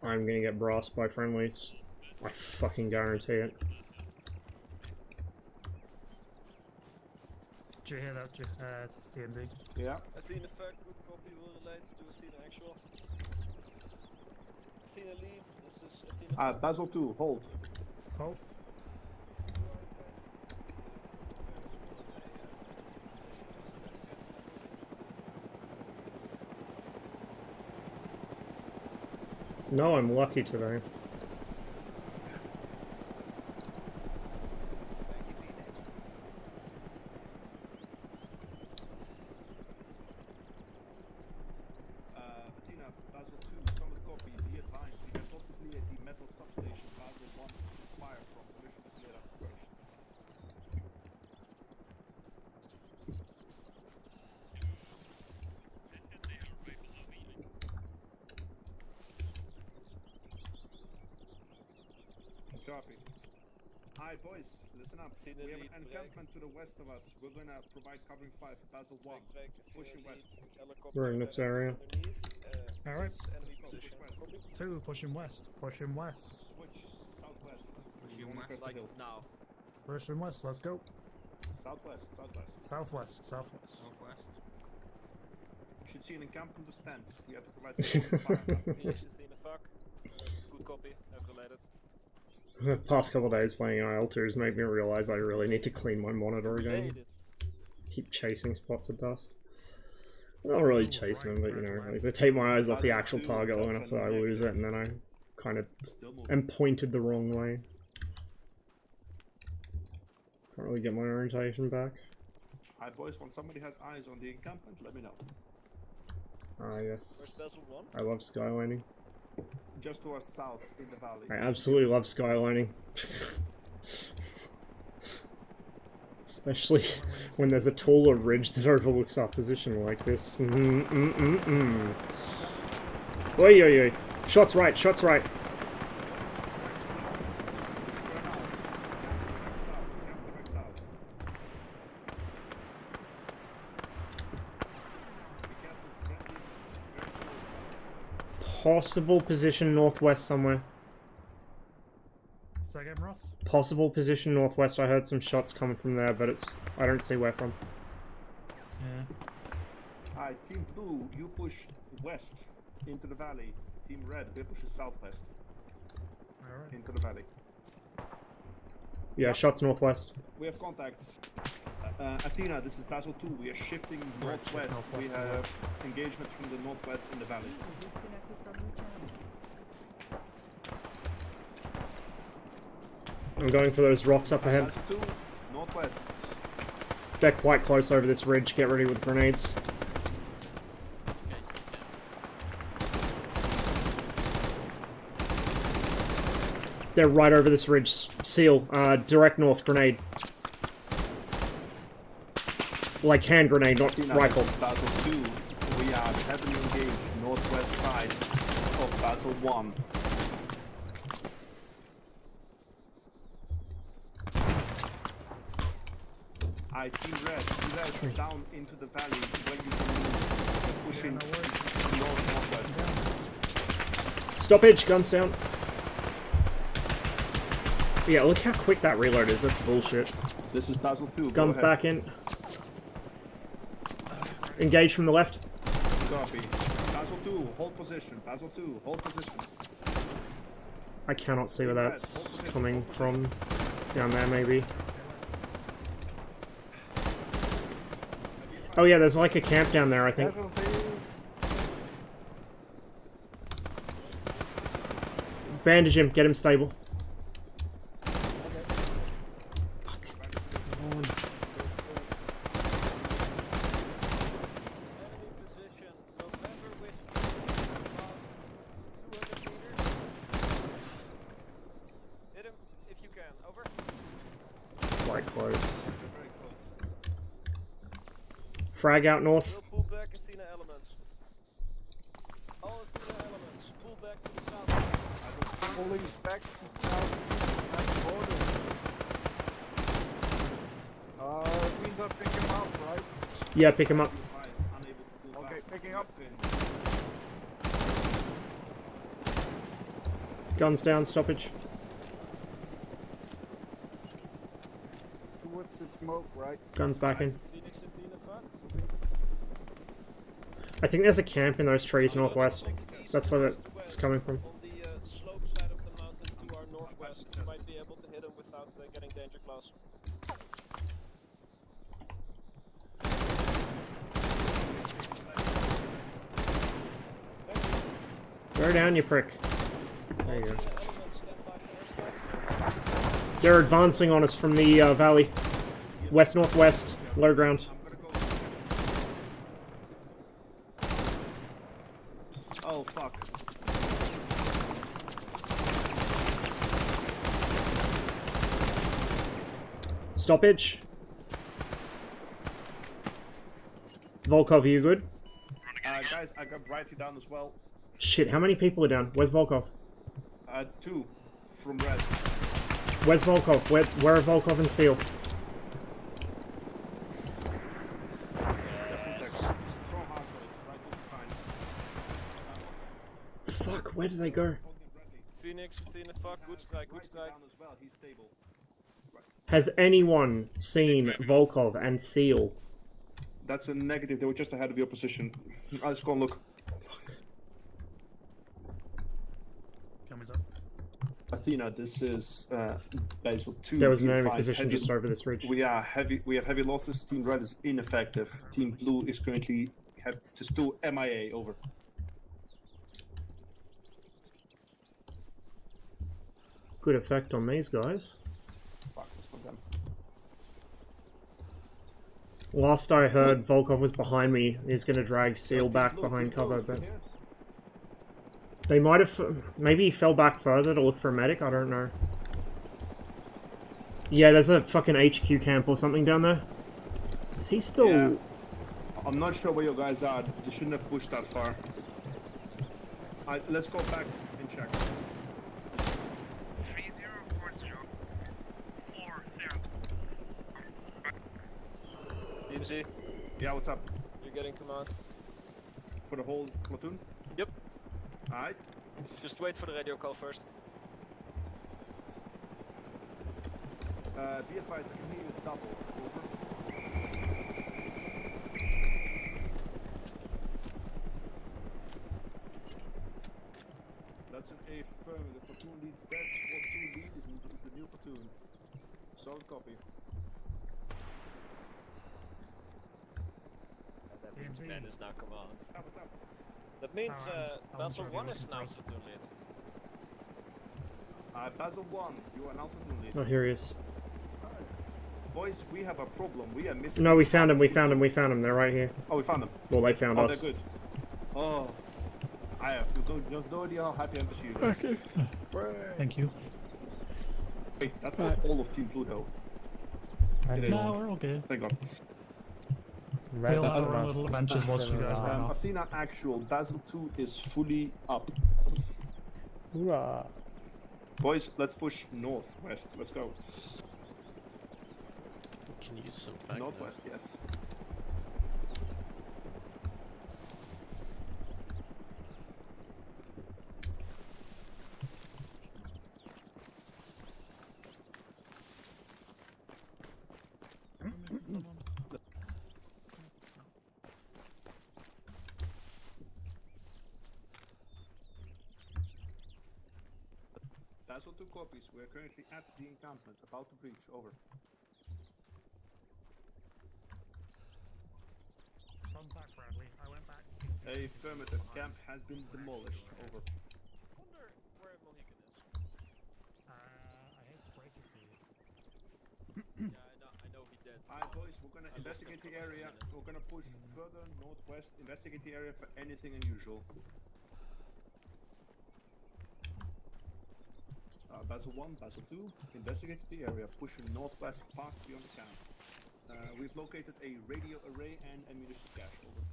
I'm gonna get brassed by friendlies. I fucking guarantee it. Did you hear that, DMZ? Yeah. Athena fuck, good copy, will relate to Athena actual. Athena leads, this is Athena. Basil 2, hold. Hold. No, I'm lucky today. Athena, Basil 2, solid copy, be advised, we have possibly at the metal substation, Basil 1, fire from permission to clear up first. Copy. Hi boys, listen up. We have an encampment to the west of us. We're gonna provide covering fire for Basil 1. Pushing west. We're in this area. Alright. 2, pushing west. Pushing west. Switch southwest. Pushing west, like now. Pushing west, let's go. Southwest, southwest. Southwest, southwest. Northwest. You should see an encampment of stands. We have to provide support fire. Phoenix Athena fuck. Good copy, I've related. The past couple of days playing Altis made me realize I really need to clean my monitor again. Keep chasing spots of dust. Not really chasing them, but you know, like, I take my eyes off the actual target long enough that I lose it, and then I kind of am pointed the wrong way. Can't really get my orientation back. Hi boys, when somebody has eyes on the encampment, let me know. Ah yes. Where's Basil 1? I love skylining. Just to our south in the valley. I absolutely love skylining. Especially when there's a taller ridge that overlooks our position like this. Oi, oi, oi. Shots right, shots right. Possible position northwest somewhere. Say again, Ross? Possible position northwest. I heard some shots coming from there, but it's I don't see where from. Yeah. Alright, Team Blue, you push west into the valley. Team Red, we push southwest. Alright. Into the valley. Yeah, shots northwest. We have contacts. Athena, this is Basil 2. We are shifting northwest. We have engagement from the northwest in the valley. I'm going for those rocks up ahead. Basil 2, northwest. They're quite close over this ridge. Get ready with grenades. They're right over this ridge. Seal, direct north, grenade. Like hand grenade, not rifle. Basel 2, we are heavily engaged northwest side of Basel 1. Team Red, down into the valley when you pushing northwest. Stoppage, guns down. Yeah, look how quick that reload is. That's bullshit. This is Basel 2. Guns back in. Engage from the left. Copy. Basel 2, hold position. Basel 2, hold position. I cannot see where that's coming from. Down there, maybe. Oh yeah, there's like a camp down there, I think. Bandage him, get him stable. Frag out north. Pull back Athena elements. All Athena elements, pull back to the south. Pulling back to south at the border. Means I pick him up, right? Yeah, pick him up. Okay, picking up. Guns down, stoppage. Towards the smoke, right? Guns back in. I think there's a camp in those trees northwest. That's where it's coming from. On the slope side of the mountain to our northwest, you might be able to hit him without getting danger class. Go down, you prick. There you go. They're advancing on us from the valley. West-northwest, low ground. Oh, fuck. Stoppage. Volkov, are you good? Guys, I got Brighty down as well. Shit, how many people are down? Where's Volkov? 2 from Red. Where's Volkov? Where are Volkov and Seal? Fuck, where did they go? Phoenix, Athena, fuck, good strike, good strike. Has anyone seen Volkov and Seal? That's a negative, they were just ahead of your position. Let's go and look. Cameras up. Athena, this is Basel 2. There was an enemy position just over this ridge. We have heavy losses. Team Red is ineffective. Team Blue is currently just 2 MIA, over. Good effect on these guys. Fuck, that's not them. Last I heard, Volkov was behind me. He's going to drag Seal back behind cover, but... They might have... Maybe he fell back further to look for a medic, I don't know. Yeah, there's a fucking HQ camp or something down there. Is he still... Yeah. I'm not sure where you guys are. They shouldn't have pushed that far. Let's go back and check. 3040. DMZ. Yeah, what's up? You're getting command. For the whole platoon? Yep. Alright. Just wait for the radio call first. Be advised, I can hear you double. Over. That's an affirmative. The platoon leads dead. What 2 lead is the new platoon. Solid copy. That means Ben is now command. What's up? That means Basel 1 is now platoon lead. Basel 1, you are now platoon lead. Oh, here he is. Boys, we have a problem. We are missing... No, we found him. They're right here. Oh, we found them. Well, they found us. They're good. Oh. I have no idea how happy I'm to see you guys. Thank you. Hey, that's not all of Team Blue though. It is. No, we're all good. Thank God. We all have our own little adventures whilst you guys run off. Athena actual, Basil 2 is fully up. Hoorah. Boys, let's push northwest. Let's go. Can use some back Northwest, yes. Basil 2 copies. We are currently at the encampment, about to breach. Over. Come back, Bradley. I went back. Affirmative. Camp has been demolished. Over. I wonder where Mohican is. I hate to break it to you. Yeah, I know he did. Alright, boys, we're gonna investigate the area. We're gonna push further northwest. Investigate the area for anything unusual. Basil 1, Basil 2, investigate the area, pushing northwest past beyond the camp. We've located a radio array and ammunition cache. Over.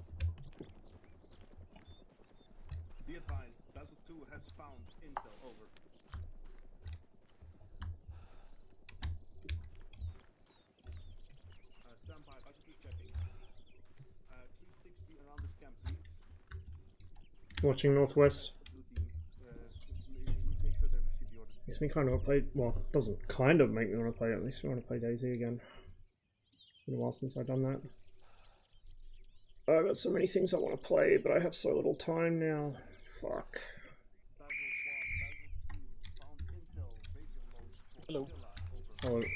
Be advised, Basil 2 has found intel. Over. Stand by, Basil 2 checking. 360 around this camp, please. Watching northwest. Makes me kind of want to play. Well, it doesn't kind of make me want to play it. It makes me want to play DayZ again. It's been a while since I've done that. I've got so many things I want to play, but I have so little time now. Fuck. Hello. Hello. 6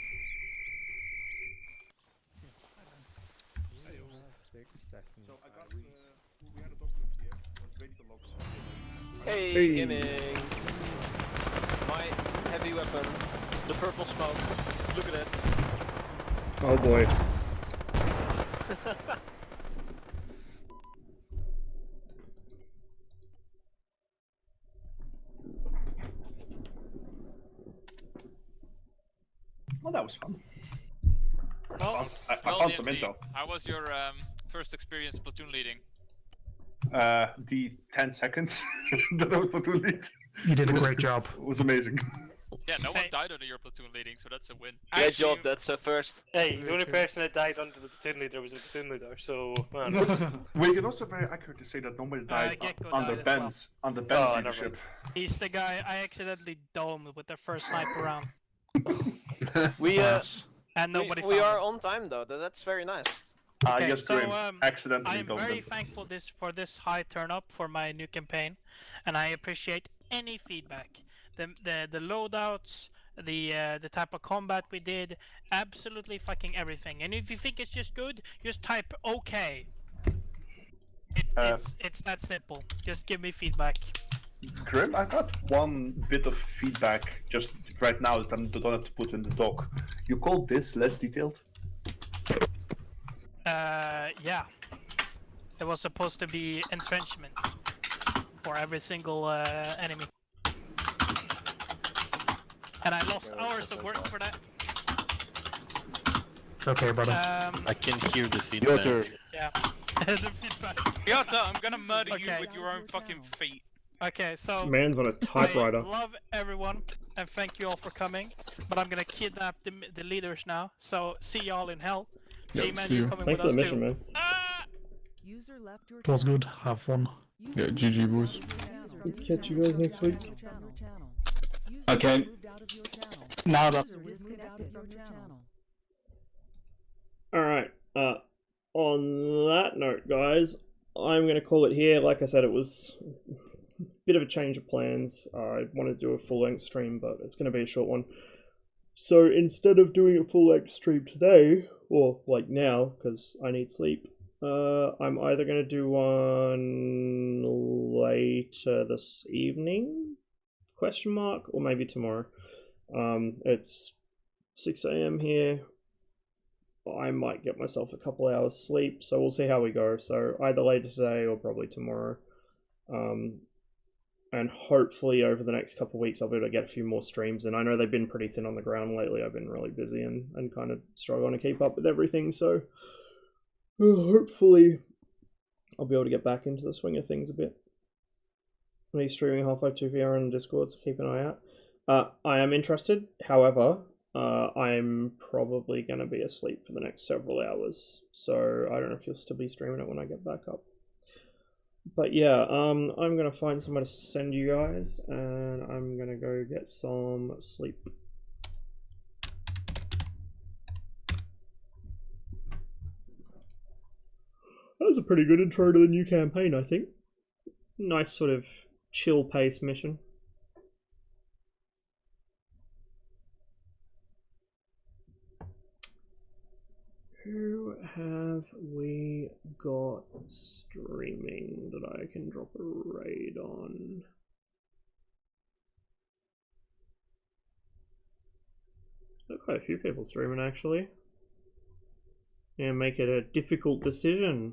seconds. So I got we had a document here. Was ready to logs. Hey, gaming. My heavy weapon, the purple smoke. Look at it. Oh boy. Well, that was fun. Well, I found some DMZ, intel. how was your first experience platoon leading? The 10 seconds that I was platoon lead. You did a great job. It was amazing. Yeah, no one died under your platoon leading, so that's a win. Great job, that's first. Hey, the only person that died under the platoon leader was the platoon leader, so man. We can also very accurately say that nobody died Gecko under died as Ben's leadership. He's the guy I accidentally domed with the first sniper round. We and nobody we found are him. on time though. That's very nice. Okay, Yes, so Grim accidentally I am domed very him. thankful for this high turn up for my new campaign, and I appreciate any feedback. The loadouts, the type of combat we did, absolutely fucking everything. And if you think it's just good, just type OK. It's that simple. Just give me feedback. Grim, I got one bit of feedback just right now that I'm gonna have to put in the doc. You called this less detailed? Yeah. It was supposed to be entrenchments for every single enemy. And I lost hours of work for that. It's okay, brother. I can hear the feedback. Yeah. The feedback. Piotr, I'm gonna murder you with your own fucking feet. Okay, so Man's on a typewriter. I love everyone and thank you all for coming, but I'm gonna kidnap the leaders now. So see y'all in hell. Yeah, G-Man, see you you. coming Thanks with for the us mission, too. man. User left your It was good. Have fun. Yeah, GG boys. Catch you guys next week. Okay. Now that. Alright, on that note, guys, I'm going to call it here. Like I said, it was a bit of a change of plans. I wanted to do a full-length stream, but it's going to be a short one. So instead of doing a full-length stream today, or like now, because I need sleep, I'm either going to do one later this evening, question mark, or maybe tomorrow. It's 6 AM here. I might get myself a couple hours sleep, so we'll see how we go. So either later today or probably tomorrow. and hopefully over the next couple of weeks I'll be able to get a few more streams. And I know they've been pretty thin on the ground lately. I've been really busy and kind of struggling to keep up with everything. So hopefully I'll be able to get back into the swing of things a bit. Me streaming Half-Life 2 VR on Discord, so keep an eye out. I am interested, however, I'm probably going to be asleep for the next several hours, so I don't know if you'll still be streaming it when I get back up. But yeah, I'm going to find somewhere to send you guys, and I'm going to go get some sleep. That was a pretty good intro to the new campaign, I think. Nice sort of chill pace mission. Who have we got streaming that I can drop a raid on? There are quite a few people streaming actually. Yeah, make it a difficult decision.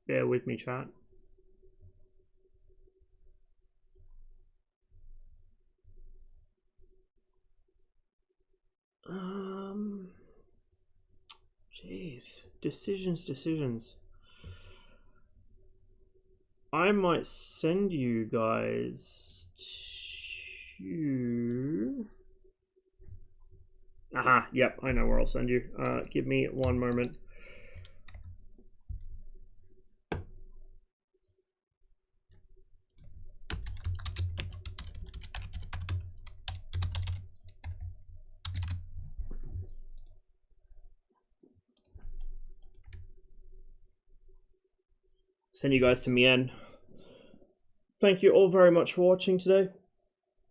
Bear with me, chat. Jeez. Decisions. I might send you guys to... Aha, yep, I know where I'll send you. Give me one moment. Send you guys to Mien. Thank you all very much for watching today.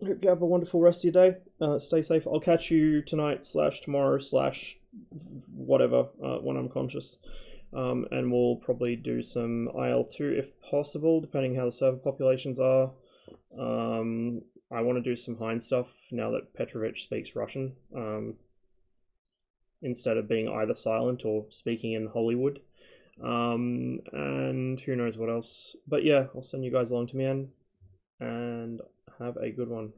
Hope you have a wonderful rest of your day. Stay safe. I'll catch you tonight / tomorrow / whatever when I'm conscious. And we'll probably do some IL-2 if possible, depending how the server populations are. I want to do some Hind stuff now that Petrovich speaks Russian, instead of being either silent or speaking in Hollywood. And who knows what else. But yeah, I'll send you guys along to Mien, and have a good one.